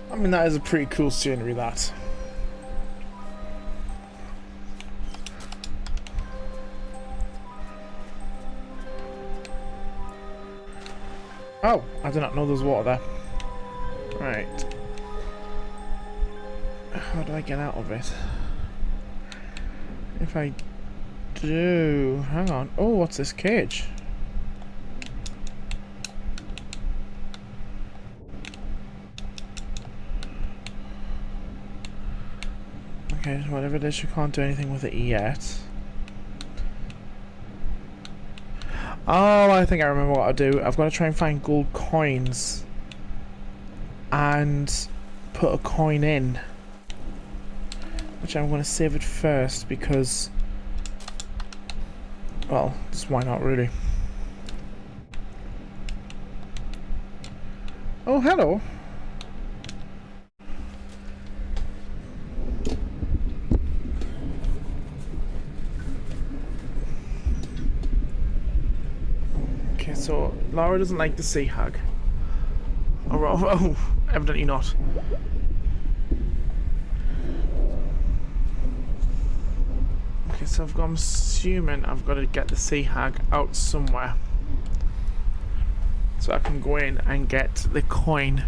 [SPEAKER 1] I mean, that is a pretty cool scenery, that. Oh, I did not know there was water there. Right. How do I get out of it? If I do... Hang on. Oh, what's this cage? Okay, whatever it is, you can't do anything with it yet. Oh, I think I remember what I'll do. I've got to try and find gold coins and put a coin in. Which I'm going to save it first because Well, just why not, really? Oh, hello. Okay, so Laura doesn't like the sea hag. Oh, evidently not. Okay, so I'm assuming I've got to get the sea hag out somewhere, so I can go in and get the coin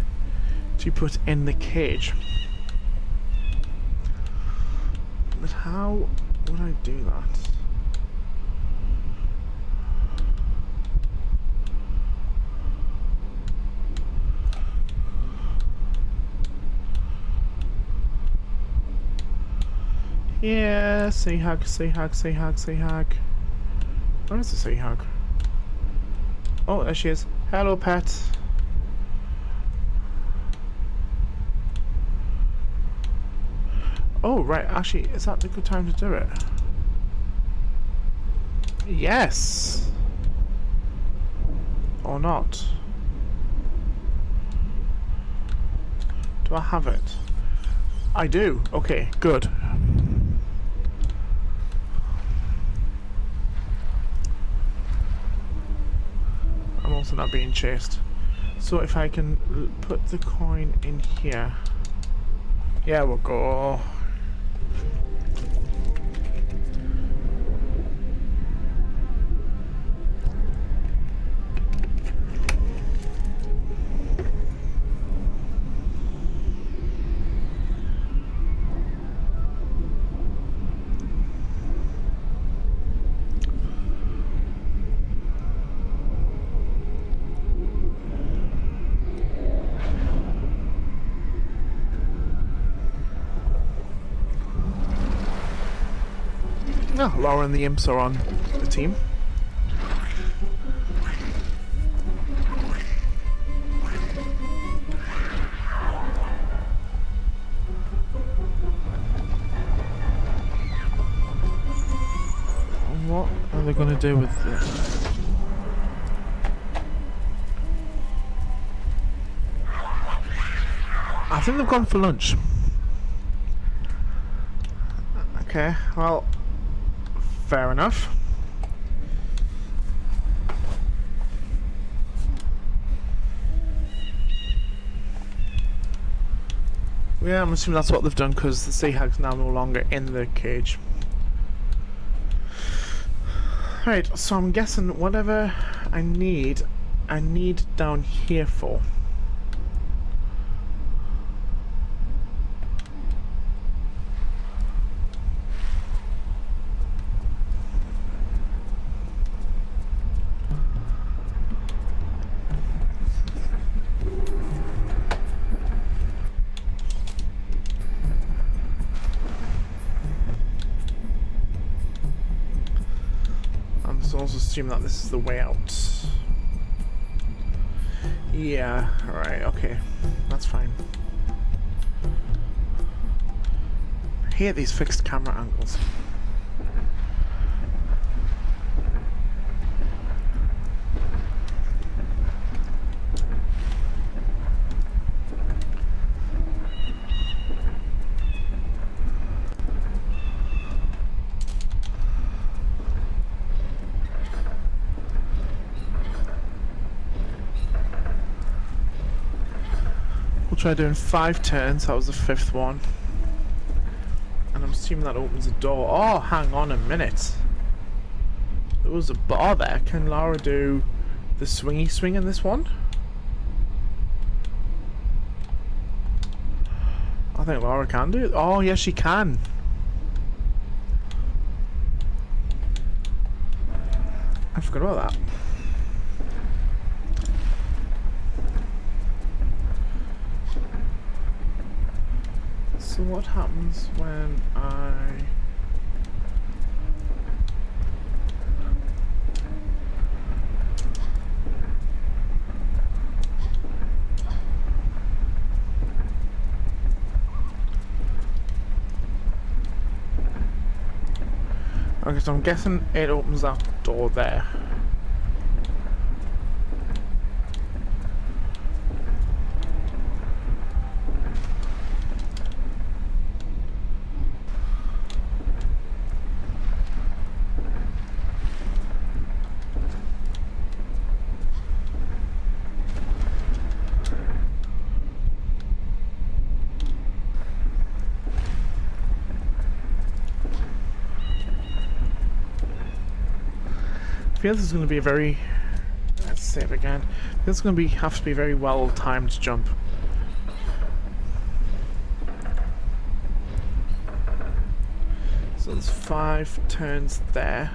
[SPEAKER 1] to put in the cage. But how would I do that? Yeah, sea hag, sea hag, sea hag, sea hag. Where is the sea hag? Oh, there she is. Hello, pet. Oh, right. Actually, is that the good time to do it? Yes. Or not? Do I have it? I do. Okay, good. I'm also not being chased. So if I can put the coin in here. Yeah, we'll go. Oh, Laura and the imps are on the team. What are they going to do with this? I think they've gone for lunch. Okay, well, fair enough. Yeah, I'm assuming that's what they've done because the sea hag's now no longer in the cage. Right, so I'm guessing whatever I need down here for. Also assume that this is the way out. Yeah, alright, okay. That's fine. I hate these fixed camera angles. Try doing 5 turns. That was the 5th one, and I'm assuming that opens a door. Oh, hang on a minute, there was a bar there. Can Lara do the swingy swing in this one? I think Lara can do it. Oh yes, she can. I forgot about that. So what happens when I... Okay, so I'm guessing it opens that door there. I feel this is going to be a very, let's save again. This is going to have to be a very well timed jump. So there's 5 turns there.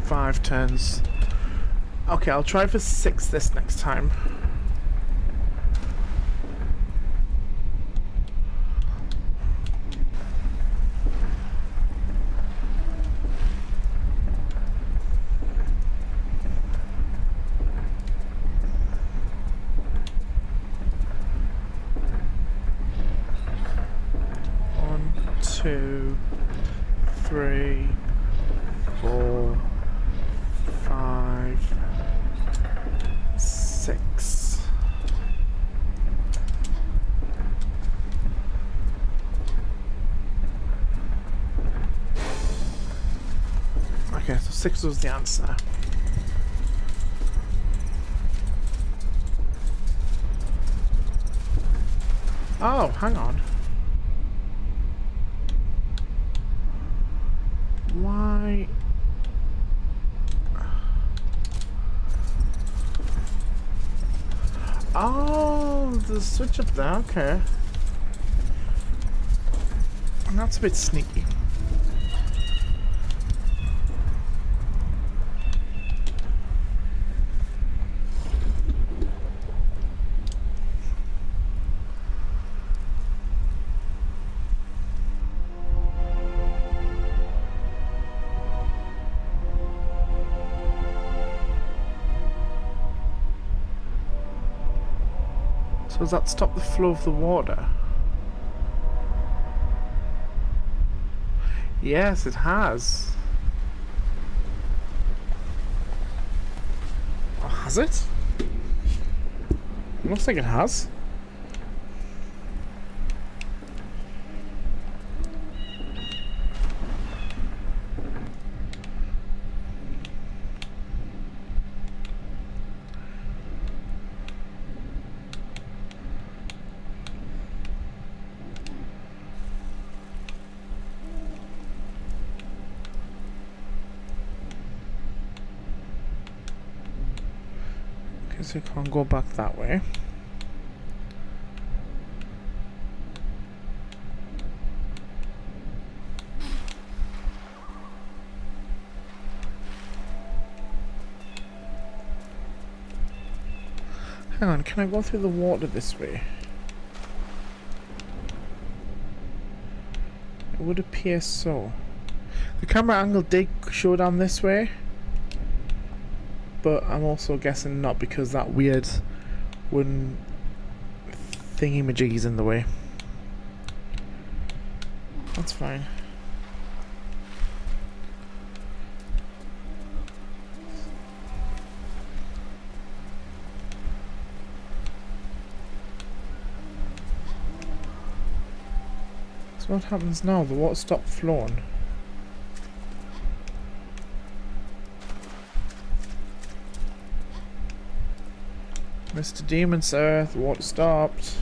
[SPEAKER 1] Five turns. Okay, I'll try for 6 this next time. One, 2, 3, 4, 5, 6. Okay, so 6 was the answer. Oh, hang on. Why? Oh, the switch up there, okay. That's a bit sneaky. So does that stop the flow of the water? Yes, it has. Oh, has it? It looks like it has. So you can't go back that way. Hang on, can I go through the water this way? It would appear so. The camera angle did show down this way, but I'm also guessing not, because that weird wooden thingy-majiggy's in the way. That's fine. So what happens now? The water stopped flowing. Mr. Demon, sir, the water stopped.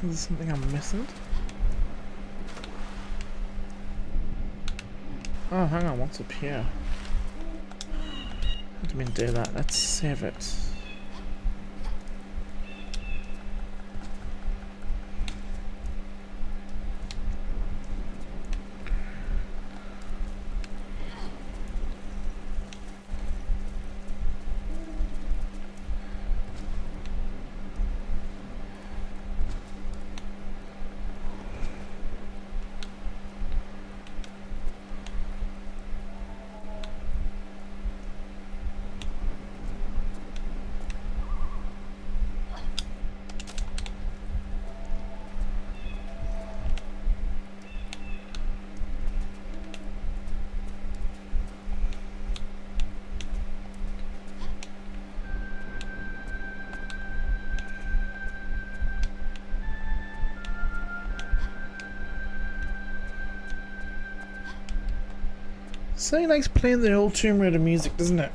[SPEAKER 1] Is there something I'm missing? Oh, hang on, what's up here? I didn't mean to do that. Let's save it. So he likes playing the old Tomb Raider music, doesn't it?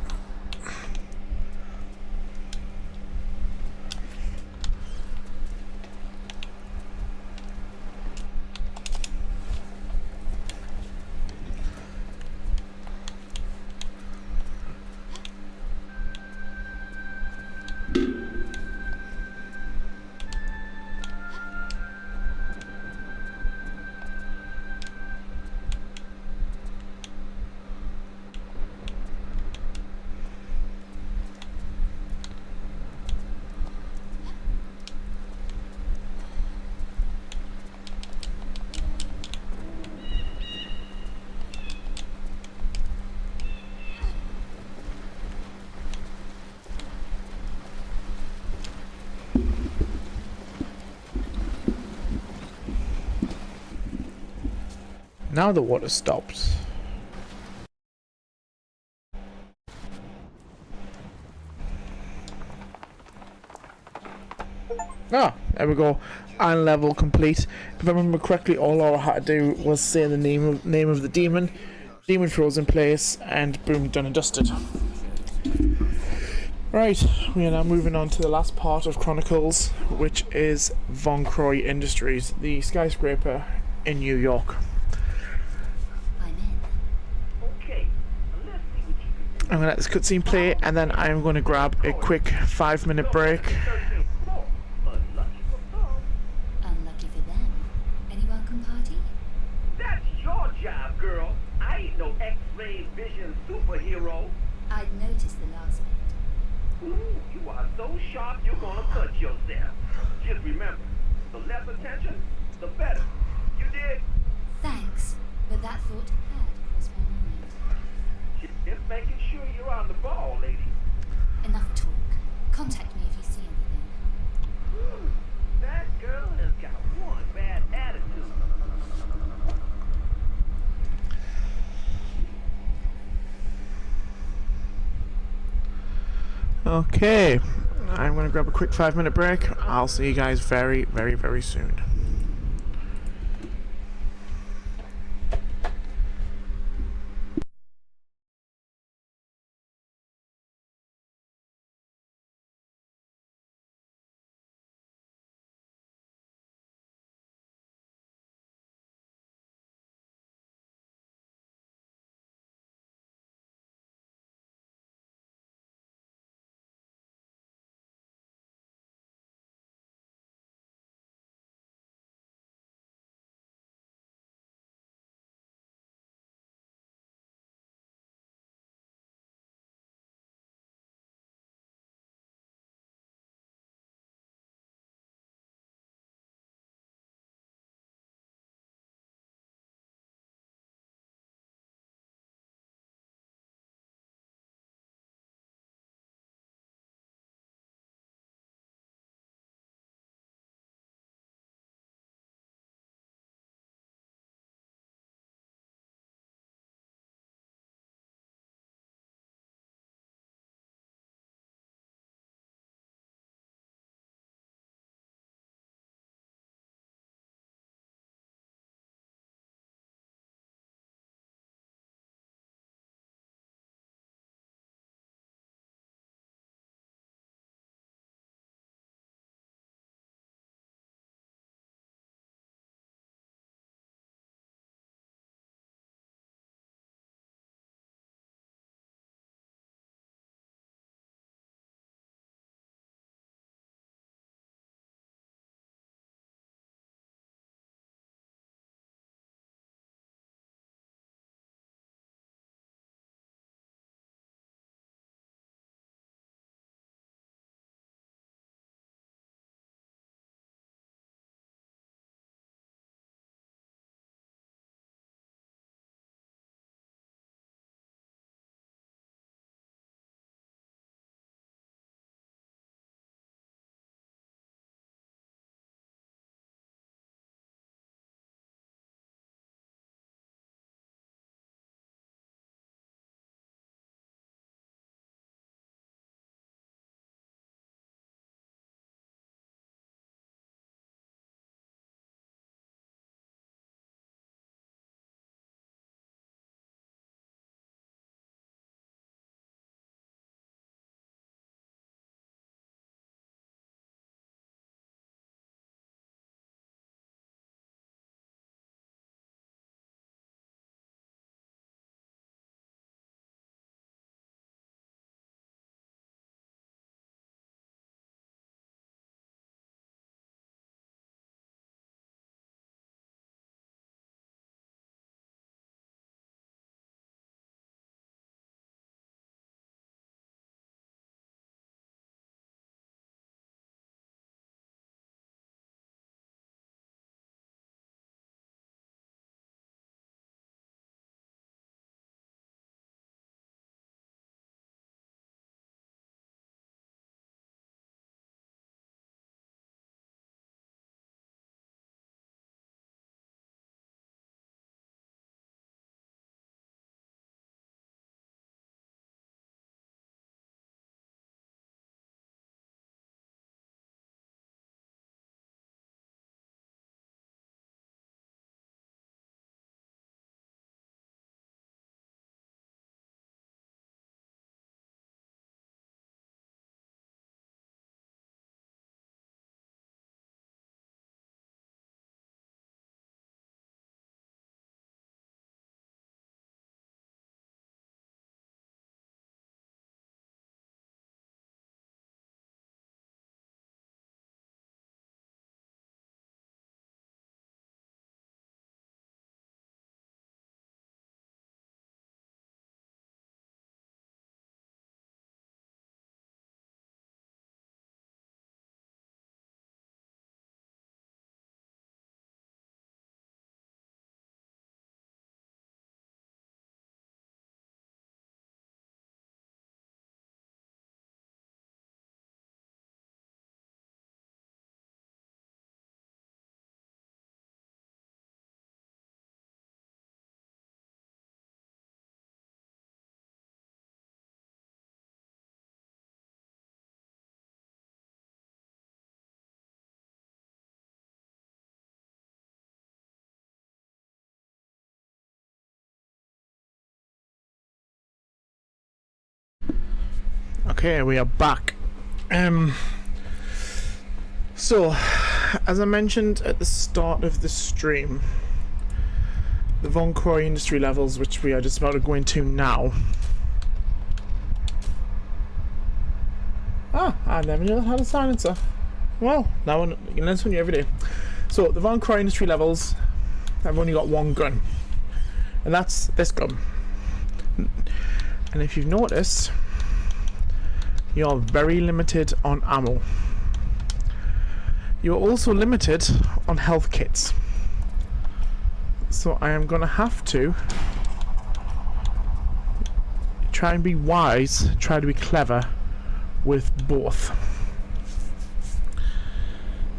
[SPEAKER 1] Now the water stops. Ah, there we go. Iron level complete. If I remember correctly, all Laura had to do was say the name of the demon. Demon froze in place, and boom, done and dusted. Right, we are now moving on to the last part of Chronicles, which is Von Croy Industries, the skyscraper in New York.
[SPEAKER 2] I'm in.
[SPEAKER 7] Okay, let's see what you can do.
[SPEAKER 1] I'm going to let this cutscene play, and then I'm going to grab a quick 5-minute break.
[SPEAKER 7] 13th floor. Unlucky for some.
[SPEAKER 2] Unlucky for them. Any welcome party?
[SPEAKER 7] That's your job, girl. I ain't no X-ray vision superhero.
[SPEAKER 2] I'd noticed the last bit.
[SPEAKER 7] Ooh, you are so sharp you're gonna cut yourself. Just remember, the less attention, the better. You did?
[SPEAKER 2] Thanks, but that thought had crossed my mind.
[SPEAKER 7] Just making sure you're on the ball, lady.
[SPEAKER 2] Enough talk. Contact me if you see anything.
[SPEAKER 7] Ooh, that girl has got one bad attitude.
[SPEAKER 1] Okay, I'm going to grab a quick 5-minute break. I'll see you guys very, very, very soon. Okay, we are back. So, as I mentioned at the start of the stream, the Von Croy industry levels, which we are just about to go into now. Ah, I never knew I had a silencer. Well, now you can learn something new every day. So, the Von Croy industry levels, I've only got one gun, and that's this gun. And if you've noticed, you're very limited on ammo. You're also limited on health kits. So I am going to have to try and be wise, try to be clever with both.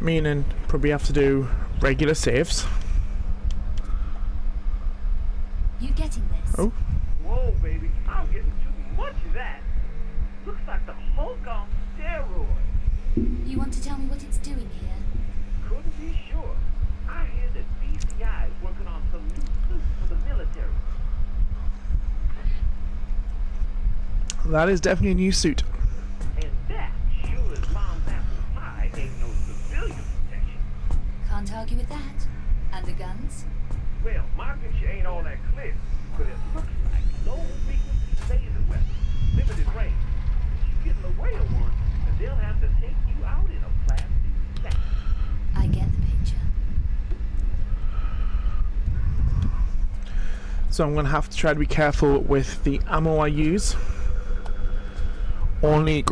[SPEAKER 1] Meaning, probably have to do regular saves.
[SPEAKER 2] You getting this?
[SPEAKER 1] Oh.
[SPEAKER 9] Whoa, baby, I'm getting too much of that. Looks like the Hulk on steroids.
[SPEAKER 2] You want to tell me what it's doing here?
[SPEAKER 9] Couldn't be sure. I hear that BCI is working on some new suits for the military.
[SPEAKER 1] That is definitely a new suit.
[SPEAKER 9] And that sure as mom's apple pie ain't no civilian protection.
[SPEAKER 2] Can't argue with that. And the guns?
[SPEAKER 9] Well, my picture ain't all that clear, but it looks like low frequency laser weapons, limited range. You get in the way of one, and they'll have to take you out in a plastic sack.
[SPEAKER 2] I get the picture.
[SPEAKER 1] So I'm going to have to try to be careful with the ammo I use. Only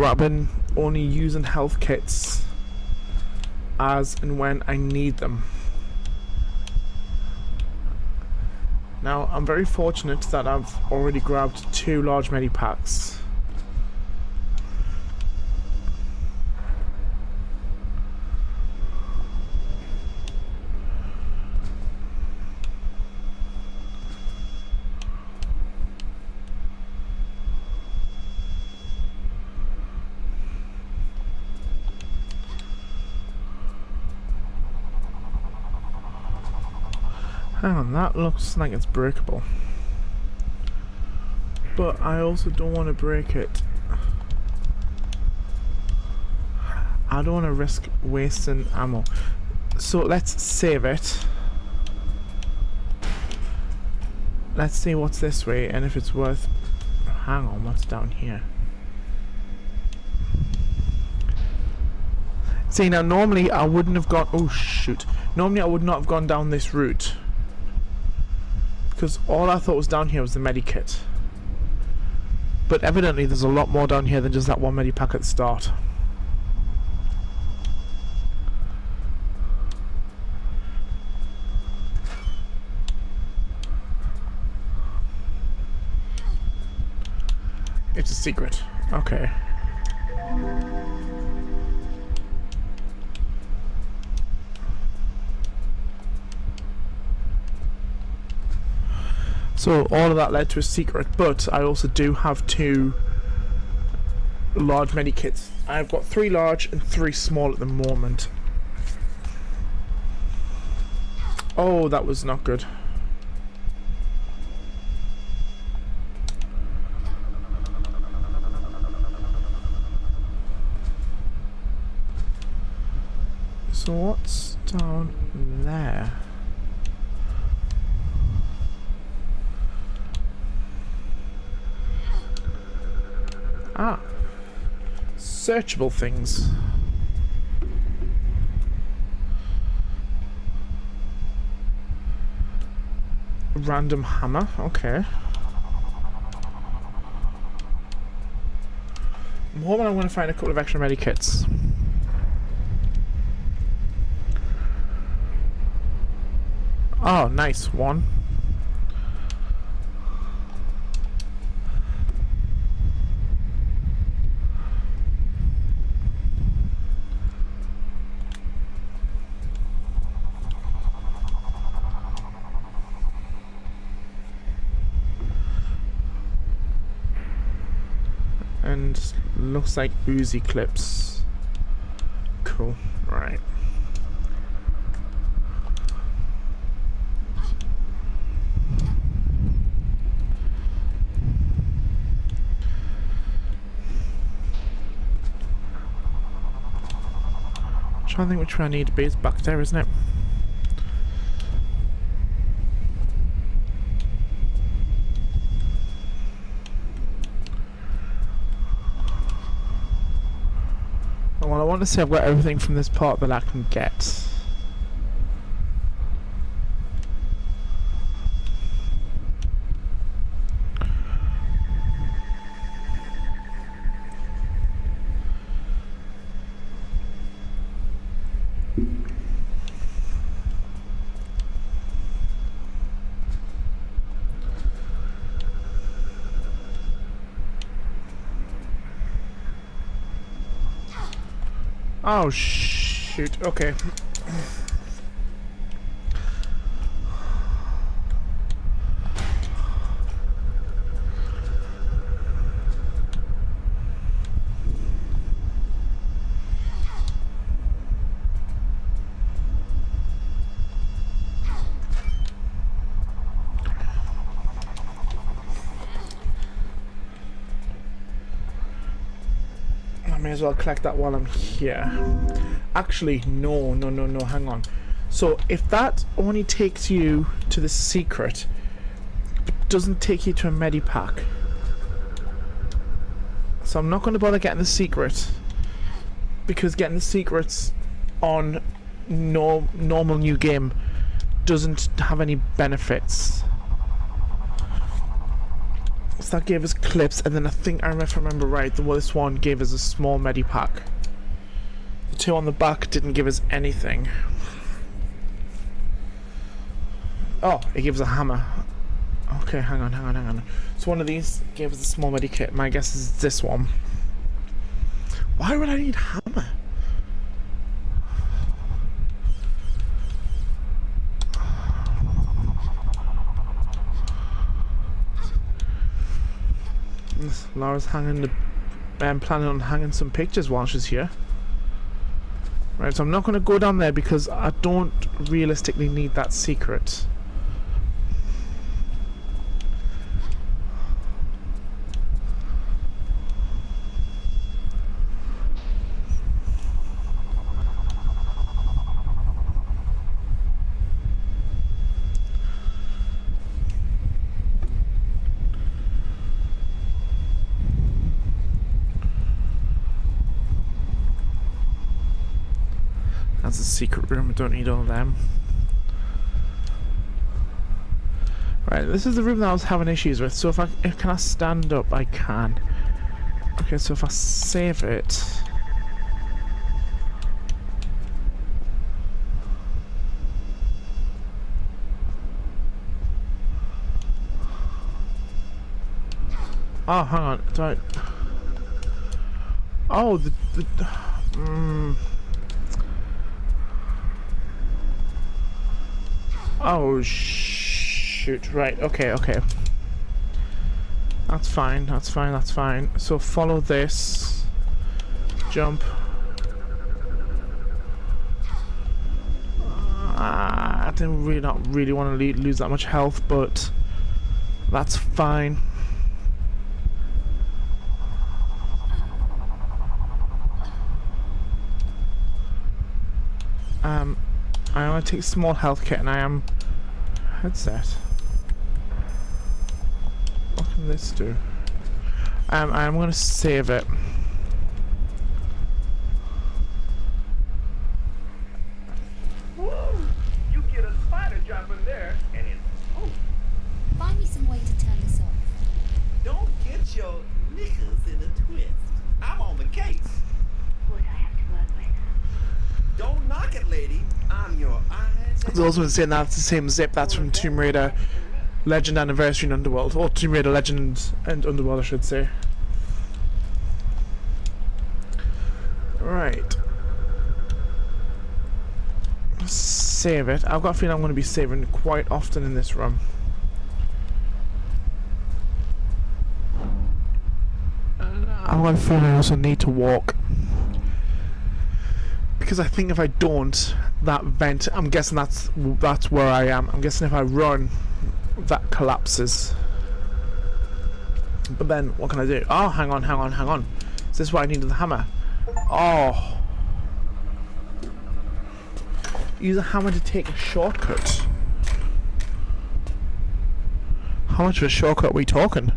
[SPEAKER 1] using health kits as and when I need them. Now, I'm very fortunate that I've already grabbed 2 large medipacks. Hang on, that looks like it's breakable. But I also don't want to break it. I don't want to risk wasting ammo. So let's save it. Let's see what's this way and if it's worth... Hang on, what's down here? See, now normally I wouldn't have gone... Oh shoot. Normally I would not have gone down this route. Because all I thought was down here was the medikit. But evidently there's a lot more down here than just that one medipack at the start. It's a secret. Okay. So all of that led to a secret, but I also do have 2 large medikits. I've got 3 large and 3 small at the moment. Oh, that was not good. So what's down there? Ah, searchable things. Random hammer, okay. I'm hoping I'm going to find a couple of extra medikits. Oh, nice, 1. And looks like Uzi clips. Cool, right. trying to think which one I need to be. It's back there, isn't it? Well, I want to say I've got everything from this part that I can get. Oh shoot, okay. I may as well collect that while I'm here. Actually, no, hang on. So, if that only takes you to the secret, but doesn't take you to a medipack. So I'm not going to bother getting the secret, because getting the secrets on normal new game doesn't have any benefits. So that gave us clips, and then I think, if I remember right, this one gave us a small medipack. The two on the back didn't give us anything. Oh, it gives a hammer. Okay, hang on. So one of these gave us a small medikit. My guess is this one. Why would I need hammer? Laura's planning on hanging some pictures while she's here. Right, so I'm not going to go down there because I don't realistically need that secret. That's a secret room, I don't need all of them. Right, this is the room that I was having issues with, so can I stand up? I can. Okay, so if I save it... Oh, hang on, don't... Oh, Oh shoot, right, okay. That's fine. So follow this. Jump. I didn't not really want to lose that much health, but that's fine. I only take small health kit, and I am headset. What can this do? I'm gonna save it.
[SPEAKER 9] Woo! You get a spider dropping there, and it's
[SPEAKER 2] Find me some way to turn this off.
[SPEAKER 10] Don't get your knickers in a twist. I'm on the case.
[SPEAKER 2] What I have to work with.
[SPEAKER 10] Don't knock it, lady. I'm your eyes.
[SPEAKER 1] I was also saying that's the same zip that's from Tomb Raider Legend Anniversary and Underworld, or Tomb Raider Legend and Underworld, I should say. Right. Save it. I've got a feeling I'm going to be saving quite often in this room. I've got a feeling I also need to walk. Because I think if I don't, that vent, I'm guessing that's where I am. I'm guessing if I run, that collapses. But then, what can I do? Oh, hang on. Is this why I needed the hammer? Oh. use a hammer to take a shortcut. How much of a shortcut are we talking?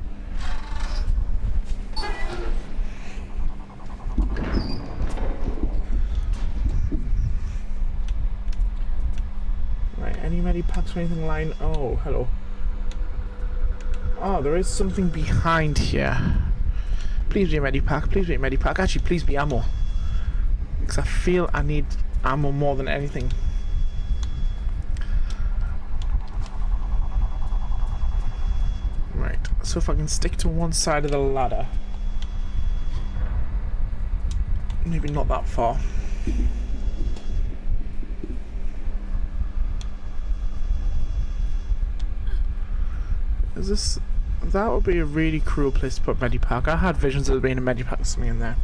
[SPEAKER 1] Right, any medipacks or anything lying? Oh, hello. Oh, there is something behind here. Please be a medipack, please be a medipack. Actually, please be ammo. Because I feel I need ammo more than anything. Right, so if I can stick to one side of the ladder. Maybe not that far. Is this... That would be a really cruel place to put medipack. I had visions of there being a medipack or something in there.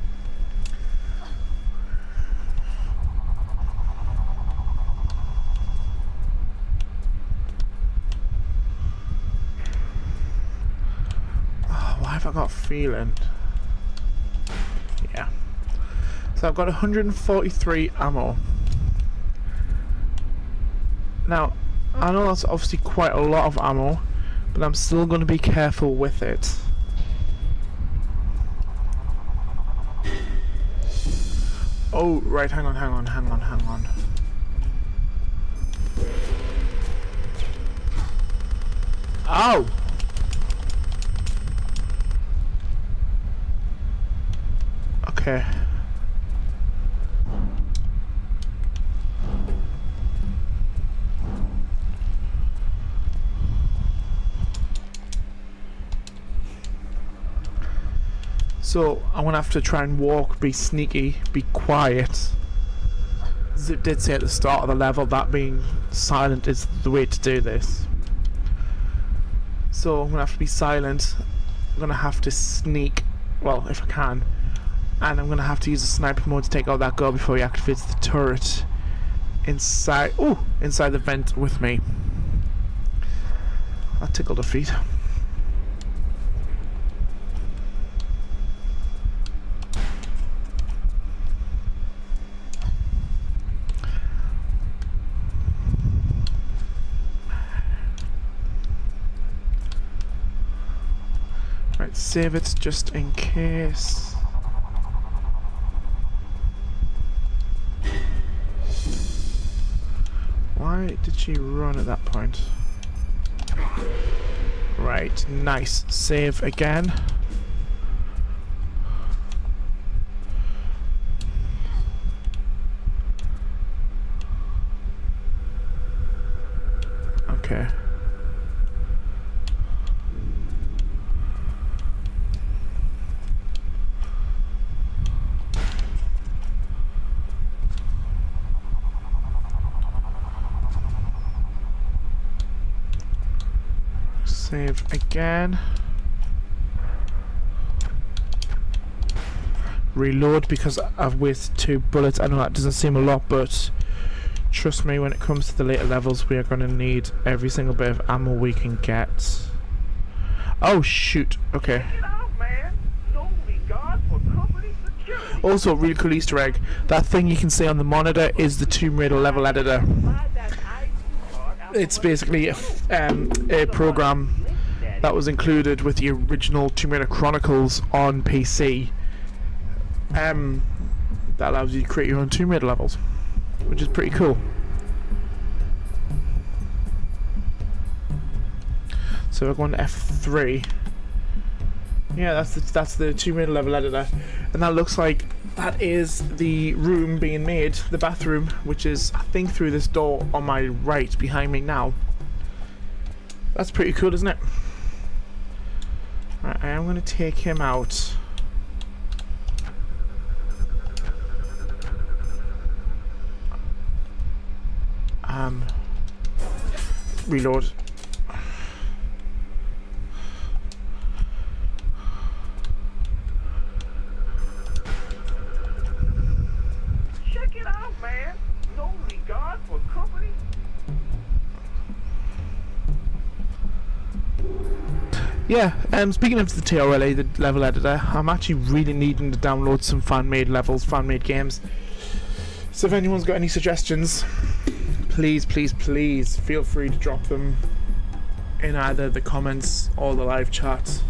[SPEAKER 1] Oh, why have I got a feeling? Yeah. So I've got 143 ammo. Now, I know that's obviously quite a lot of ammo, but I'm still going to be careful with it. Oh, right, hang on. Ow! Okay. So I'm gonna have to try and walk, be sneaky, be quiet. Zip did say at the start of the level that being silent is the way to do this. So I'm gonna have to be silent. I'm gonna have to sneak, well, if I can, and I'm gonna have to use the sniper mode to take out that girl before he activates the turret inside. Oh, inside the vent with me. That tickled her feet. Right, save it just in case. Why did she run at that point? Right, nice. Save again. Okay. Save again. Reload because I've wasted 2 bullets. I know that doesn't seem a lot, but trust me, when it comes to the later levels, we are going to need every single bit of ammo we can get. Oh shoot! Okay. Also, really cool Easter egg. That thing you can see on the monitor is the Tomb Raider level editor. It's basically a program that was included with the original Tomb Raider Chronicles on PC. That allows you to create your own Tomb Raider levels, which is pretty cool. So we're going to F3. Yeah, that's the Tomb Raider level editor, and that looks like that is the room being made, the bathroom, which is I think through this door on my right behind me now. That's pretty cool, isn't it? Right, I am going to take him out. Reload.
[SPEAKER 9] Check it out, man. No regard for company.
[SPEAKER 1] Yeah, speaking of the TRLA, the level editor, I'm actually really needing to download some fan-made levels, fan-made games. So if anyone's got any suggestions, please, please, please feel free to drop them in either the comments or the live chat,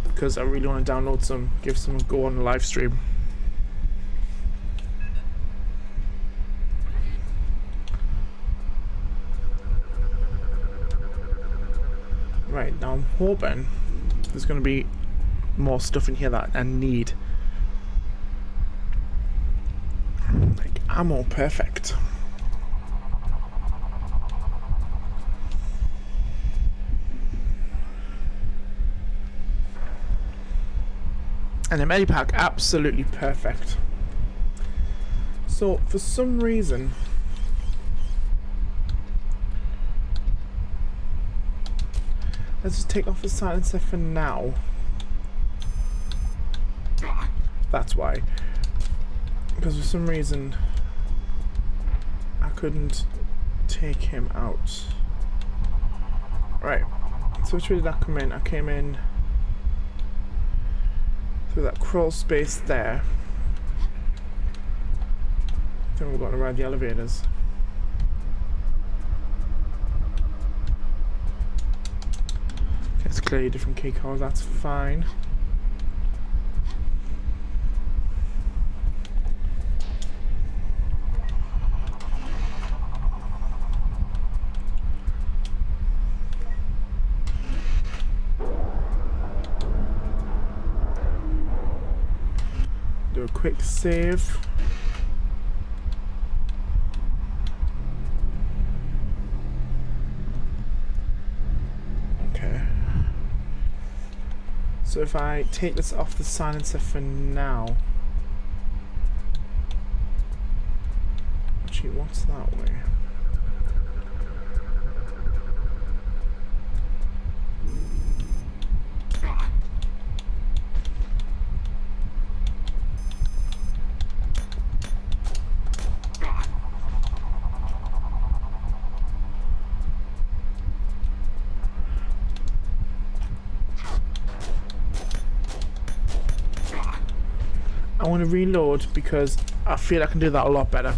[SPEAKER 1] because I really want to download some, give some a go on the live stream. Right, now I'm hoping there's going to be more stuff in here that I need. Like ammo, perfect. And the medipack, absolutely perfect. So for some reason, let's just take off the silencer for now. That's why. Because for some reason I couldn't take him out. Right. So which way did I come in? I came in through that crawl space there. Then we're going around the elevators. Okay, it's clearly different key cards, that's fine. Do a quick save. Okay. So if I take this off the silencer for now. Actually, what's that way? I want to reload because I feel I can do that a lot better.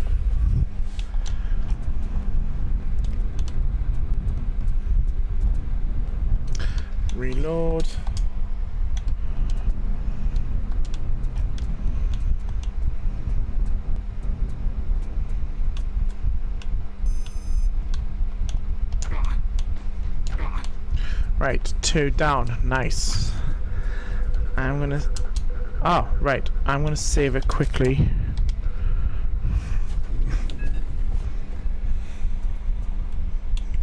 [SPEAKER 1] Reload. Right, 2 down. Nice. I'm gonna... Oh, right. I'm gonna save it quickly.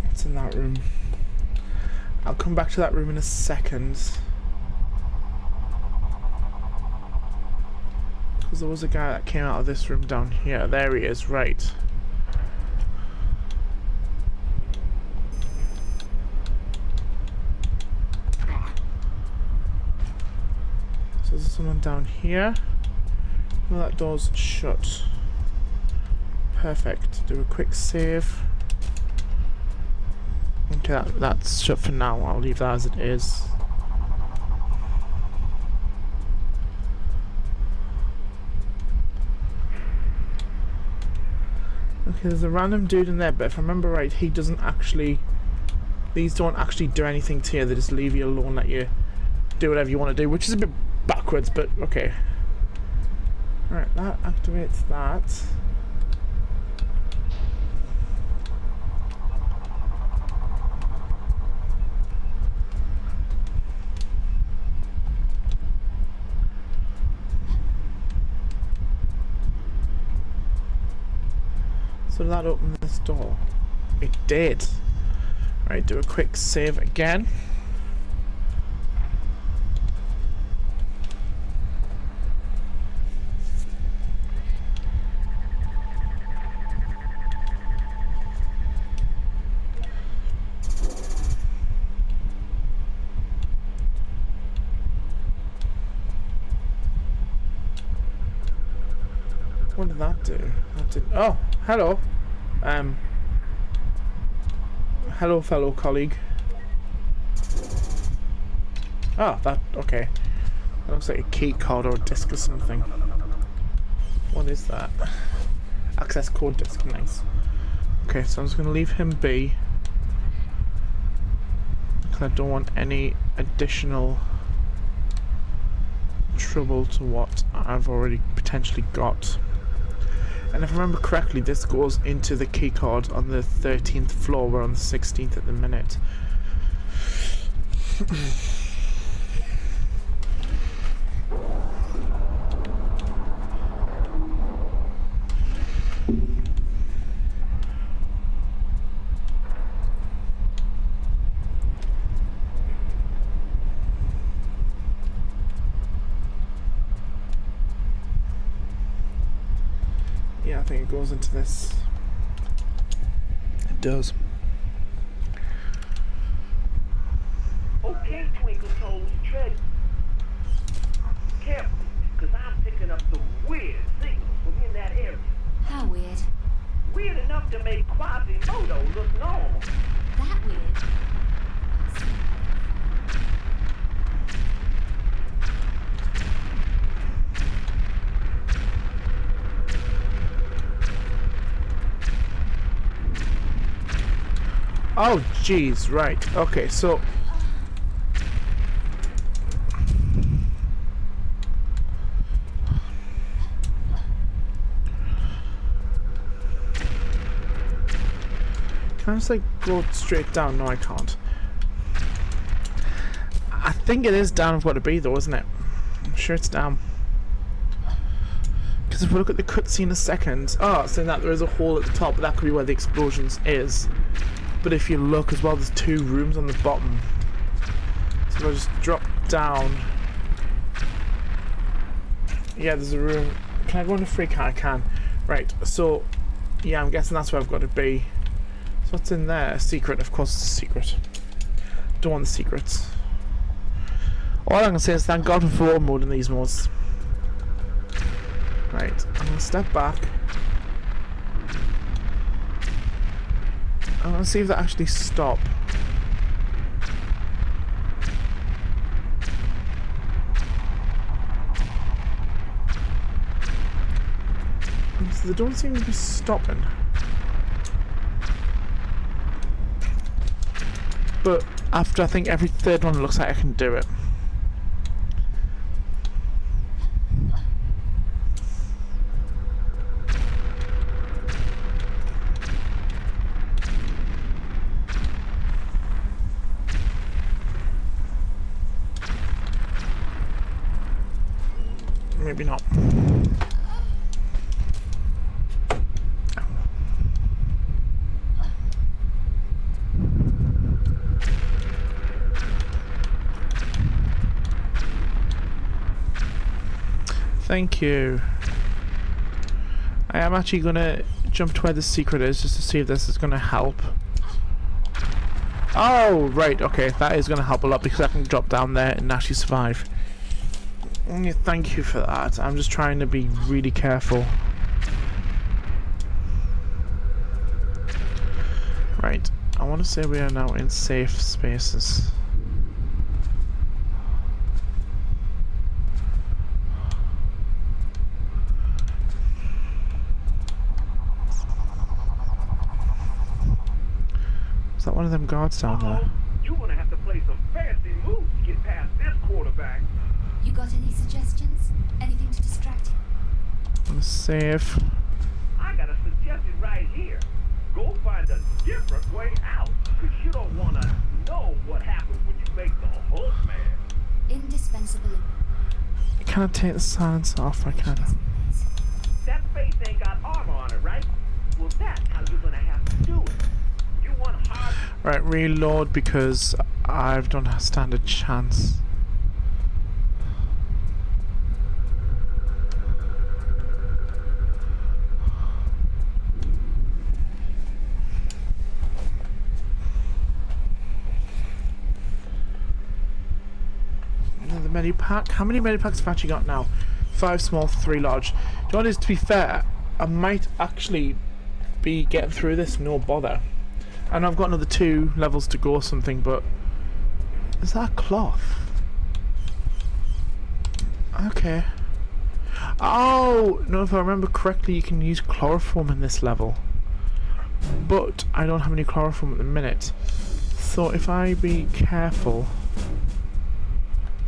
[SPEAKER 1] What's in that room? I'll come back to that room in a second. Because there was a guy that came out of this room down here. There he is, right. So there's someone down here. Well, that door's shut. Perfect. Do a quick save. Okay, that's shut for now. I'll leave that as it is. Okay, there's a random dude in there, but if I remember right, he doesn't actually... These don't actually do anything to you. They just leave you alone, let you do whatever you want to do, which is a bit backwards, but okay. Alright, that activates that. So that opened this door. It did. Right, do a quick save again. What did that do? That did. Oh, hello. Hello, fellow colleague. Oh, that. Okay. That looks like a key card or a disc or something. What is that? Access code disc. Nice. Okay, so I'm just gonna leave him be. Because I don't want any additional trouble to what I've already potentially got. And if I remember correctly, this goes into the keycard on the 13th floor. We're on the 16th at the minute. Yeah, I think it goes into this. It does.
[SPEAKER 9] Okay, Twinkle Toes, tread carefully, because I'm picking up some weird signals from in that area.
[SPEAKER 2] How weird?
[SPEAKER 9] Weird enough to make Quasimodo look normal.
[SPEAKER 2] That weird?
[SPEAKER 1] Oh, jeez, right. Okay, so... Can I just, like, go straight down? No, I can't. I think it is down I've got to be, though, isn't it? I'm sure it's down. Because if we look at the cutscene in a second... Oh, it's saying that there is a hole at the top, but that could be where the explosions is. But if you look as well, there's 2 rooms on the bottom. So if I just drop down... Yeah, there's a room. Can I go into free? I can. Right, so... Yeah, I'm guessing that's where I've got to be. So what's in there? A secret. Of course it's a secret. Don't want the secrets. All I'm going to say is thank God for forward mode in these modes. Right, I'm going to step back. I'm going to see if they actually stop. So they don't seem to be stopping. But after I think every third one, it looks like I can do it. Maybe not. Thank you. I am actually gonna jump to where the secret is just to see if this is gonna help. Oh, right, okay, that is gonna help a lot because I can drop down there and actually survive. Thank you for that. I'm just trying to be really careful. Right, I want to say we are now in safe spaces. Is that one of them guards down there?
[SPEAKER 9] You're gonna have to play some fancy moves to get past this quarterback.
[SPEAKER 2] You got any suggestions? Anything to distract him?
[SPEAKER 1] I'm safe.
[SPEAKER 9] I got a suggestion right here. Go find a different way out, because you don't want to know what happens when you make the Hulk man.
[SPEAKER 2] Indispensable.
[SPEAKER 1] Can I take the silence off? I can.
[SPEAKER 9] That face ain't got armor on it, right? Well, that's how you're gonna have to do it. You want hard...
[SPEAKER 1] Right, reload because I don't stand a chance. Another medipack. How many medipacks have I actually got now? 5 small, 3 large. Do you know what it is, to be fair, I might actually be getting through this no bother. I know I've got another 2 levels to go or something, but is that a cloth? Okay. Oh no, if I remember correctly, you can use chloroform in this level. but I don't have any chloroform at the minute. So if I be careful,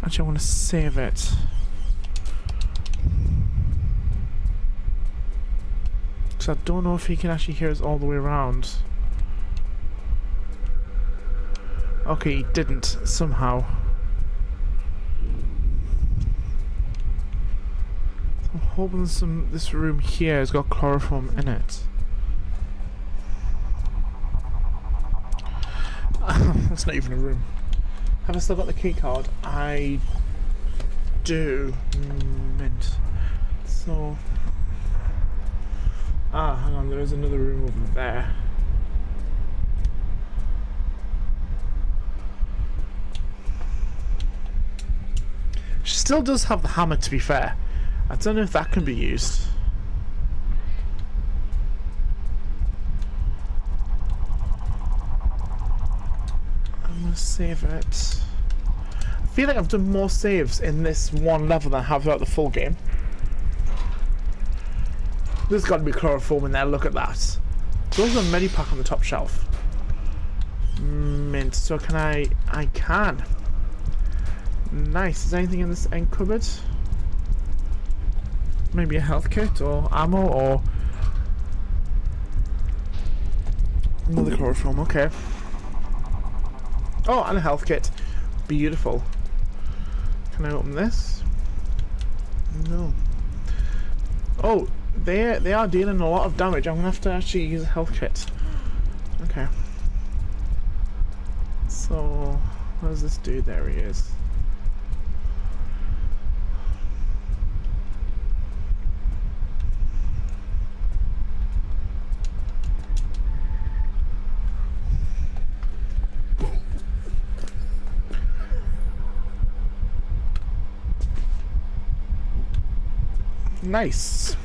[SPEAKER 1] actually I want to save it. Because I don't know if he can actually hear us all the way around. Okay, he didn't somehow. So I'm hoping this room here has got chloroform in it. That's not even a room. Have I still got the key card? I do. Mint. So. Ah, hang on, there is another room over there. She still does have the hammer, to be fair. I don't know if that can be used. I'm gonna save it. I feel like I've done more saves in this one level than I have throughout the full game. There's got to be chloroform in there, look at that. There's a medipack on the top shelf. Mint, so can I can. Nice, is there anything in this end cupboard? Maybe a health kit or ammo or another chloroform, okay. Oh, and a health kit. Beautiful. Can I open this? No. Oh, they are dealing a lot of damage. I'm gonna have to actually use a health kit. Okay. So, what does this do? There he is. Nice.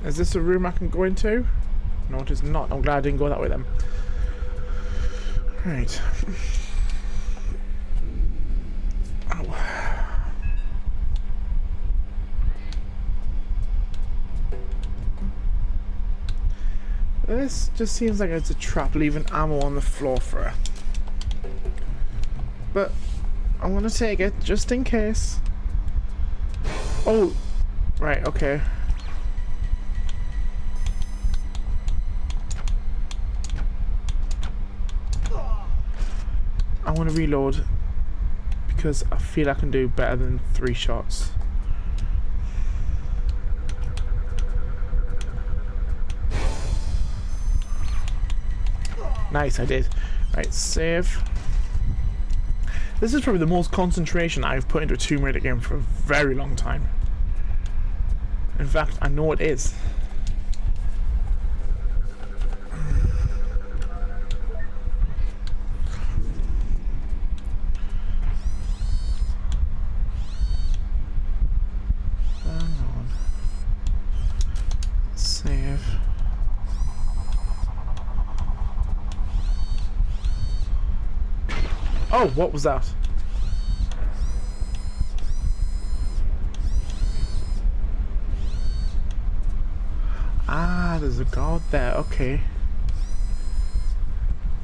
[SPEAKER 1] Is this a room I can go into? No, it is not. I'm glad I didn't go that way then. Right. Ow. This just seems like it's a trap, leaving ammo on the floor for her. But I'm gonna take it just in case. Oh, right, okay. I want to reload because I feel I can do better than 3 shots. Nice, I did. Right, save. This is probably the most concentration I've put into a Tomb Raider game for a very long time. In fact, I know it is. Save. Oh, what was that? Ah, there's a guard there. Okay.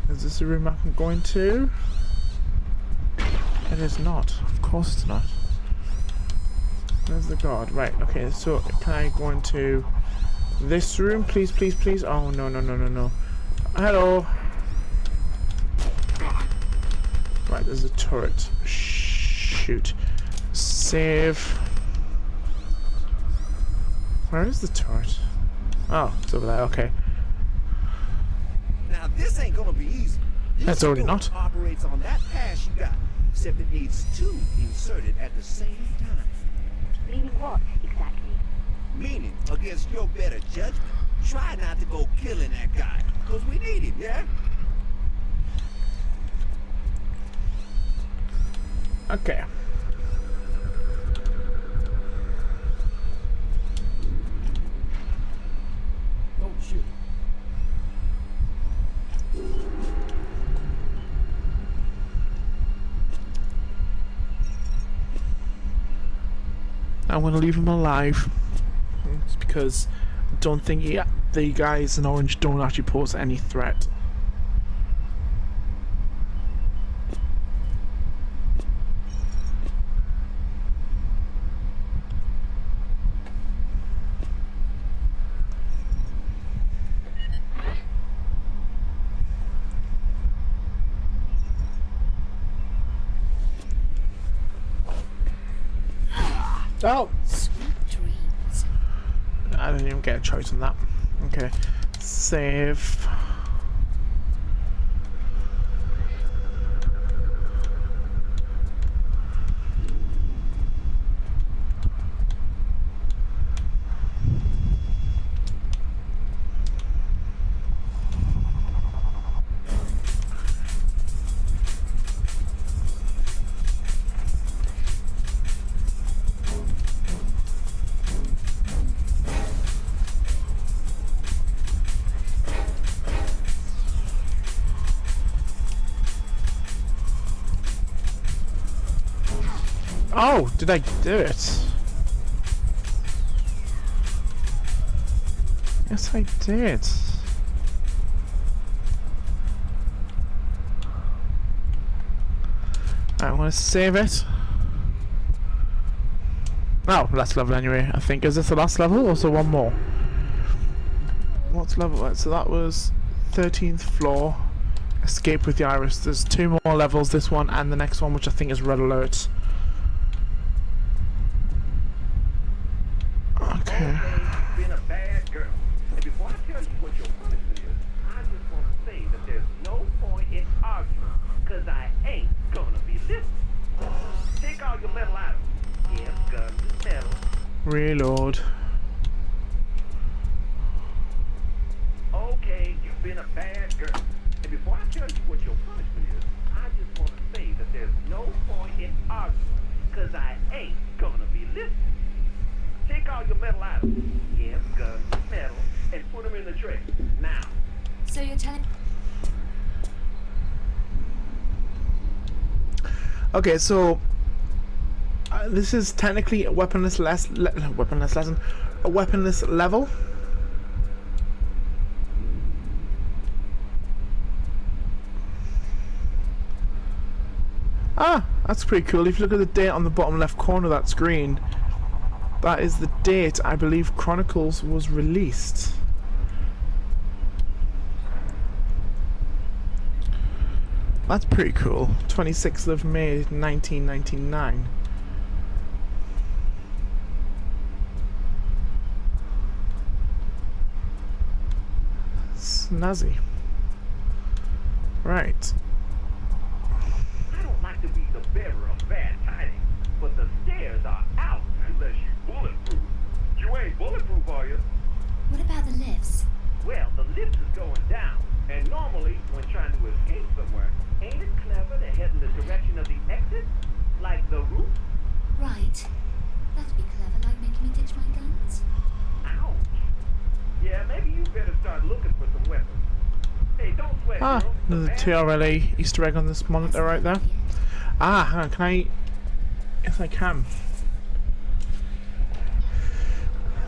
[SPEAKER 1] Is this a room I can go into? It is not. Of course it's not. There's the guard. Right, okay, so can I go into this room? Please, please, please. Oh, no, no, no, no, no. Hello. Right, there's a turret. Shoot. Save. Where is the turret? Oh, it's over there, okay.
[SPEAKER 10] Now this ain't gonna be easy.
[SPEAKER 1] That's already not.
[SPEAKER 10] Operates on that pass you got, except it needs 2 inserted at the same time.
[SPEAKER 2] Meaning what, exactly?
[SPEAKER 10] Meaning, against your better judgment, try not to go killing that guy, because we need him, yeah?
[SPEAKER 1] Okay.
[SPEAKER 5] Oh, shit.
[SPEAKER 1] I want to leave him alive. It's because I don't think the guys in orange don't actually pose any threat. Oh!
[SPEAKER 2] Sweet dreams.
[SPEAKER 1] I didn't even get a choice on that. Okay. Save. Oh, did I do it? Yes, I did. I want to save it. Oh, last level anyway, I think. Is this the last level or is there one more? What's level? So that was 13th floor. Escape with the iris. There's 2 more levels, this one and the next one, which I think is red alert. Okay.
[SPEAKER 9] You've been a bad girl. And before I tell you what your punishment is, I just want to say that there's no point in arguing, because I ain't gonna be listening. Take all your metal out. Yes, guns and metal.
[SPEAKER 1] Reload.
[SPEAKER 9] Okay, you've been a bad girl. And before I tell you what your punishment is, I just want to say that there's no point in arguing, because I ain't gonna be listening. Take all your metal items, yes, guns, metal, and put them in the tray. Now.
[SPEAKER 2] So you're telling...
[SPEAKER 1] Okay, so this is technically a weaponless lesson, a weaponless level. Ah, that's pretty cool. If you look at the date on the bottom left corner of that screen, that is the date I believe Chronicles was released. That's pretty cool. 26th of May 1999. Snazzy. Right.
[SPEAKER 9] I don't like to be the bearer of bad tidings, but the stairs are out unless you bulletproof. You ain't bulletproof, are you?
[SPEAKER 2] What about the lifts?
[SPEAKER 9] Well, the lift is going down, and normally, when trying to escape somewhere, ain't it clever to head in the direction of the exit? Like the roof?
[SPEAKER 2] Right. That'd be clever, like making me ditch my guns.
[SPEAKER 9] Ouch. Yeah, maybe you better start looking for some weapons. Hey, don't sweat,
[SPEAKER 1] Ah,
[SPEAKER 9] girl.
[SPEAKER 1] there's a TRLA Easter egg on this monitor right there. Ah, hang on, can I... Yes, I can.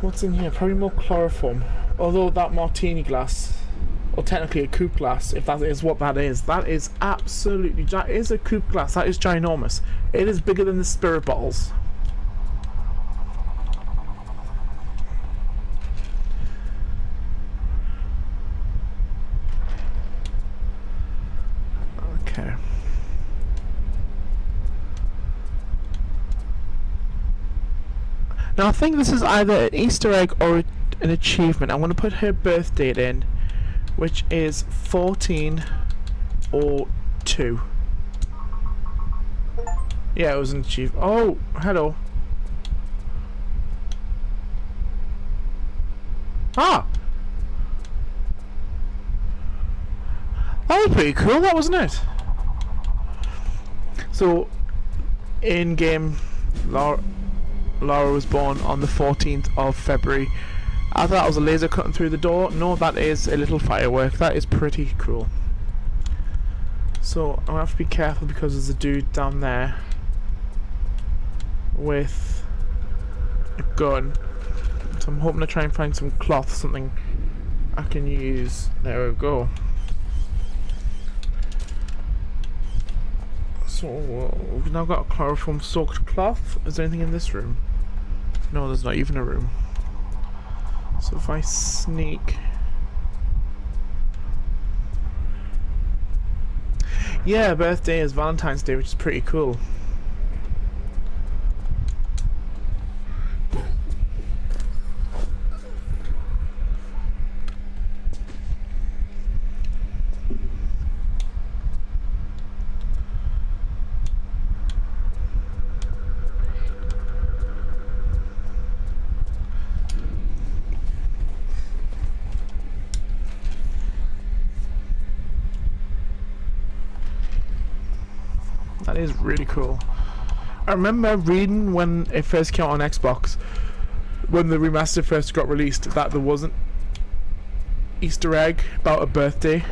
[SPEAKER 1] What's in here? Probably more chloroform. Although that martini glass, or technically a coupe glass, if that is what that is absolutely... That is a coupe glass. That is ginormous. It is bigger than the spirit bottles. Okay. Now I think this is either an Easter egg or an achievement. I'm going to put her birth date in, which is 14/02. Yeah, it was an achievement. Oh, hello. Ah! That was pretty cool, that wasn't it? So, in game, Laura was born on the 14th of February. I thought that was a laser cutting through the door. No, that is a little firework. That is pretty cool. So, I'm going to have to be careful because there's a dude down there with a gun. So I'm hoping to try and find some cloth, something I can use. There we go. So, we've now got a chloroform soaked cloth. Is there anything in this room? No, there's not even a room. So if I sneak... Yeah, birthday is Valentine's Day, which is pretty cool. That is really cool. I remember reading when it first came out on Xbox, when the remaster first got released, that there was an Easter egg about a birthday.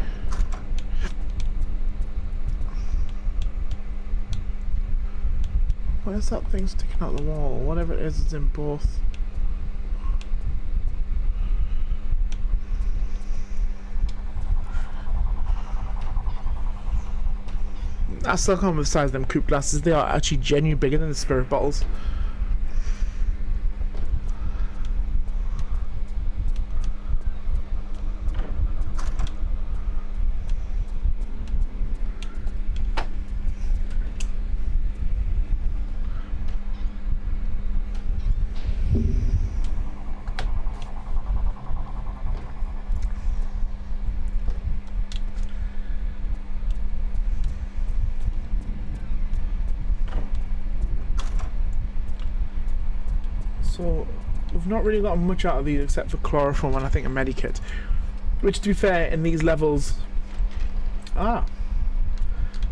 [SPEAKER 1] Where's that thing sticking out the wall? Whatever it is, it's in both. I still can't believe the size of them coupe glasses. They are actually genuinely bigger than the spirit bottles. So we've not really gotten much out of these except for chloroform and I think a medikit, which, to be fair, in these levels,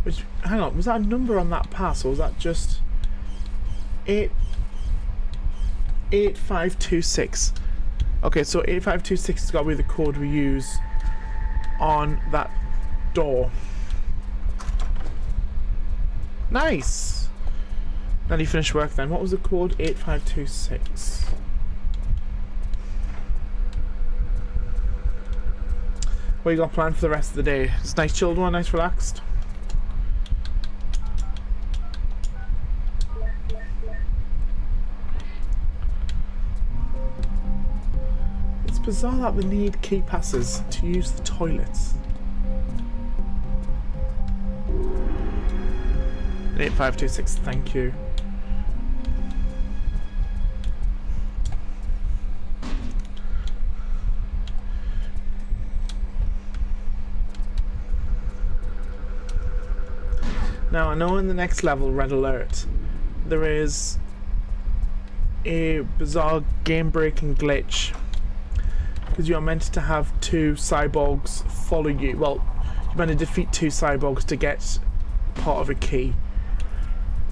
[SPEAKER 1] which, hang on, was that a number on that pass or was that just 8526? Okay, so 8526 has got to be the code we use on that door. Nice. Now you finish work then. What was the code? 8526. What you got planned for the rest of the day? It's a nice chilled one, nice relaxed. It's bizarre that they need key passes to use the toilets. 8526, thank you. Now I know in the next level, Red Alert, there is a bizarre game-breaking glitch because you are meant to have two cyborgs follow you. Well, you're meant to defeat two cyborgs to get part of a key,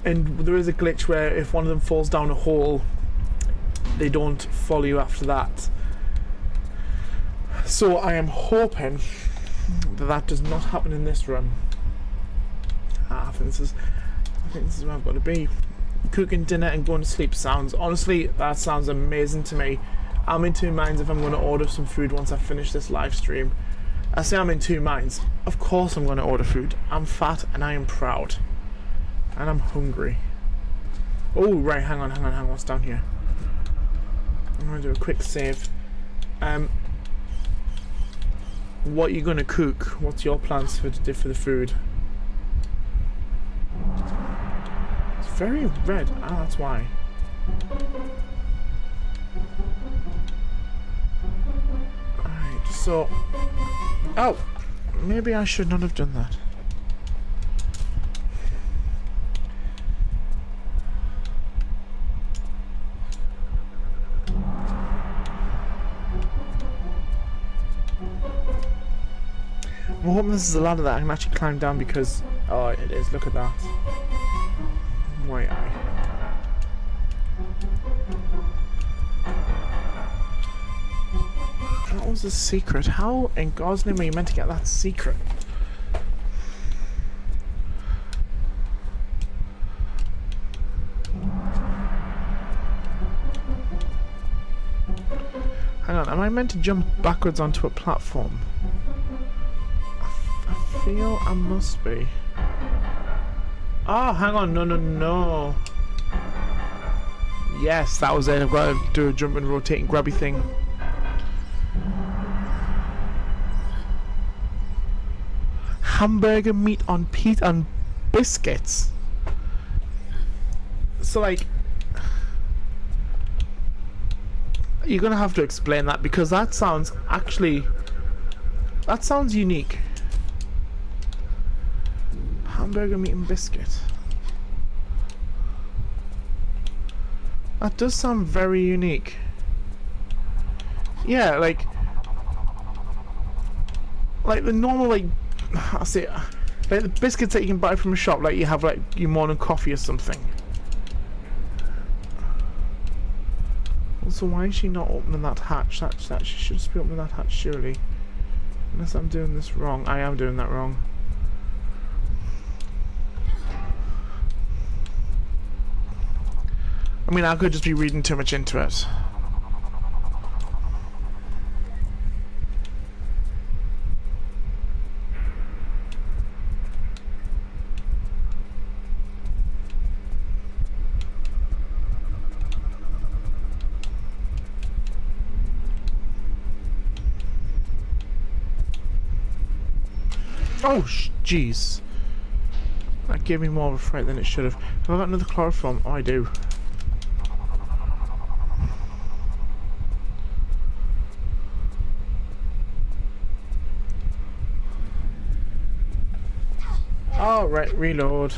[SPEAKER 1] and there is a glitch where if one of them falls down a hole, they don't follow you after that. So I am hoping that that does not happen in this run. I think this is where I've got to be. Cooking dinner and going to sleep sounds, honestly, that sounds amazing to me. I'm in two minds if I'm going to order some food once I finish this live stream. I say I'm in two minds. Of course I'm going to order food. I'm fat and I am proud. And I'm hungry. Oh, right, hang on, what's down here? I'm going to do a quick save. What are you going to cook? What's your plans for today for the food? It's very red. Ah, that's why. Alright, so... Oh! Maybe I should not have done that. I'm hoping this is a ladder that I can actually climb down because... Oh, it is. Look at that. Why That was a secret. How in God's name are you meant to get that secret? Hang on, am I meant to jump backwards onto a platform? I feel I must be. Oh, hang on, no. Yes, that was it. I've got to do a jump and rotating grabby thing. Hamburger meat on pizza and biscuits. So, like, you're gonna have to explain that because that sounds unique. Hamburger meat and biscuit. That does sound very unique. Yeah, like the normal, like, I say, Like the biscuits that you can buy from a shop, like you have like your morning coffee or something. Also, why is she not opening that hatch? That she should just be opening that hatch, surely. Unless I'm doing this wrong. I am doing that wrong. I mean, I could just be reading too much into it. Oh, jeez. That gave me more of a fright than it should have. Have I got another chloroform? Oh, I do. Alright, reload.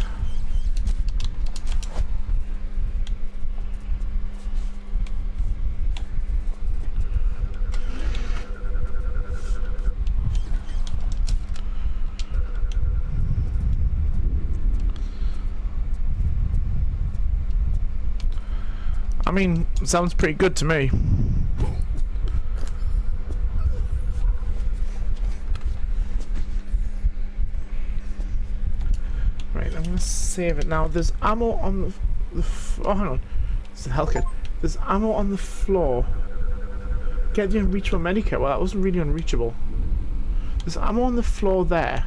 [SPEAKER 1] I mean, sounds pretty good to me. Right, I'm gonna save it now. There's ammo on the oh, hang on. It's a Hellkit. There's ammo on the floor. Get the unreachable medikit. Well, that wasn't really unreachable. There's ammo on the floor there.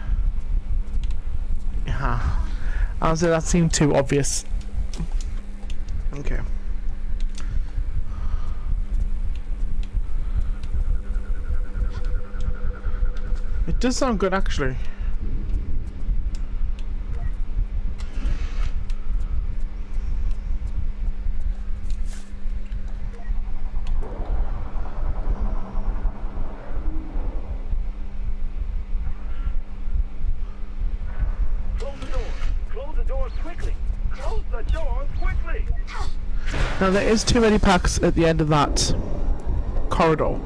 [SPEAKER 1] Yeah. Honestly, that seemed too obvious. Okay. It does sound good, actually.
[SPEAKER 9] Close the door. Close the doors quickly. Close the doors quickly.
[SPEAKER 1] Now, there is too many packs at the end of that corridor,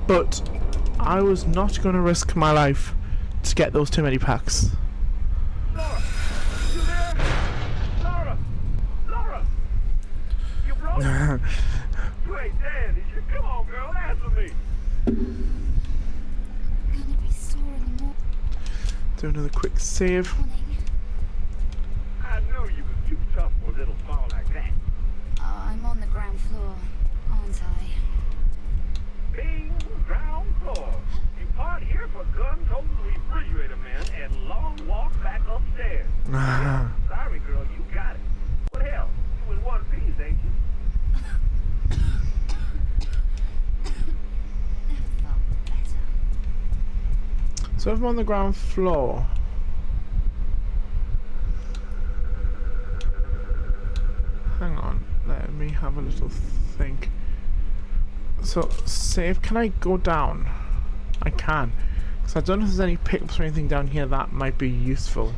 [SPEAKER 1] but I was not going to risk my life to get those too many packs.
[SPEAKER 9] Laura, you there? Laura, Laura, you broke. You ain't dead, is you? Come on, girl, answer me.
[SPEAKER 2] Gonna be sore in the morning.
[SPEAKER 1] Do another quick save.
[SPEAKER 9] I knew you was too tough for a little fall like that.
[SPEAKER 2] I'm on the ground floor, aren't I?
[SPEAKER 9] Bing, ground floor. You park here for guns, hoses, refrigerator man, and long walk back upstairs. Sorry, girl, you got it. What hell? You in one piece, ain't you?
[SPEAKER 2] Never felt better.
[SPEAKER 1] So if I'm on the ground floor. Hang on, let me have a little think. So, save, can I go down? I can. Because I don't know if there's any pickups or anything down here that might be useful.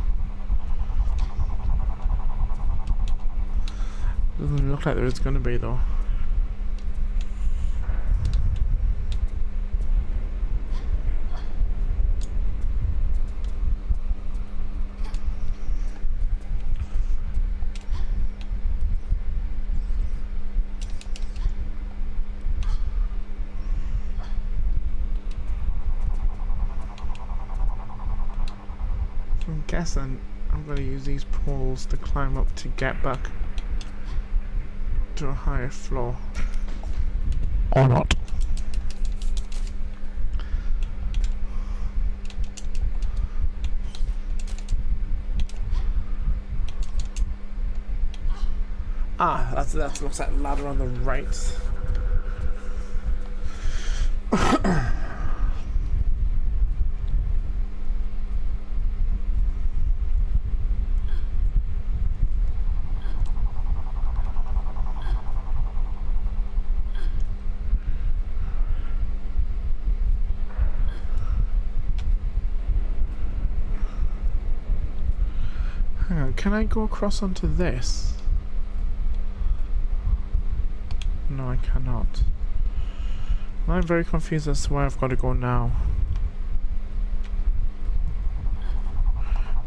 [SPEAKER 1] Doesn't look like there is going to be, though. I'm guessing I'm going to use these poles to climb up to get back to a higher floor. Or not. Ah, that looks like a ladder on the right. Hang on, can I go across onto this? No, I cannot. I'm very confused as to where I've got to go now.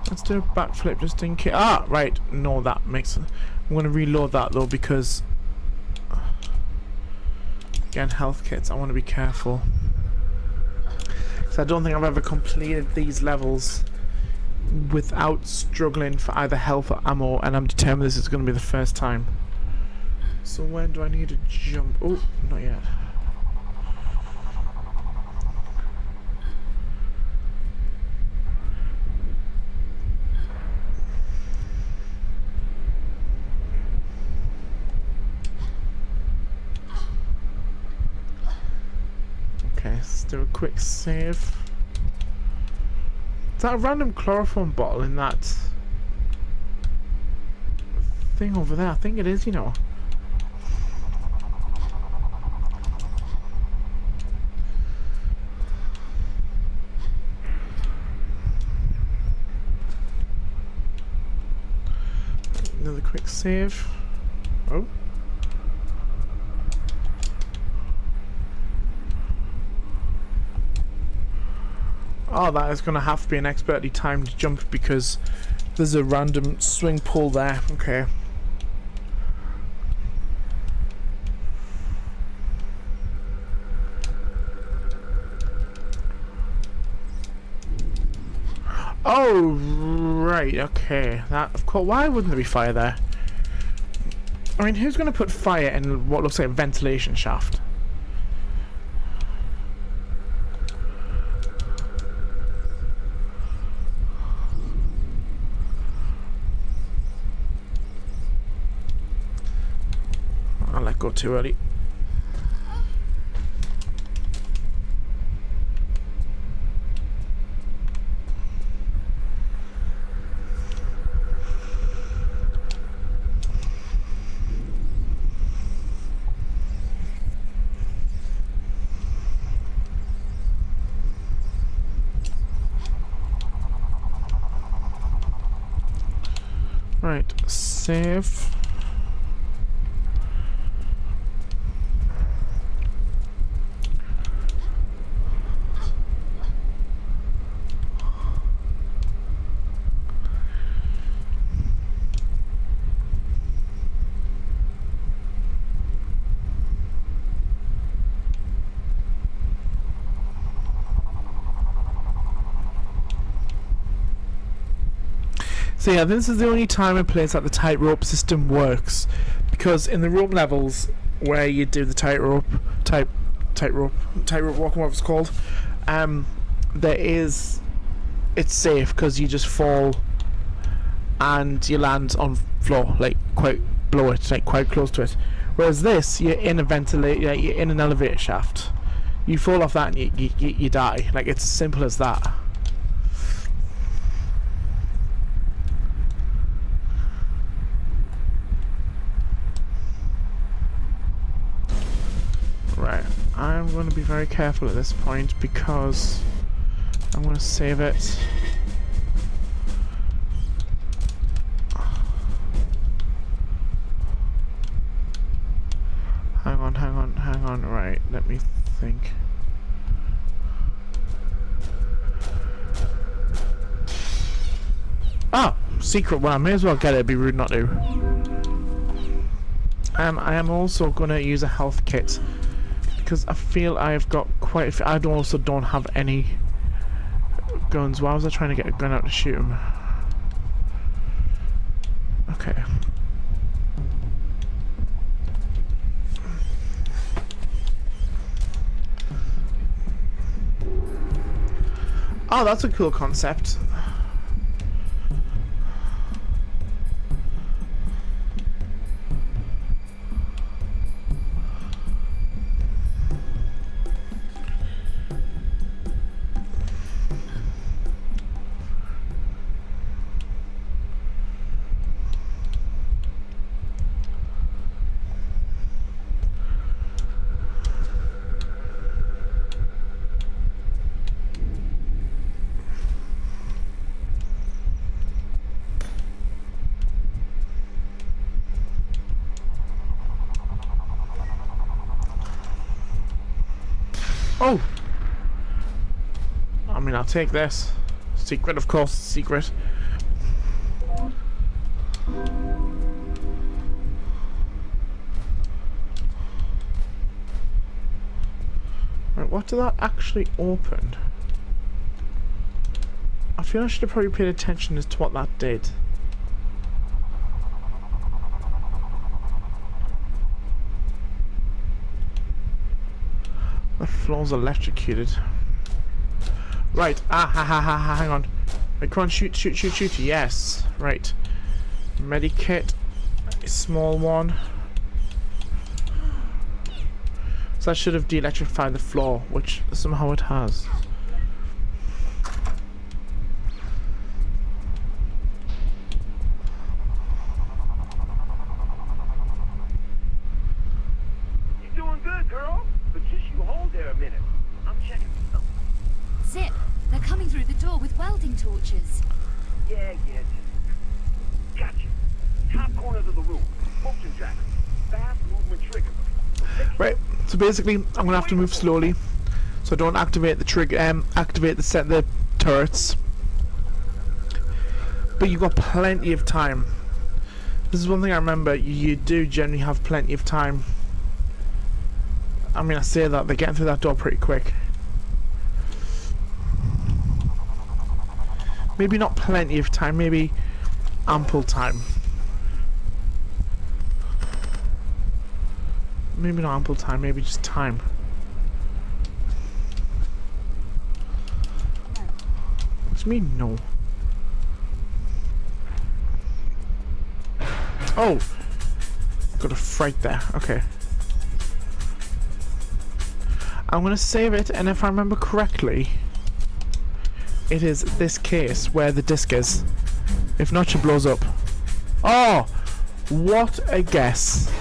[SPEAKER 1] Let's do a backflip just in case. Ah, right. No, that makes. I'm gonna reload that though because again, health kits. I want to be careful. So I don't think I've ever completed these levels without struggling for either health or ammo, and I'm determined this is going to be the first time. So when do I need to jump? Oh, not yet. Okay, let's do a quick save. Is that a random chloroform bottle in that thing over there? I think it is, you know. Another quick save. Oh. Oh, that is going to have to be an expertly timed jump because there's a random swing pull there. Okay. Oh, right. Okay. That, of course. Why wouldn't there be fire there? I mean, who's going to put fire in what looks like a ventilation shaft? I let go too early. Right, save. So yeah, this is the only time and place that the tightrope system works, because in the rope levels where you do the tightrope walking, whatever it's called, it's safe because you just fall and you land on floor, like quite below it, like quite close to it. Whereas this, you're in a ventilator, you're in an elevator shaft. You fall off that and you die. Like, it's as simple as that. Right, I'm going to be very careful at this point because I'm going to save it. Hang on, right, let me think. Ah, secret one, I may as well get it, it'd be rude not to. I am also going to use a health kit, because I feel I've got quite a few. I also don't have any guns. Why was I trying to get a gun out to shoot him? Okay. Oh, that's a cool concept. Oh! I mean, I'll take this. Secret, of course, secret. Right, what did that actually open? I feel I should have probably paid attention as to what that did. The floor's electrocuted. Right, hang on. Right, come on, shoot, yes. Right. Medikit, a small one. So that should have de-electrified the floor, which somehow it has.
[SPEAKER 9] You're doing good, girl. But just you hold there a minute. I'm checking something.
[SPEAKER 2] Zip, they're coming through the door with welding torches.
[SPEAKER 9] Yeah. Gotcha. Top corners of the room. Motion tracker. Fast movement triggers.
[SPEAKER 1] Right, so basically I'm gonna have to move slowly so I don't activate the trigger, activate the turrets. But you've got plenty of time. This is one thing I remember, you do generally have plenty of time. I mean, I say that, they're getting through that door pretty quick. Maybe not plenty of time, maybe ample time. Maybe not ample time, maybe just time. What do you mean, no? Oh! Got a fright there, okay. I'm gonna save it, and if I remember correctly, it is this case where the disc is. If not, she blows up. Oh! What a guess.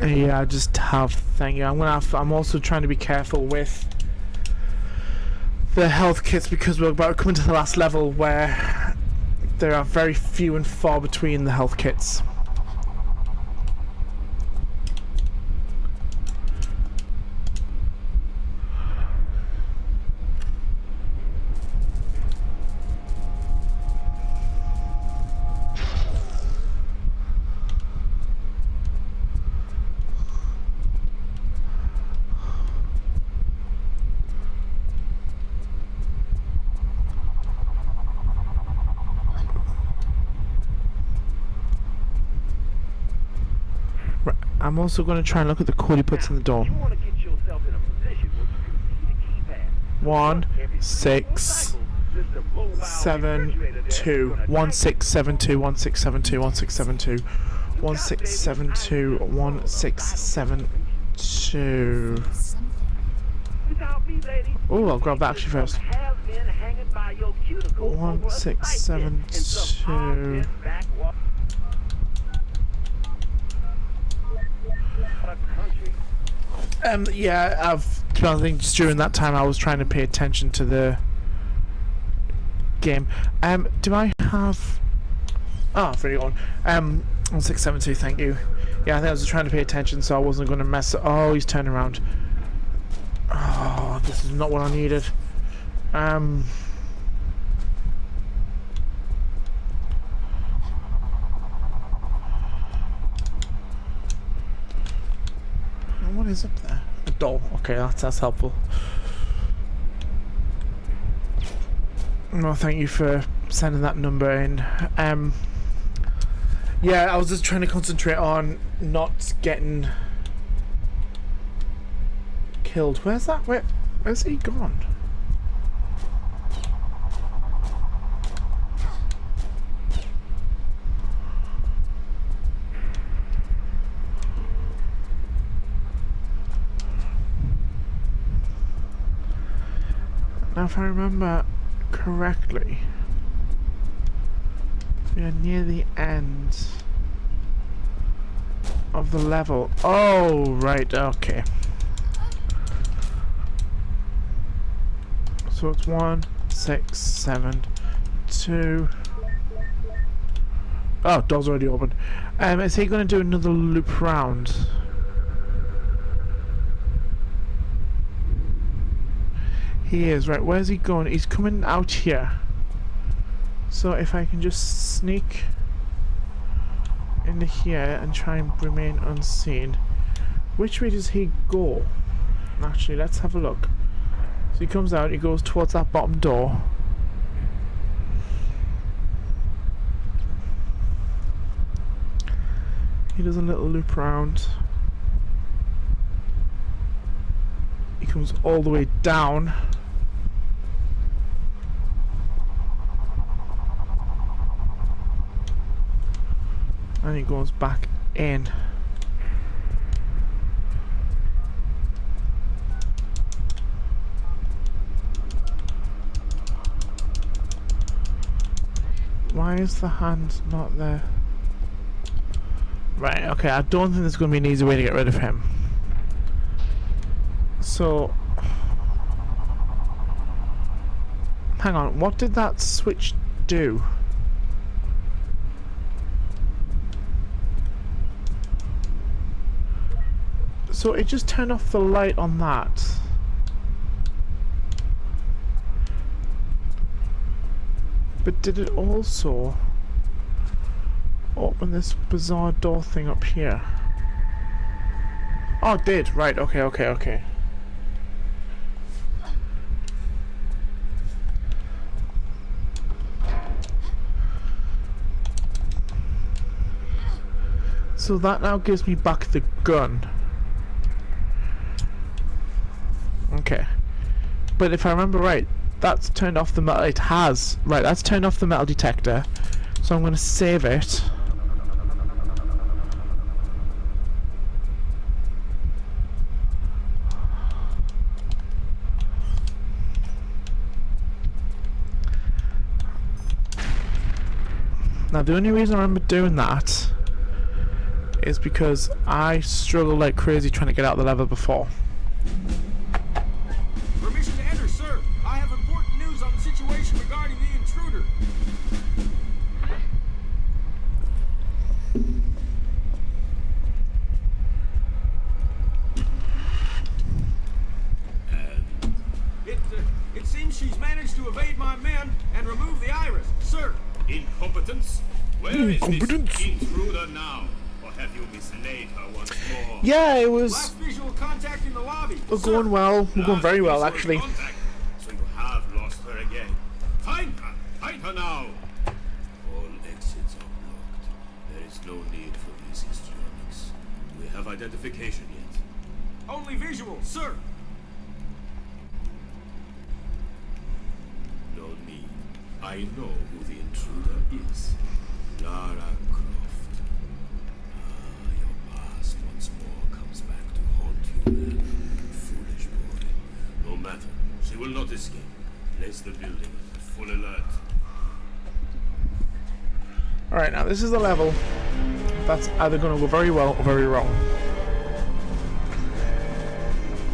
[SPEAKER 1] Yeah, I just have. Thank you. I'm also trying to be careful with the health kits because we're about to come into the last level where there are very few and far between the health kits. I'm also going to try and look at the code he puts in the door.
[SPEAKER 9] You want to get yourself in a position where you can see the keypad.
[SPEAKER 1] 1 6 7 2 1 6 7 2 1 6 7 2 1 6 7 2 1 6 7 2 1 6 7 2. Oh, I'll grab that actually first. 1 6 7 2. Yeah, I think just during that time I was trying to pay attention to the game. Do I have... Oh, 31. 1672, thank you. Yeah, I think I was just trying to pay attention so I wasn't going to mess it. Oh, he's turning around. Oh, this is not what I needed. What is up there? A doll. Okay, that's helpful. Well, thank you for sending that number in. Yeah, I was just trying to concentrate on not getting killed. Where's that? Where's he gone? Now, if I remember correctly, we are near the end of the level. Oh, right, okay. So it's 1 6, 7, 2. Oh, door's already open. Is he going to do another loop round? He is, right. Where's he going? He's coming out here. So if I can just sneak into here and try and remain unseen. Which way does he go? Actually, let's have a look. So he comes out, he goes towards that bottom door. He does a little loop round. He comes all the way down. And he goes back in. Why is the hand not there? Right, okay, I don't think there's going to be an easy way to get rid of him. So... hang on, what did that switch do? So it just turned off the light on that. But did it also open this bizarre door thing up here? Oh, it did. Right, okay. So that now gives me back the gun. Okay. But if I remember right, that's turned off the metal. It has. Right, that's turned off the metal detector. So I'm going to save it. Now the only reason I remember doing that is because I struggled like crazy trying to get out of the level before.
[SPEAKER 11] Permission to enter, sir. I have important news on the situation regarding the intruder. It seems she's managed to evade my men and remove the iris, sir.
[SPEAKER 7] Incompetence? Where is this intruder now? Or have you mislaid her once more?
[SPEAKER 1] Yeah, it was.
[SPEAKER 11] Last visual contact in the lobby.
[SPEAKER 1] We're going well. We're going very well, actually.
[SPEAKER 7] Contact. So you have lost her again. Find her! Find her now! All exits are blocked. There is no need for these histrionics. We have identification yet.
[SPEAKER 11] Only visual, sir.
[SPEAKER 7] No need. I know who the intruder is. Lara Croft. Your past once more comes back to haunt you, man. Foolish boy. No matter. She will not escape. Place the building at full alert.
[SPEAKER 1] Alright, now this is the level that's either going to go very well or very wrong.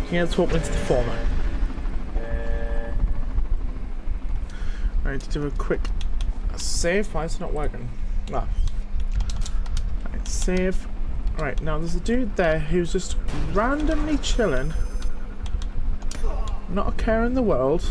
[SPEAKER 1] Okay, let's hope it's the former. Alright, to do a quick save. Why is it not working? Ah. Alright, save. Right, now there's a dude there who's just randomly chilling. Not a care in the world.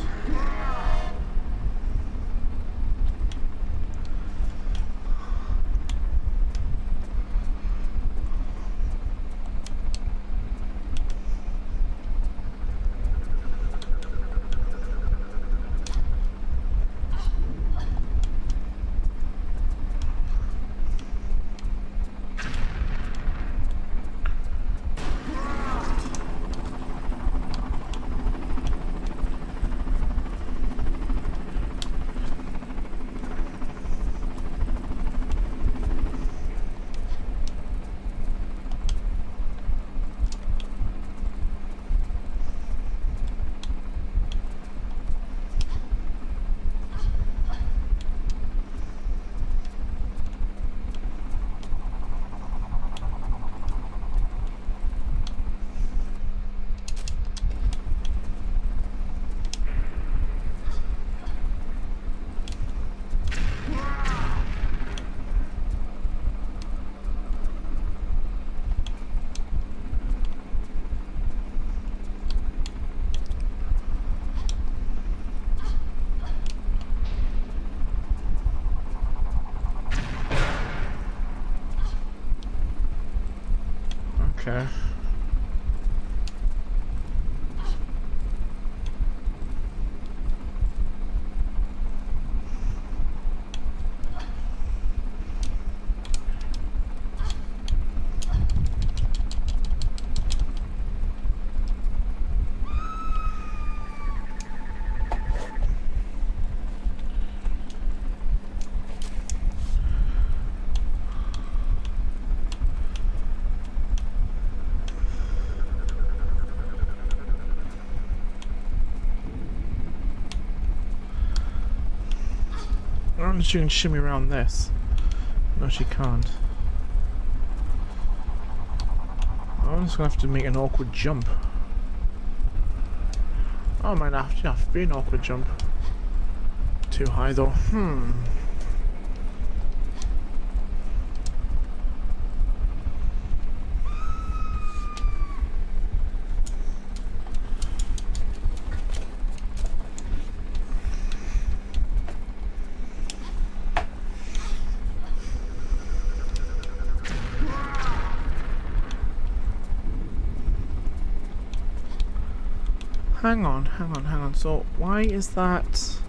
[SPEAKER 1] I don't know if she can shimmy around this. No, she can't. I'm just gonna have to make an awkward jump. Oh, it might have to be an awkward jump. Too high though. Hang on. So why is that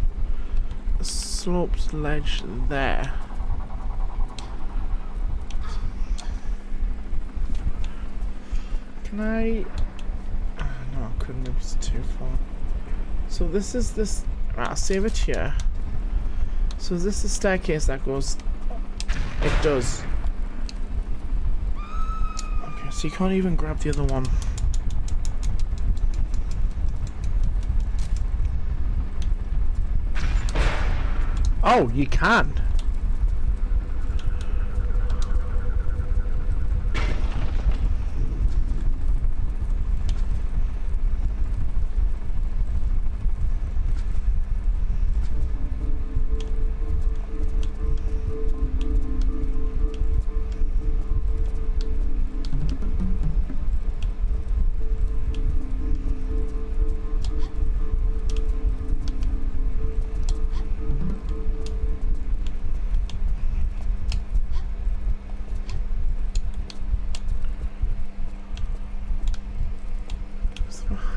[SPEAKER 1] a sloped ledge there? Can I? No, I couldn't. It was too far. So this is this. Right, I'll save it here. So is this the staircase that goes? It does. Okay, so you can't even grab the other one. Oh, you can.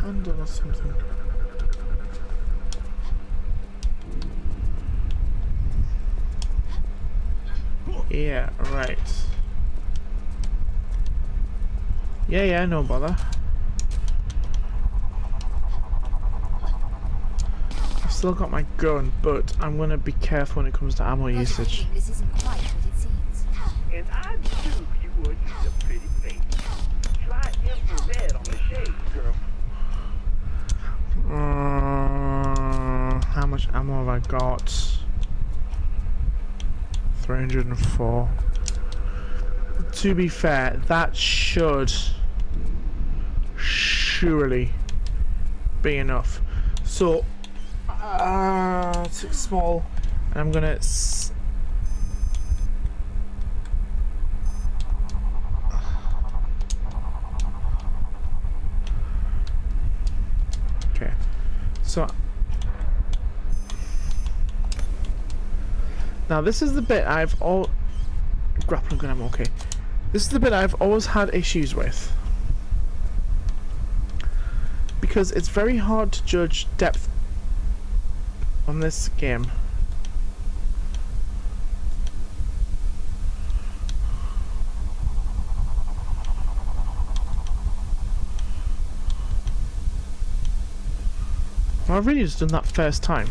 [SPEAKER 1] Handle or something. Yeah, right. Yeah, no bother. I've still got my gun, but I'm gonna be careful when it comes to ammo usage.
[SPEAKER 2] This isn't quite what it seems.
[SPEAKER 9] And I knew you would use a pretty face. Try infrared on the shades, girl.
[SPEAKER 1] How much ammo have I got? 304. To be fair, that should surely be enough. So, it's small, and I'm gonna. Okay, so now this is the bit I've grappling gun. I'm okay. This is the bit I've always had issues with, because it's very hard to judge depth on this game. Well, I've really just done that first time.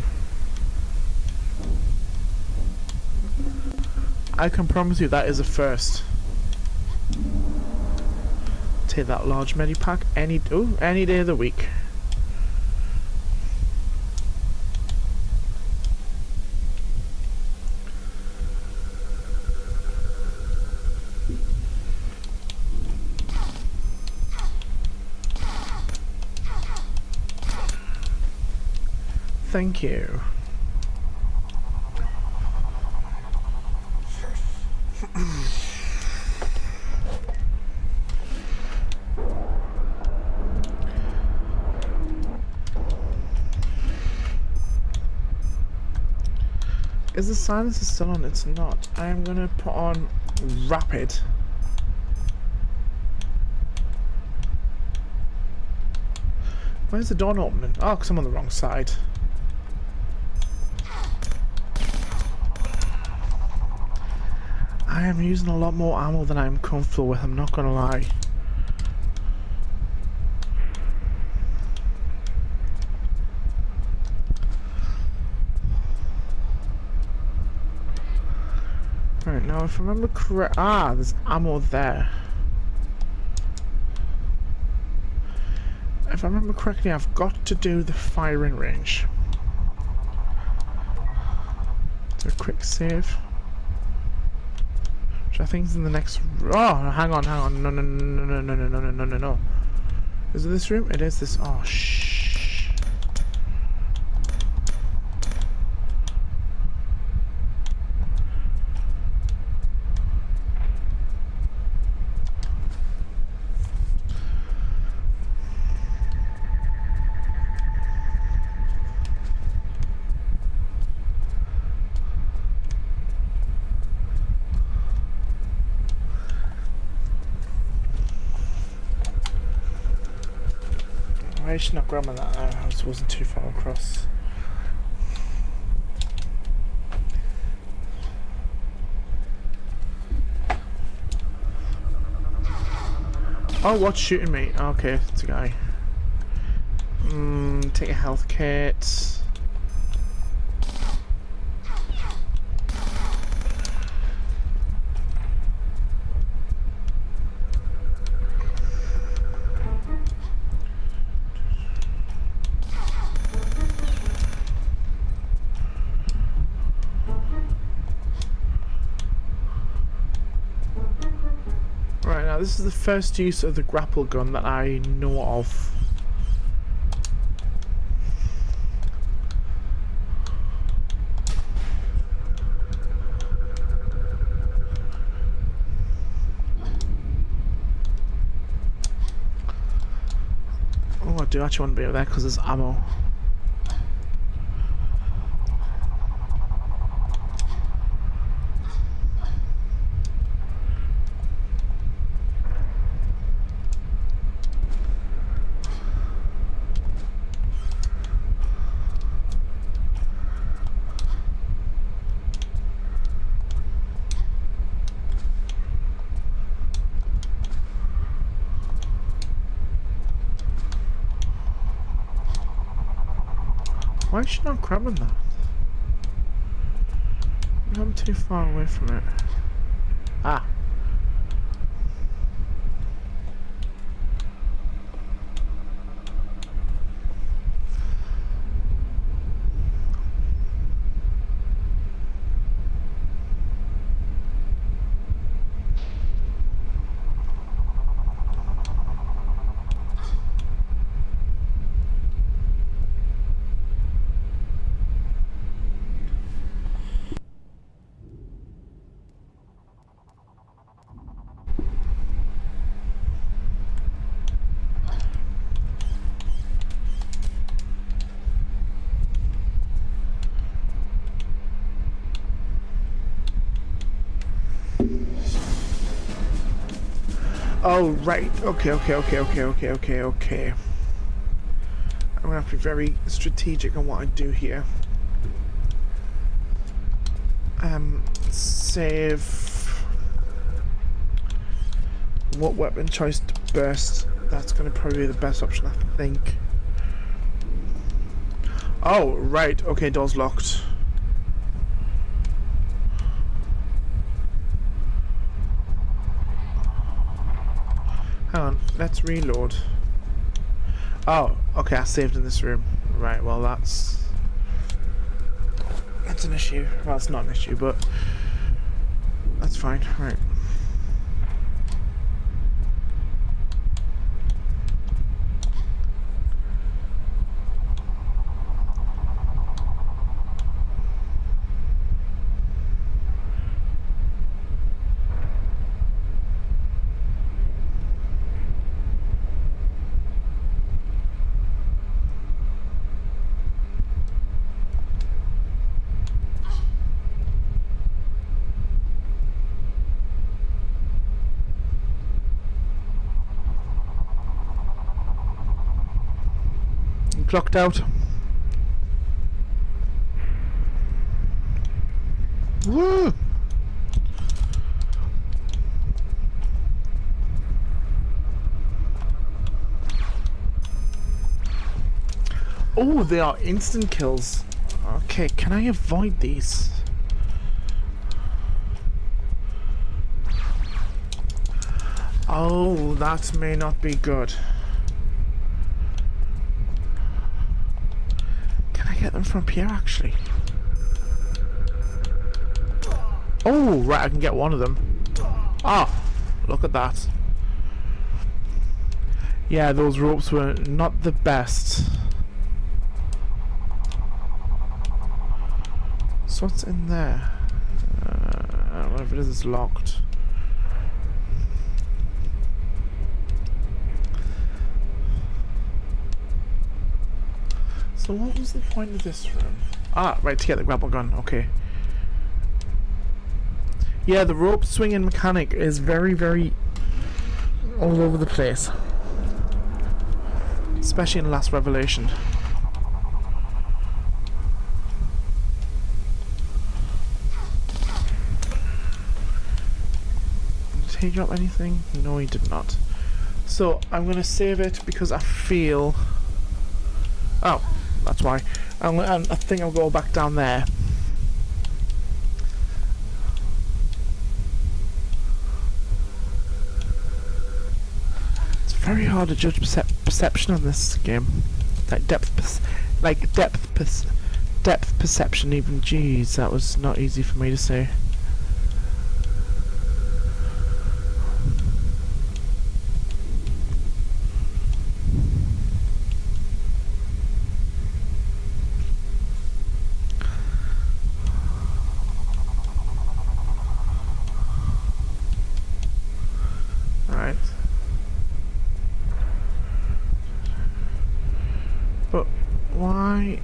[SPEAKER 1] I can promise you that is a first. Take that large medipack any day of the week. Thank you. Is the silencer still on? It's not. I am gonna put on rapid. Where's the door opening? Oh, because I'm on the wrong side. I am using a lot more ammo than I'm comfortable with, I'm not gonna lie. Right, now if I remember correct, there's ammo there. If I remember correctly, I've got to do the firing range A quick save. Which I think is in the next. Oh, hang on. No. Is it this room? It is this. Oh, shh. Why is she not grabbing that? I wasn't too far across. Oh, what's shooting me? Okay, it's a guy. Take a health kit. Right, now this is the first use of the grapple gun that I know of. Oh, I do actually want to be over there because there's ammo. Why is she not grabbing that? I'm too far away from it. Ah. Oh, right. Okay. I'm gonna have to be very strategic on what I do here. Save. What weapon choice to burst? That's gonna probably be the best option, I think. Oh, right. Okay, door's locked. Hang on, let's reload. Oh, okay, I saved in this room. Right, well that's an issue. Well, it's not an issue, but that's fine. Right. Clocked out. Woo! Oh, they are instant kills. Okay, can I avoid these? Oh, that may not be good. Get them from here, actually. Oh, right, I can get one of them. Ah, look at that. Yeah, those ropes were not the best. So what's in there? I don't know if it is, it's locked. So what was the point of this room? Ah, right, to get the grapple gun, okay. Yeah, the rope swinging mechanic is very, very all over the place. Especially in Last Revelation. Did he drop anything? No, he did not. So, I'm going to save it because I feel... Oh, that's why. I think I'll go back down there. It's very hard to judge perception on this game. Like depth perception even. Jeez, that was not easy for me to say. But why?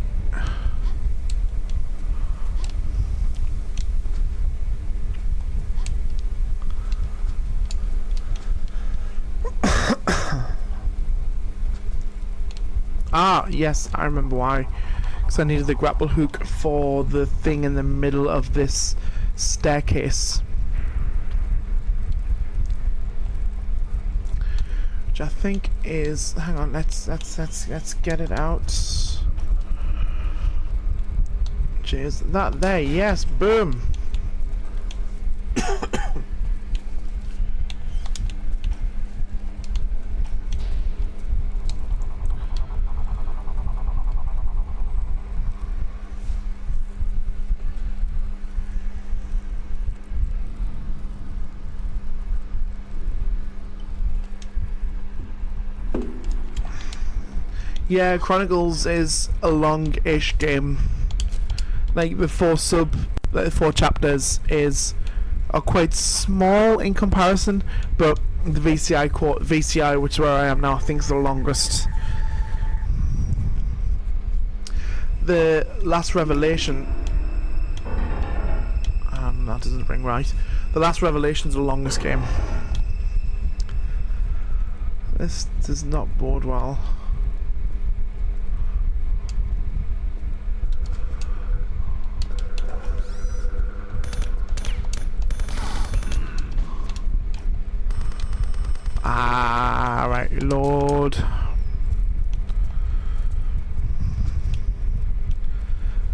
[SPEAKER 1] Ah, yes, I remember why. Because I needed the grapple hook for the thing in the middle of this staircase. Which I think is, hang on, let's get it out. Cheers. That there, yes, boom. Yeah, Chronicles is a long-ish game. Like the four chapters are quite small in comparison, but the VCI, which is where I am now, I think is the longest. The Last Revelation. That doesn't ring right. The Last Revelation is the longest game. This does not bode well. Ah, right, Lord.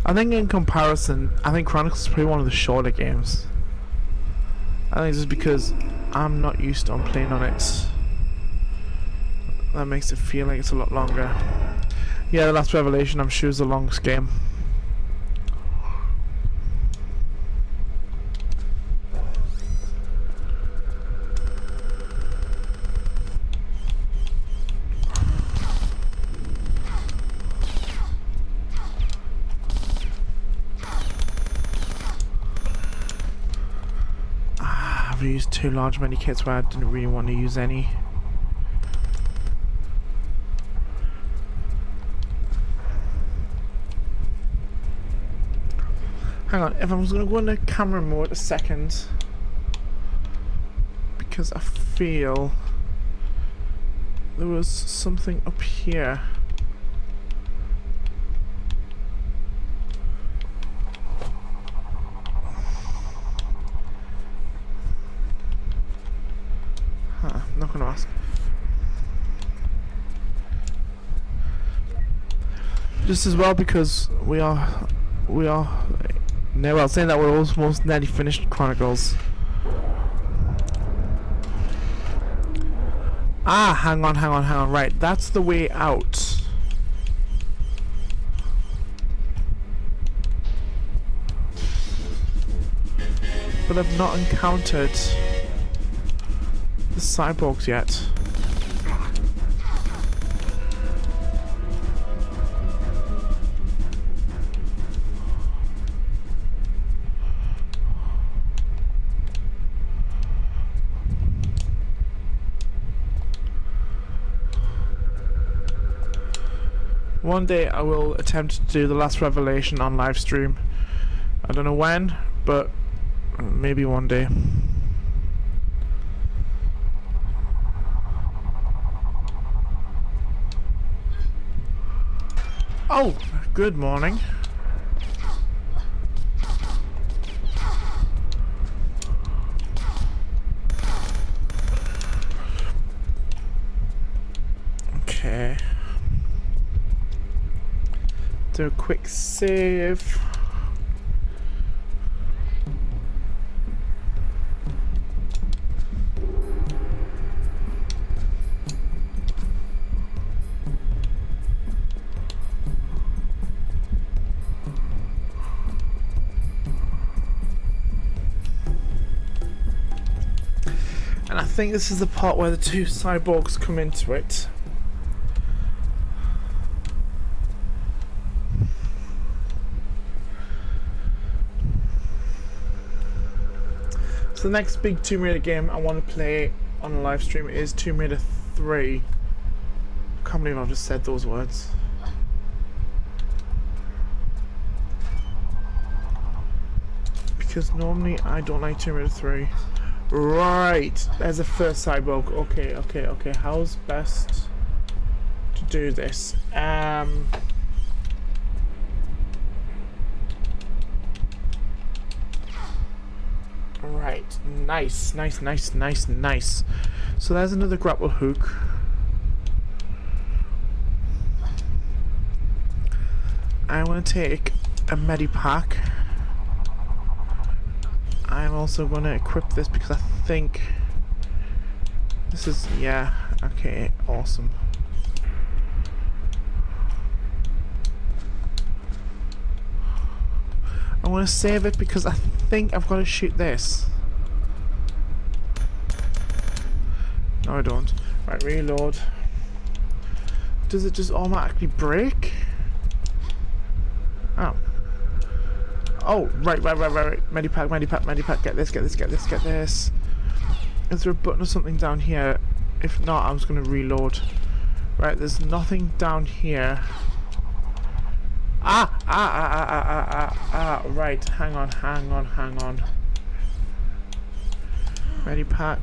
[SPEAKER 1] I think in comparison, I think Chronicles is probably one of the shorter games. I think just because I'm not used to playing on it. That makes it feel like it's a lot longer. Yeah, The Last Revelation, I'm sure, is the longest game. I've used two large medikits where I didn't really want to use any. Hang on, if I was going to go into camera mode a second, because I feel there was something up here. Huh, I'm not going to ask. Just as well because we are no, well, saying that we're almost nearly finished Chronicles. Ah, hang on, right, that's the way out. but I've not encountered the cyborgs yet. One day I will attempt to do the last revelation on live stream. I don't know when, but maybe one day. Oh, good morning. Okay. Do a quick save. And I think this is the part where the two cyborgs come into it. So the next big Tomb Raider game I want to play on a live stream is Tomb Raider 3. I can't believe I've just said those words. Because normally I don't like Tomb Raider 3. Right, there's the first cyborg. Okay. How's best to do this? Right, nice. So there's another grapple hook. I want to take a medipack. I'm also going to equip this because I think this is, yeah, okay, awesome. I want to save it because I think I've got to shoot this. No, I don't. Right, reload. Does it just automatically break? Oh. Oh, right. Medipack. Get this. Is there a button or something down here? If not, I'm just going to reload. Right, there's nothing down here. Right, hang on. Medipack.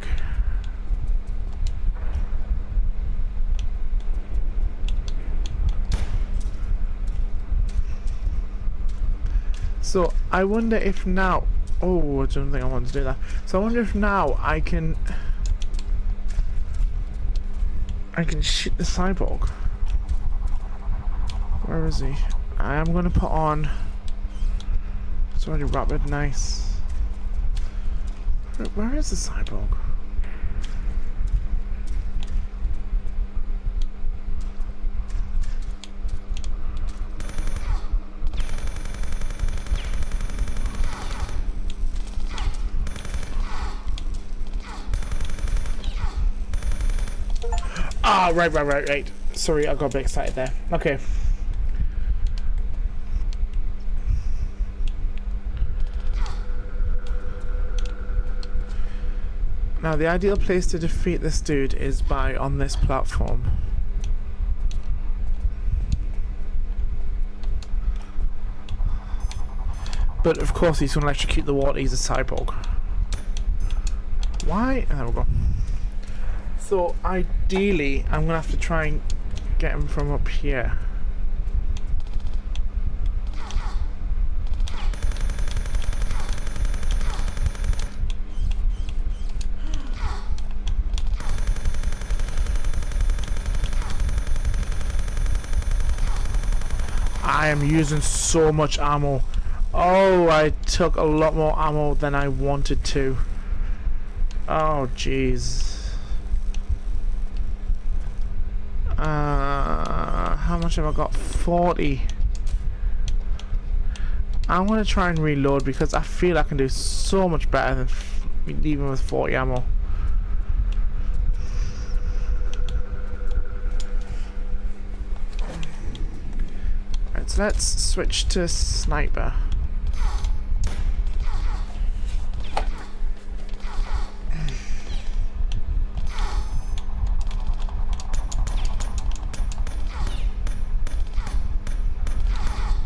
[SPEAKER 1] So I wonder if now, oh, I don't think I want to do that. So I wonder if now I can shoot the cyborg. Where is he? I am going to put on, it's already rapid, nice. Where is the cyborg? Ah, right. Sorry, I got a bit excited there. Okay. Now, the ideal place to defeat this dude is on this platform. But of course he's going to electrocute the water, he's a cyborg. Why? There we go. So ideally, I'm going to have to try and get him from up here. I am using so much ammo. Oh, I took a lot more ammo than I wanted to. Oh, jeez. How much have I got? 40. I'm gonna try and reload because I feel I can do so much better than even with 40 ammo. Right, so let's switch to sniper.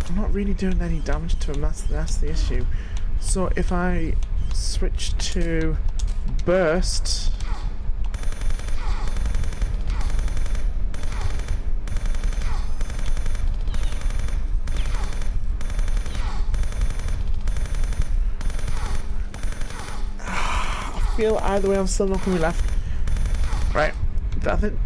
[SPEAKER 1] I'm not really doing any damage to him, that's the issue. So if I switch to burst, I feel either way I'm still not going to be left. Right, I think.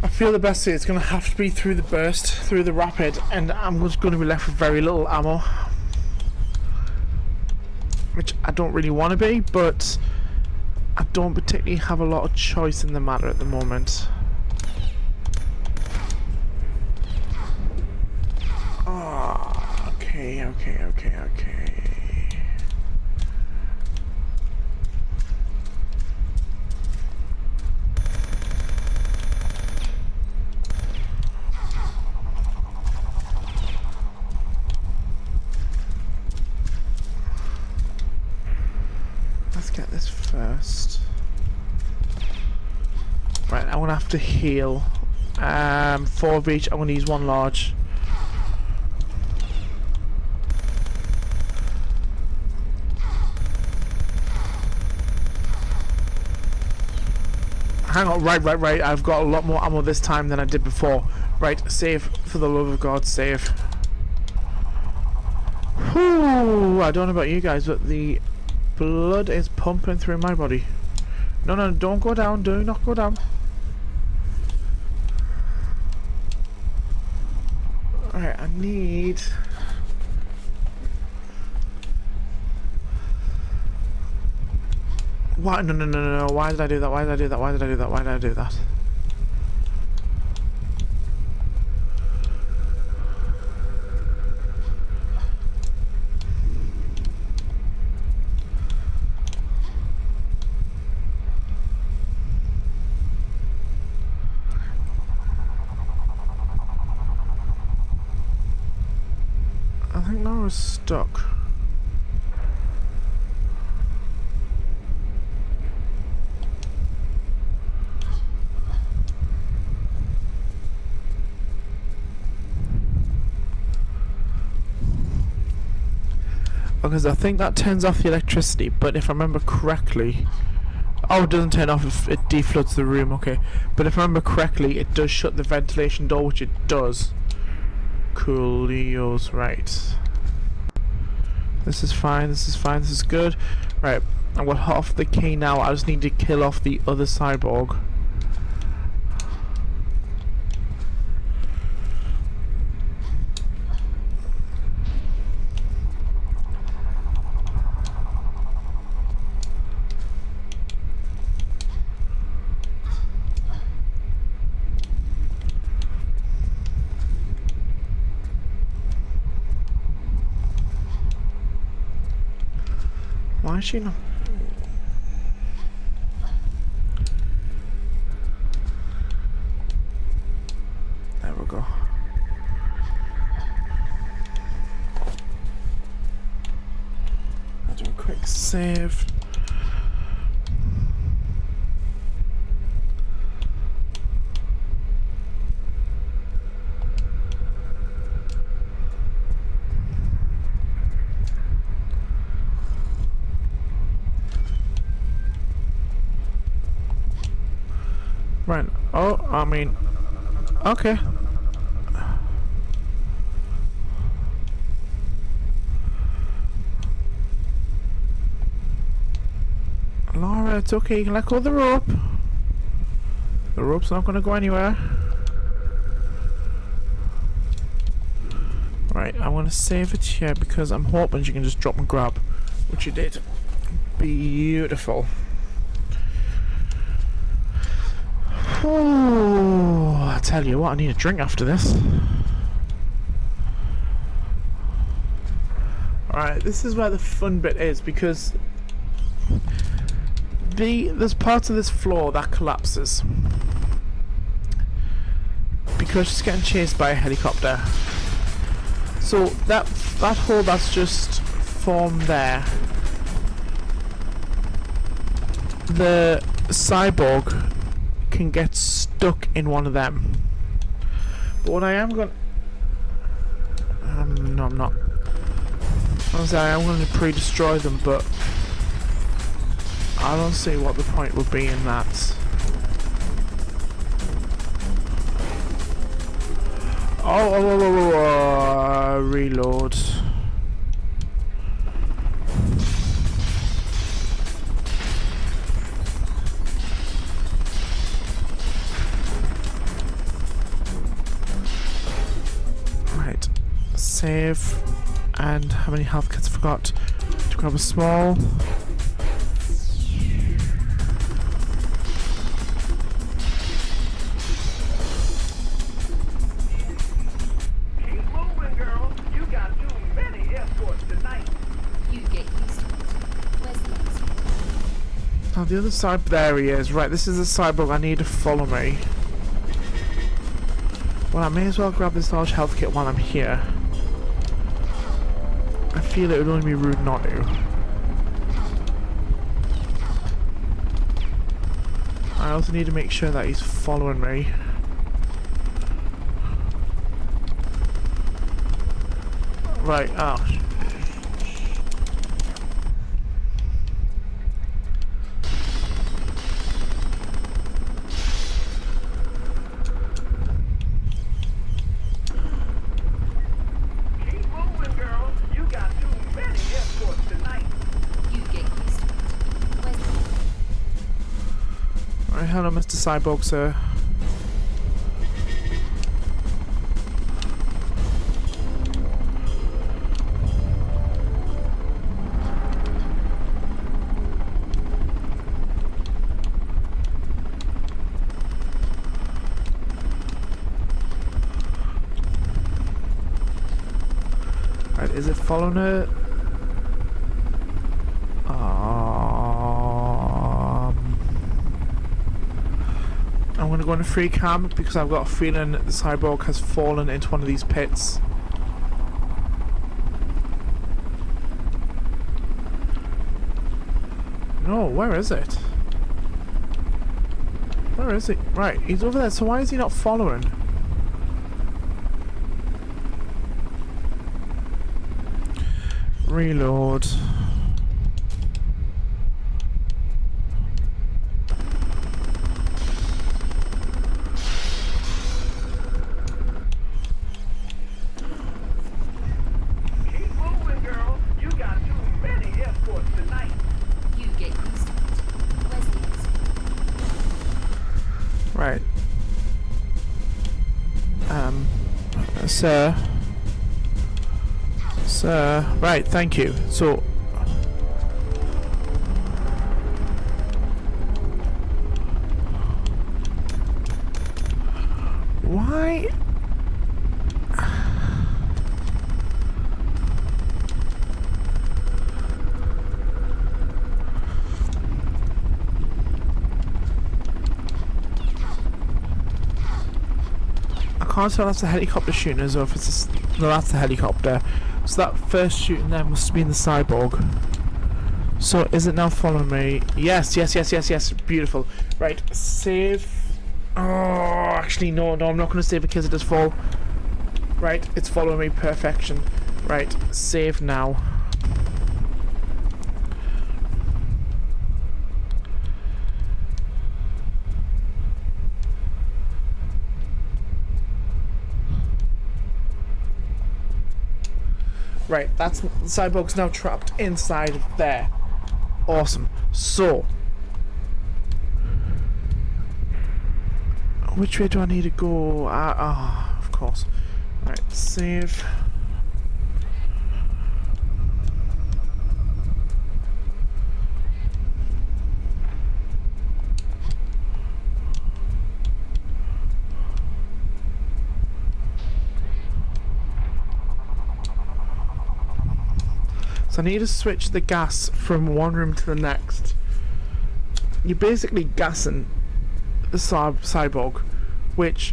[SPEAKER 1] I feel the best way it's going to have to be through the burst, through the rapid, and I'm just going to be left with very little ammo. Which I don't really want to be, but I don't particularly have a lot of choice in the matter at the moment. Oh, okay. Let's get this first. Right, I'm gonna have to heal. 4 of each. I'm gonna use 1 large. Hang on, right. I've got a lot more ammo this time than I did before. Right, save. For the love of God, save. Whew, I don't know about you guys, but the blood is pumping through my body. No, don't go down. Do not go down. Alright, I need... What? No. Why did I do that? Why did I do that? I think Laura's stuck. Because I think that turns off the electricity, but if I remember correctly... Oh, it doesn't turn off, it defloods the room, okay. But if I remember correctly, it does shut the ventilation door, which it does. Coolios, right. This is fine, this is good. Right, I've got half the key now, I just need to kill off the other cyborg. Why is she not? There we go. I'll do a quick save. Right. Oh, I mean, okay. Laura, it's okay. You can let go of the rope. The rope's not going to go anywhere. Right, I'm gonna save it here because I'm hoping you can just drop and grab, which you did. Beautiful. Oh, I tell you what, I need a drink after this. Alright, this is where the fun bit is, because there's parts of this floor that collapses because she's getting chased by a helicopter. So that hole that's just formed there, the cyborg can get stuck in one of them. But what I am going no, I'm not. Honestly, I am going to pre-destroy them, but I don't see what the point would be in that. Reload. Right, save. And how many health kits I forgot to grab a small.
[SPEAKER 9] Keep moving, girl. You got too many escorts tonight.
[SPEAKER 2] You get used to it. Where's the exit?
[SPEAKER 1] Now the other side, there he is. Right, this is the cyborg I need to follow me. Well, I may as well grab this large health kit while I'm here. I feel it would only be rude not to. I also need to make sure that he's following me. Right, oh.
[SPEAKER 9] Keep moving, girl. You got too many escorts tonight.
[SPEAKER 2] You get used to it. Where's the exit?
[SPEAKER 1] Alright, hello Mr. Cyborg, sir. Right, is it following her? I'm gonna go into free cam because I've got a feeling the cyborg has fallen into one of these pits. No, where is it? Where is he? Right, he's over there, so why is he not following? Reload.
[SPEAKER 9] Keep moving, girl. You got too many escorts tonight.
[SPEAKER 2] You get used to it. Where's the exit?
[SPEAKER 1] Right. Sir. Sir. Right, thank you. So. Why? I can't tell if that's the helicopter shooting us or if it's a, no, that's the helicopter. So that first shooting there must have been the cyborg. So is it now following me? Yes, yes, yes, yes, yes. Beautiful. Right, save. Oh, actually no, I'm not going to save it because it does fall. Right, it's following me. Perfection. Right, save now. Right, that's the cyborg's now trapped inside of there. Awesome. So, which way do I need to go? Of course. Right, save. So I need to switch the gas from one room to the next. You're basically gassing the cyborg, which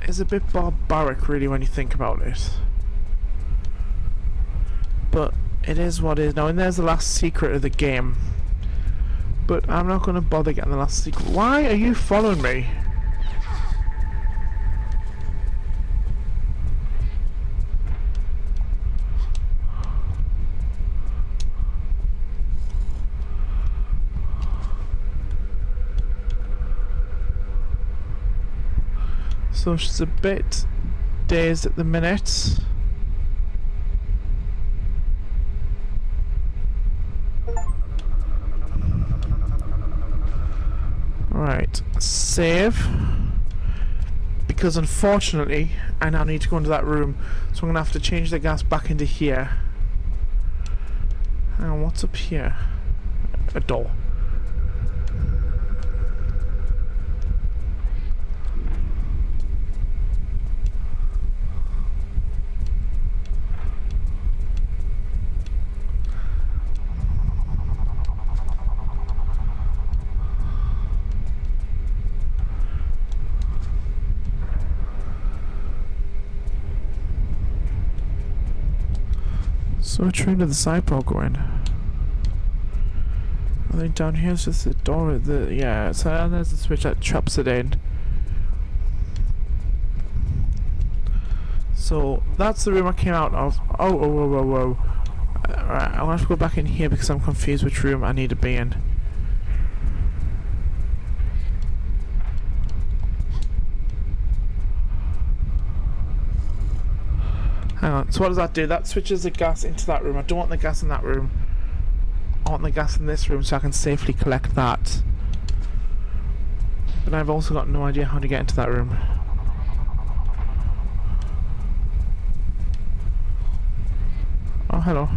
[SPEAKER 1] is a bit barbaric really when you think about it. But it is what it is now, and there's the last secret of the game. But I'm not going to bother getting the last secret. Why are you following me? So she's a bit dazed at the minute. Right, save. Because unfortunately, I now need to go into that room, so I'm going to have to change the gas back into here. Hang on, what's up here? A door. So which room did the cyborg go in? I think down here is just the door. Yeah, so there's the switch that traps it in. So that's the room I came out of. Oh, whoa. Right, I'm gonna have to go back in here because I'm confused which room I need to be in. Hang on, so what does that do? That switches the gas into that room. I don't want the gas in that room. I want the gas in this room so I can safely collect that. But I've also got no idea how to get into that room. Oh, hello.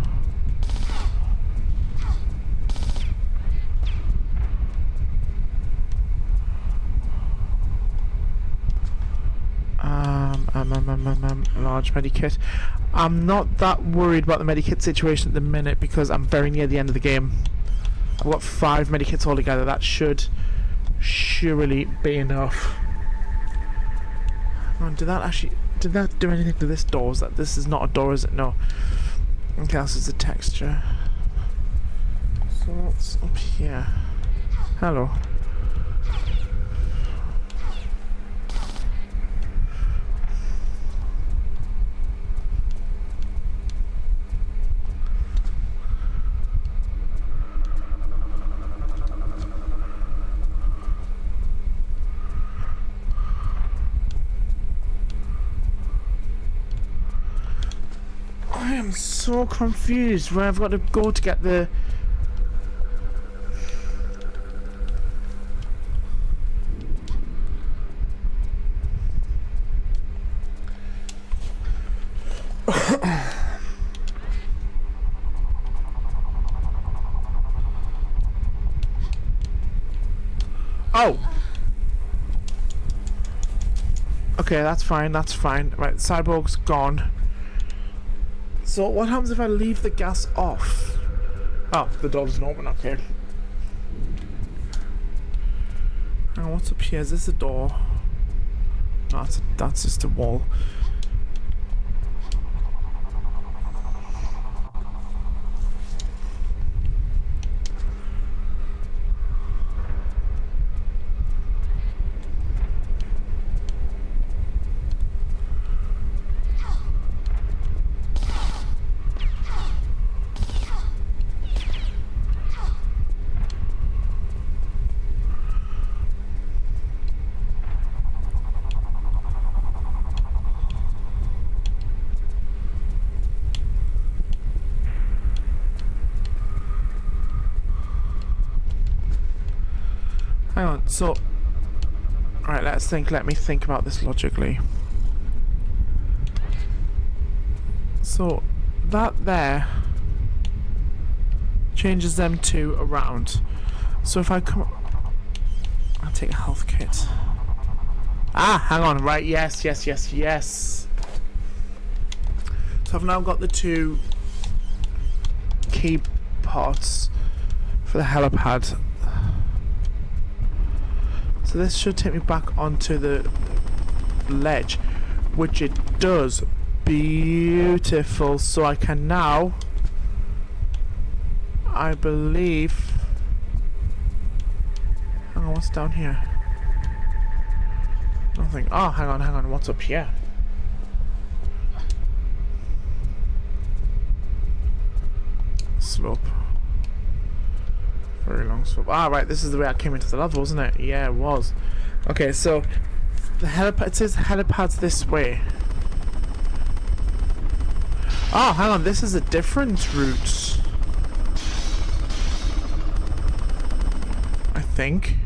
[SPEAKER 1] Large medikit. I'm not that worried about the medikit situation at the minute because I'm very near the end of the game. I've got 5 medikits altogether. That should surely be enough. Oh, did that do anything to this door? This is not a door, is it? No. Okay, this is the texture. So what's up here? Hello. I am so confused where I've got to go to get the... Oh! Okay, that's fine, that's fine. Right, the cyborg's gone. So what happens if I leave the gas off? Oh, the door doesn't open, okay. Oh, what's up here? Is this a door? No, that's just a wall. Hang on, so... Right, let me think about this logically. So, that there changes them to around. So if I come... I'll take a health kit. Ah, hang on, right, yes. So I've now got the 2 key parts for the helipad. So this should take me back onto the ledge, which it does. Beautiful. So I can now, I believe, hang on, what's down here? Nothing. Oh, hang on, what's up here? Slope. Very long slope. Ah, right, this is the way I came into the level, wasn't it? Yeah, it was. Okay, so the helipad, it says helipad's this way. Oh, hang on, this is a different route. I think.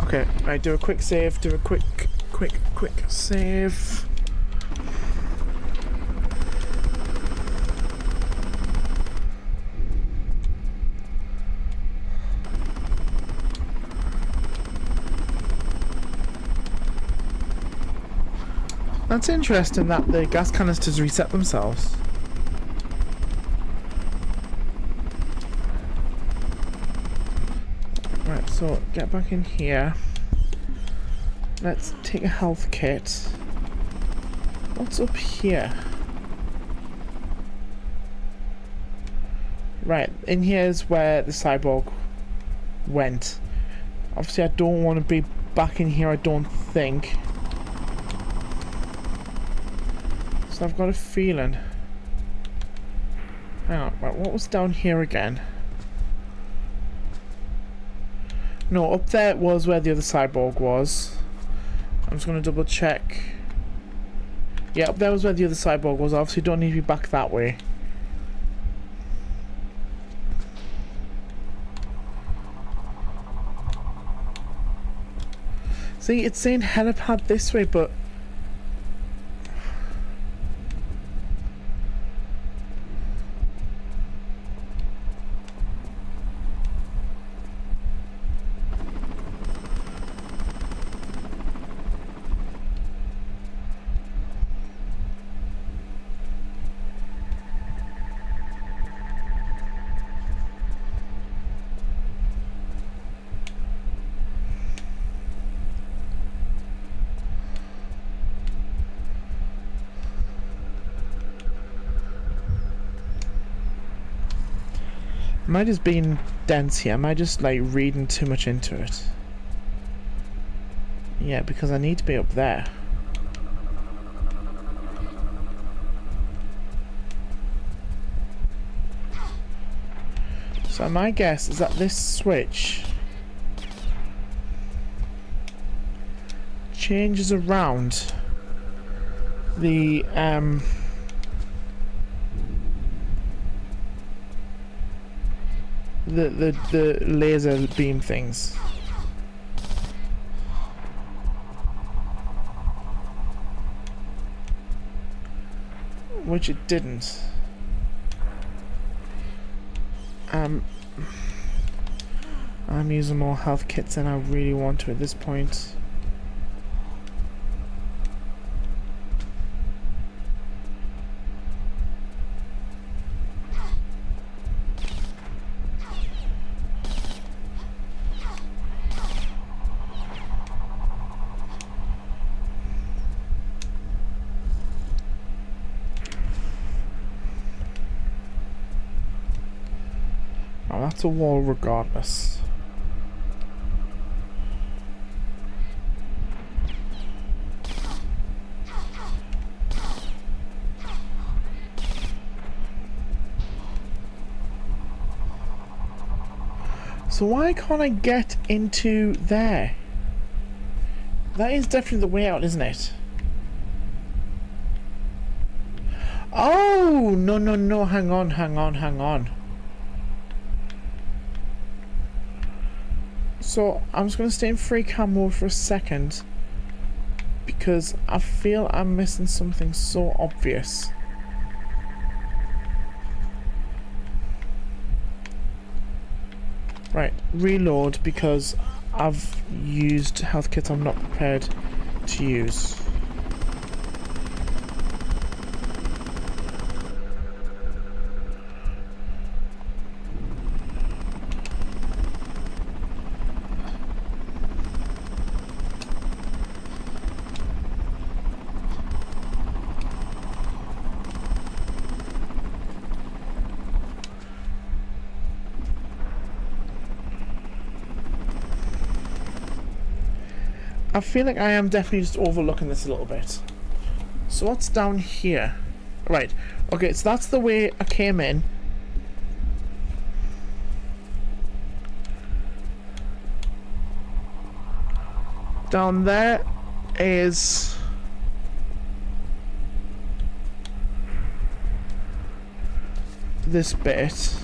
[SPEAKER 1] Okay, right, do a quick save, do a quick save. That's interesting that the gas canisters reset themselves. Right, so get back in here. Let's take a health kit. What's up here? Right, in here is where the cyborg went. Obviously I don't want to be back in here, I don't think. So I've got a feeling. Hang on, right, what was down here again? No, up there was where the other cyborg was. I'm just going to double check. Yeah, up there was where the other cyborg was. Obviously don't need to be back that way. See, it's saying helipad this way, but am I just being dense here? Am I just like reading too much into it? Yeah, because I need to be up there. So my guess is that this switch changes around the the laser beam things. Which it didn't. I'm using more health kits than I really want to at this point. Oh, that's a wall regardless. So why can't I get into there? That is definitely the way out, isn't it? Oh, no, hang on. So I'm just going to stay in free cam mode for a second because I feel I'm missing something so obvious. Right, reload because I've used health kits I'm not prepared to use. I feel like I am definitely just overlooking this a little bit. So what's down here? Right, okay, so that's the way I came in. Down there is this bit.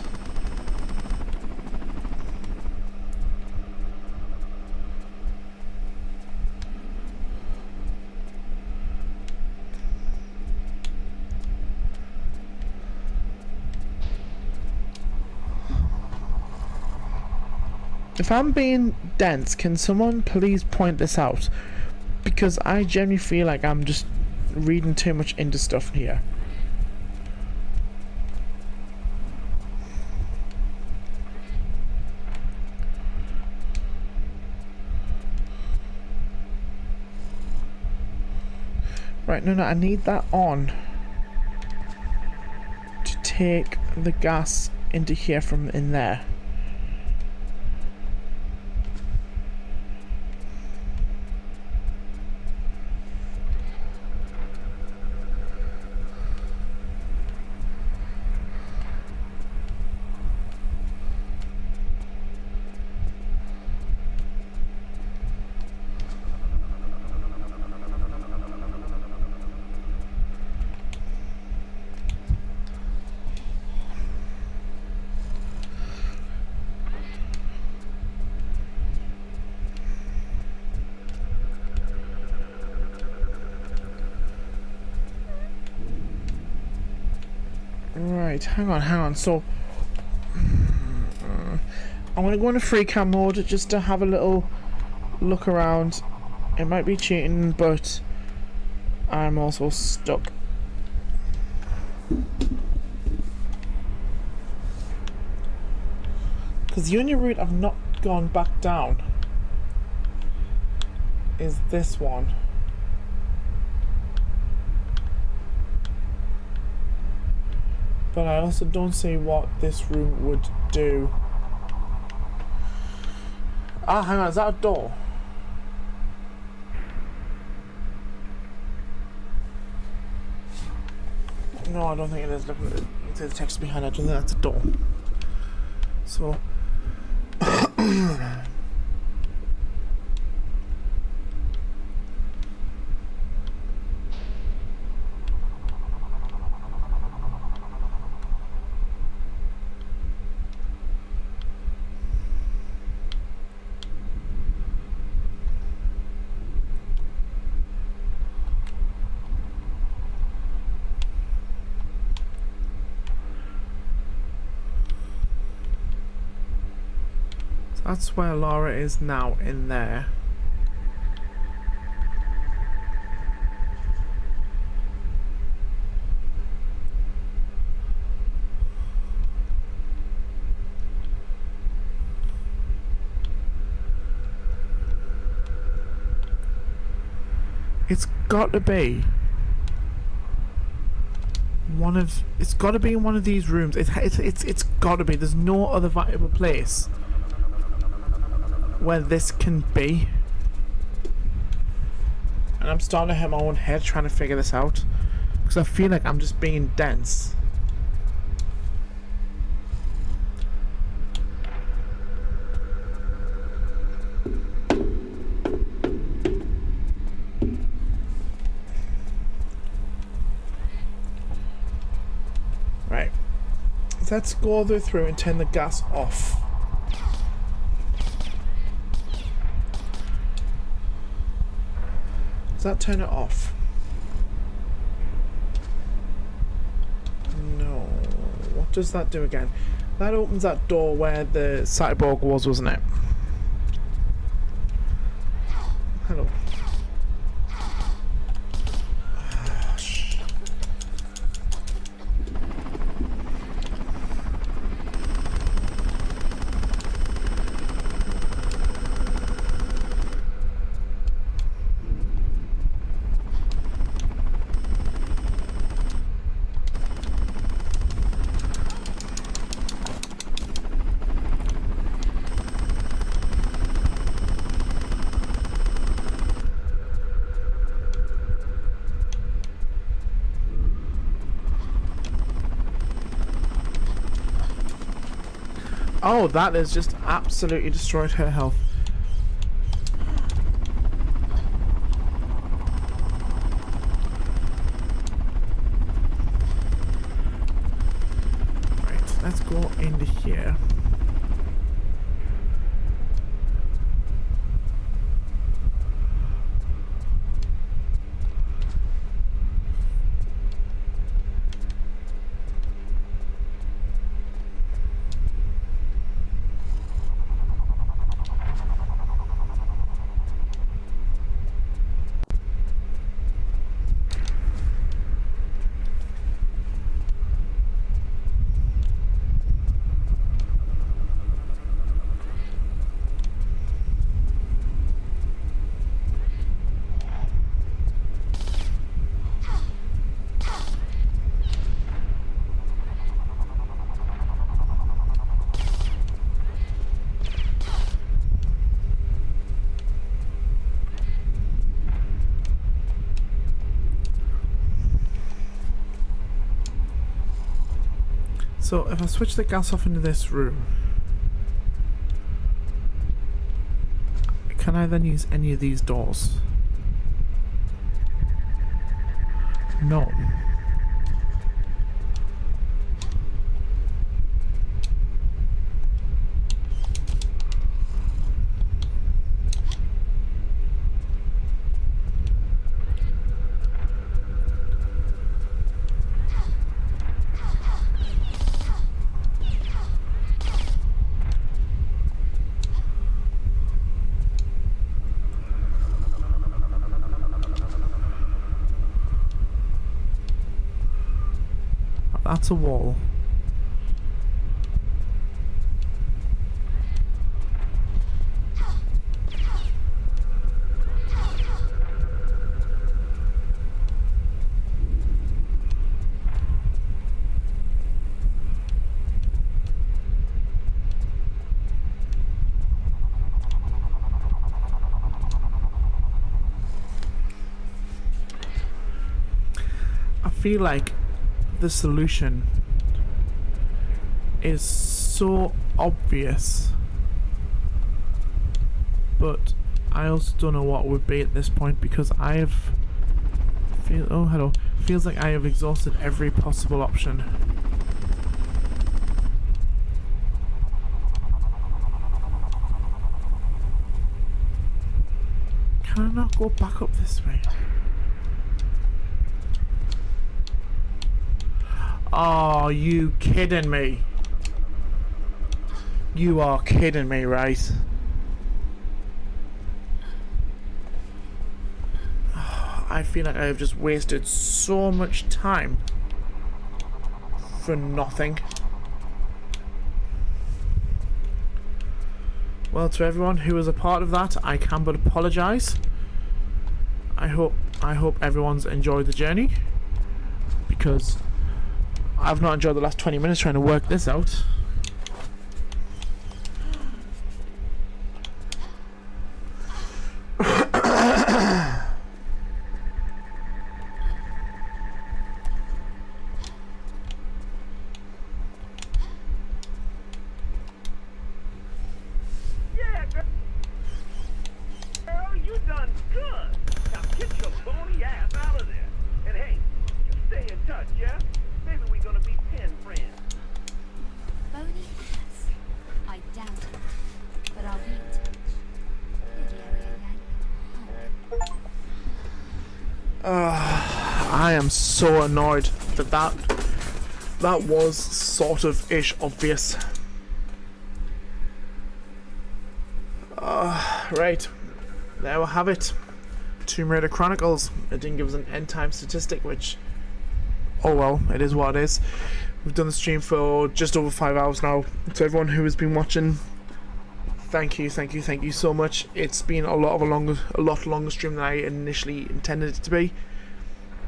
[SPEAKER 1] If I'm being dense, can someone please point this out? Because I genuinely feel like I'm just reading too much into stuff here. Right, no, I need that on to take the gas into here from in there. Right, hang on. So, I'm going to go into free cam mode just to have a little look around. It might be cheating, but I'm also stuck. Because the only route I've not gone back down is this one. But I also don't see what this room would do. Ah, hang on, is that a door? No, I don't think it is. Look at the text behind it. I don't think that's a door. So... That's where Laura is now, in there. It's got to be one of. It's got to be in one of these rooms. It's got to be. There's no other viable place where this can be. And I'm starting to hit my own head trying to figure this out, because I feel like I'm just being dense. Right, let's go all the way through and turn the gas off. Does that turn it off? No. What does that do again? That opens that door where the cyborg was, wasn't it? hello. Oh, that has just absolutely destroyed her health. Right, let's go into here. So if I switch the gas off into this room, can I then use any of these doors? No. That's a wall. I feel like the solution is so obvious, but I also don't know what it would be at this point, because I have feels like I have exhausted every possible option. Can I not go back up this way? Oh, you kidding me? You are kidding me, right? I feel like I have just wasted so much time for nothing. Well, to everyone who was a part of that, I can but apologise. I hope everyone's enjoyed the journey, because I've not enjoyed the last 20 minutes trying to work this out.
[SPEAKER 9] Yeah, girl, you done good. Now get your bony ass out of there. And hey, you stay in touch, yeah? Maybe we're gonna be pen friends.
[SPEAKER 2] Bony ass. I doubt it. But I'll be in touch.
[SPEAKER 1] I am so annoyed that was sort of ish obvious. Right. there we have it. Tomb Raider Chronicles. It didn't give us an end time statistic, which, oh well, it is what it is. We've done the stream for just over 5 hours now. To everyone who has been watching, thank you so much. It's been a lot longer stream than I initially intended it to be.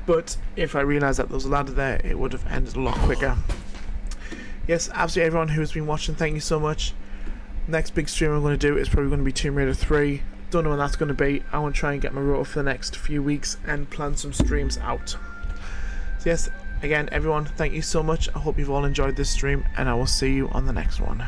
[SPEAKER 1] But if I realised that there was a ladder there, it would have ended a lot quicker. Yes, absolutely everyone who has been watching, thank you so much. Next big stream I'm going to do is probably going to be Tomb Raider 3. Don't know when that's going to be. I want to try and get my rota for the next few weeks and plan some streams out. So yes, again everyone, thank you so much. I hope you've all enjoyed this stream, and I will see you on the next one.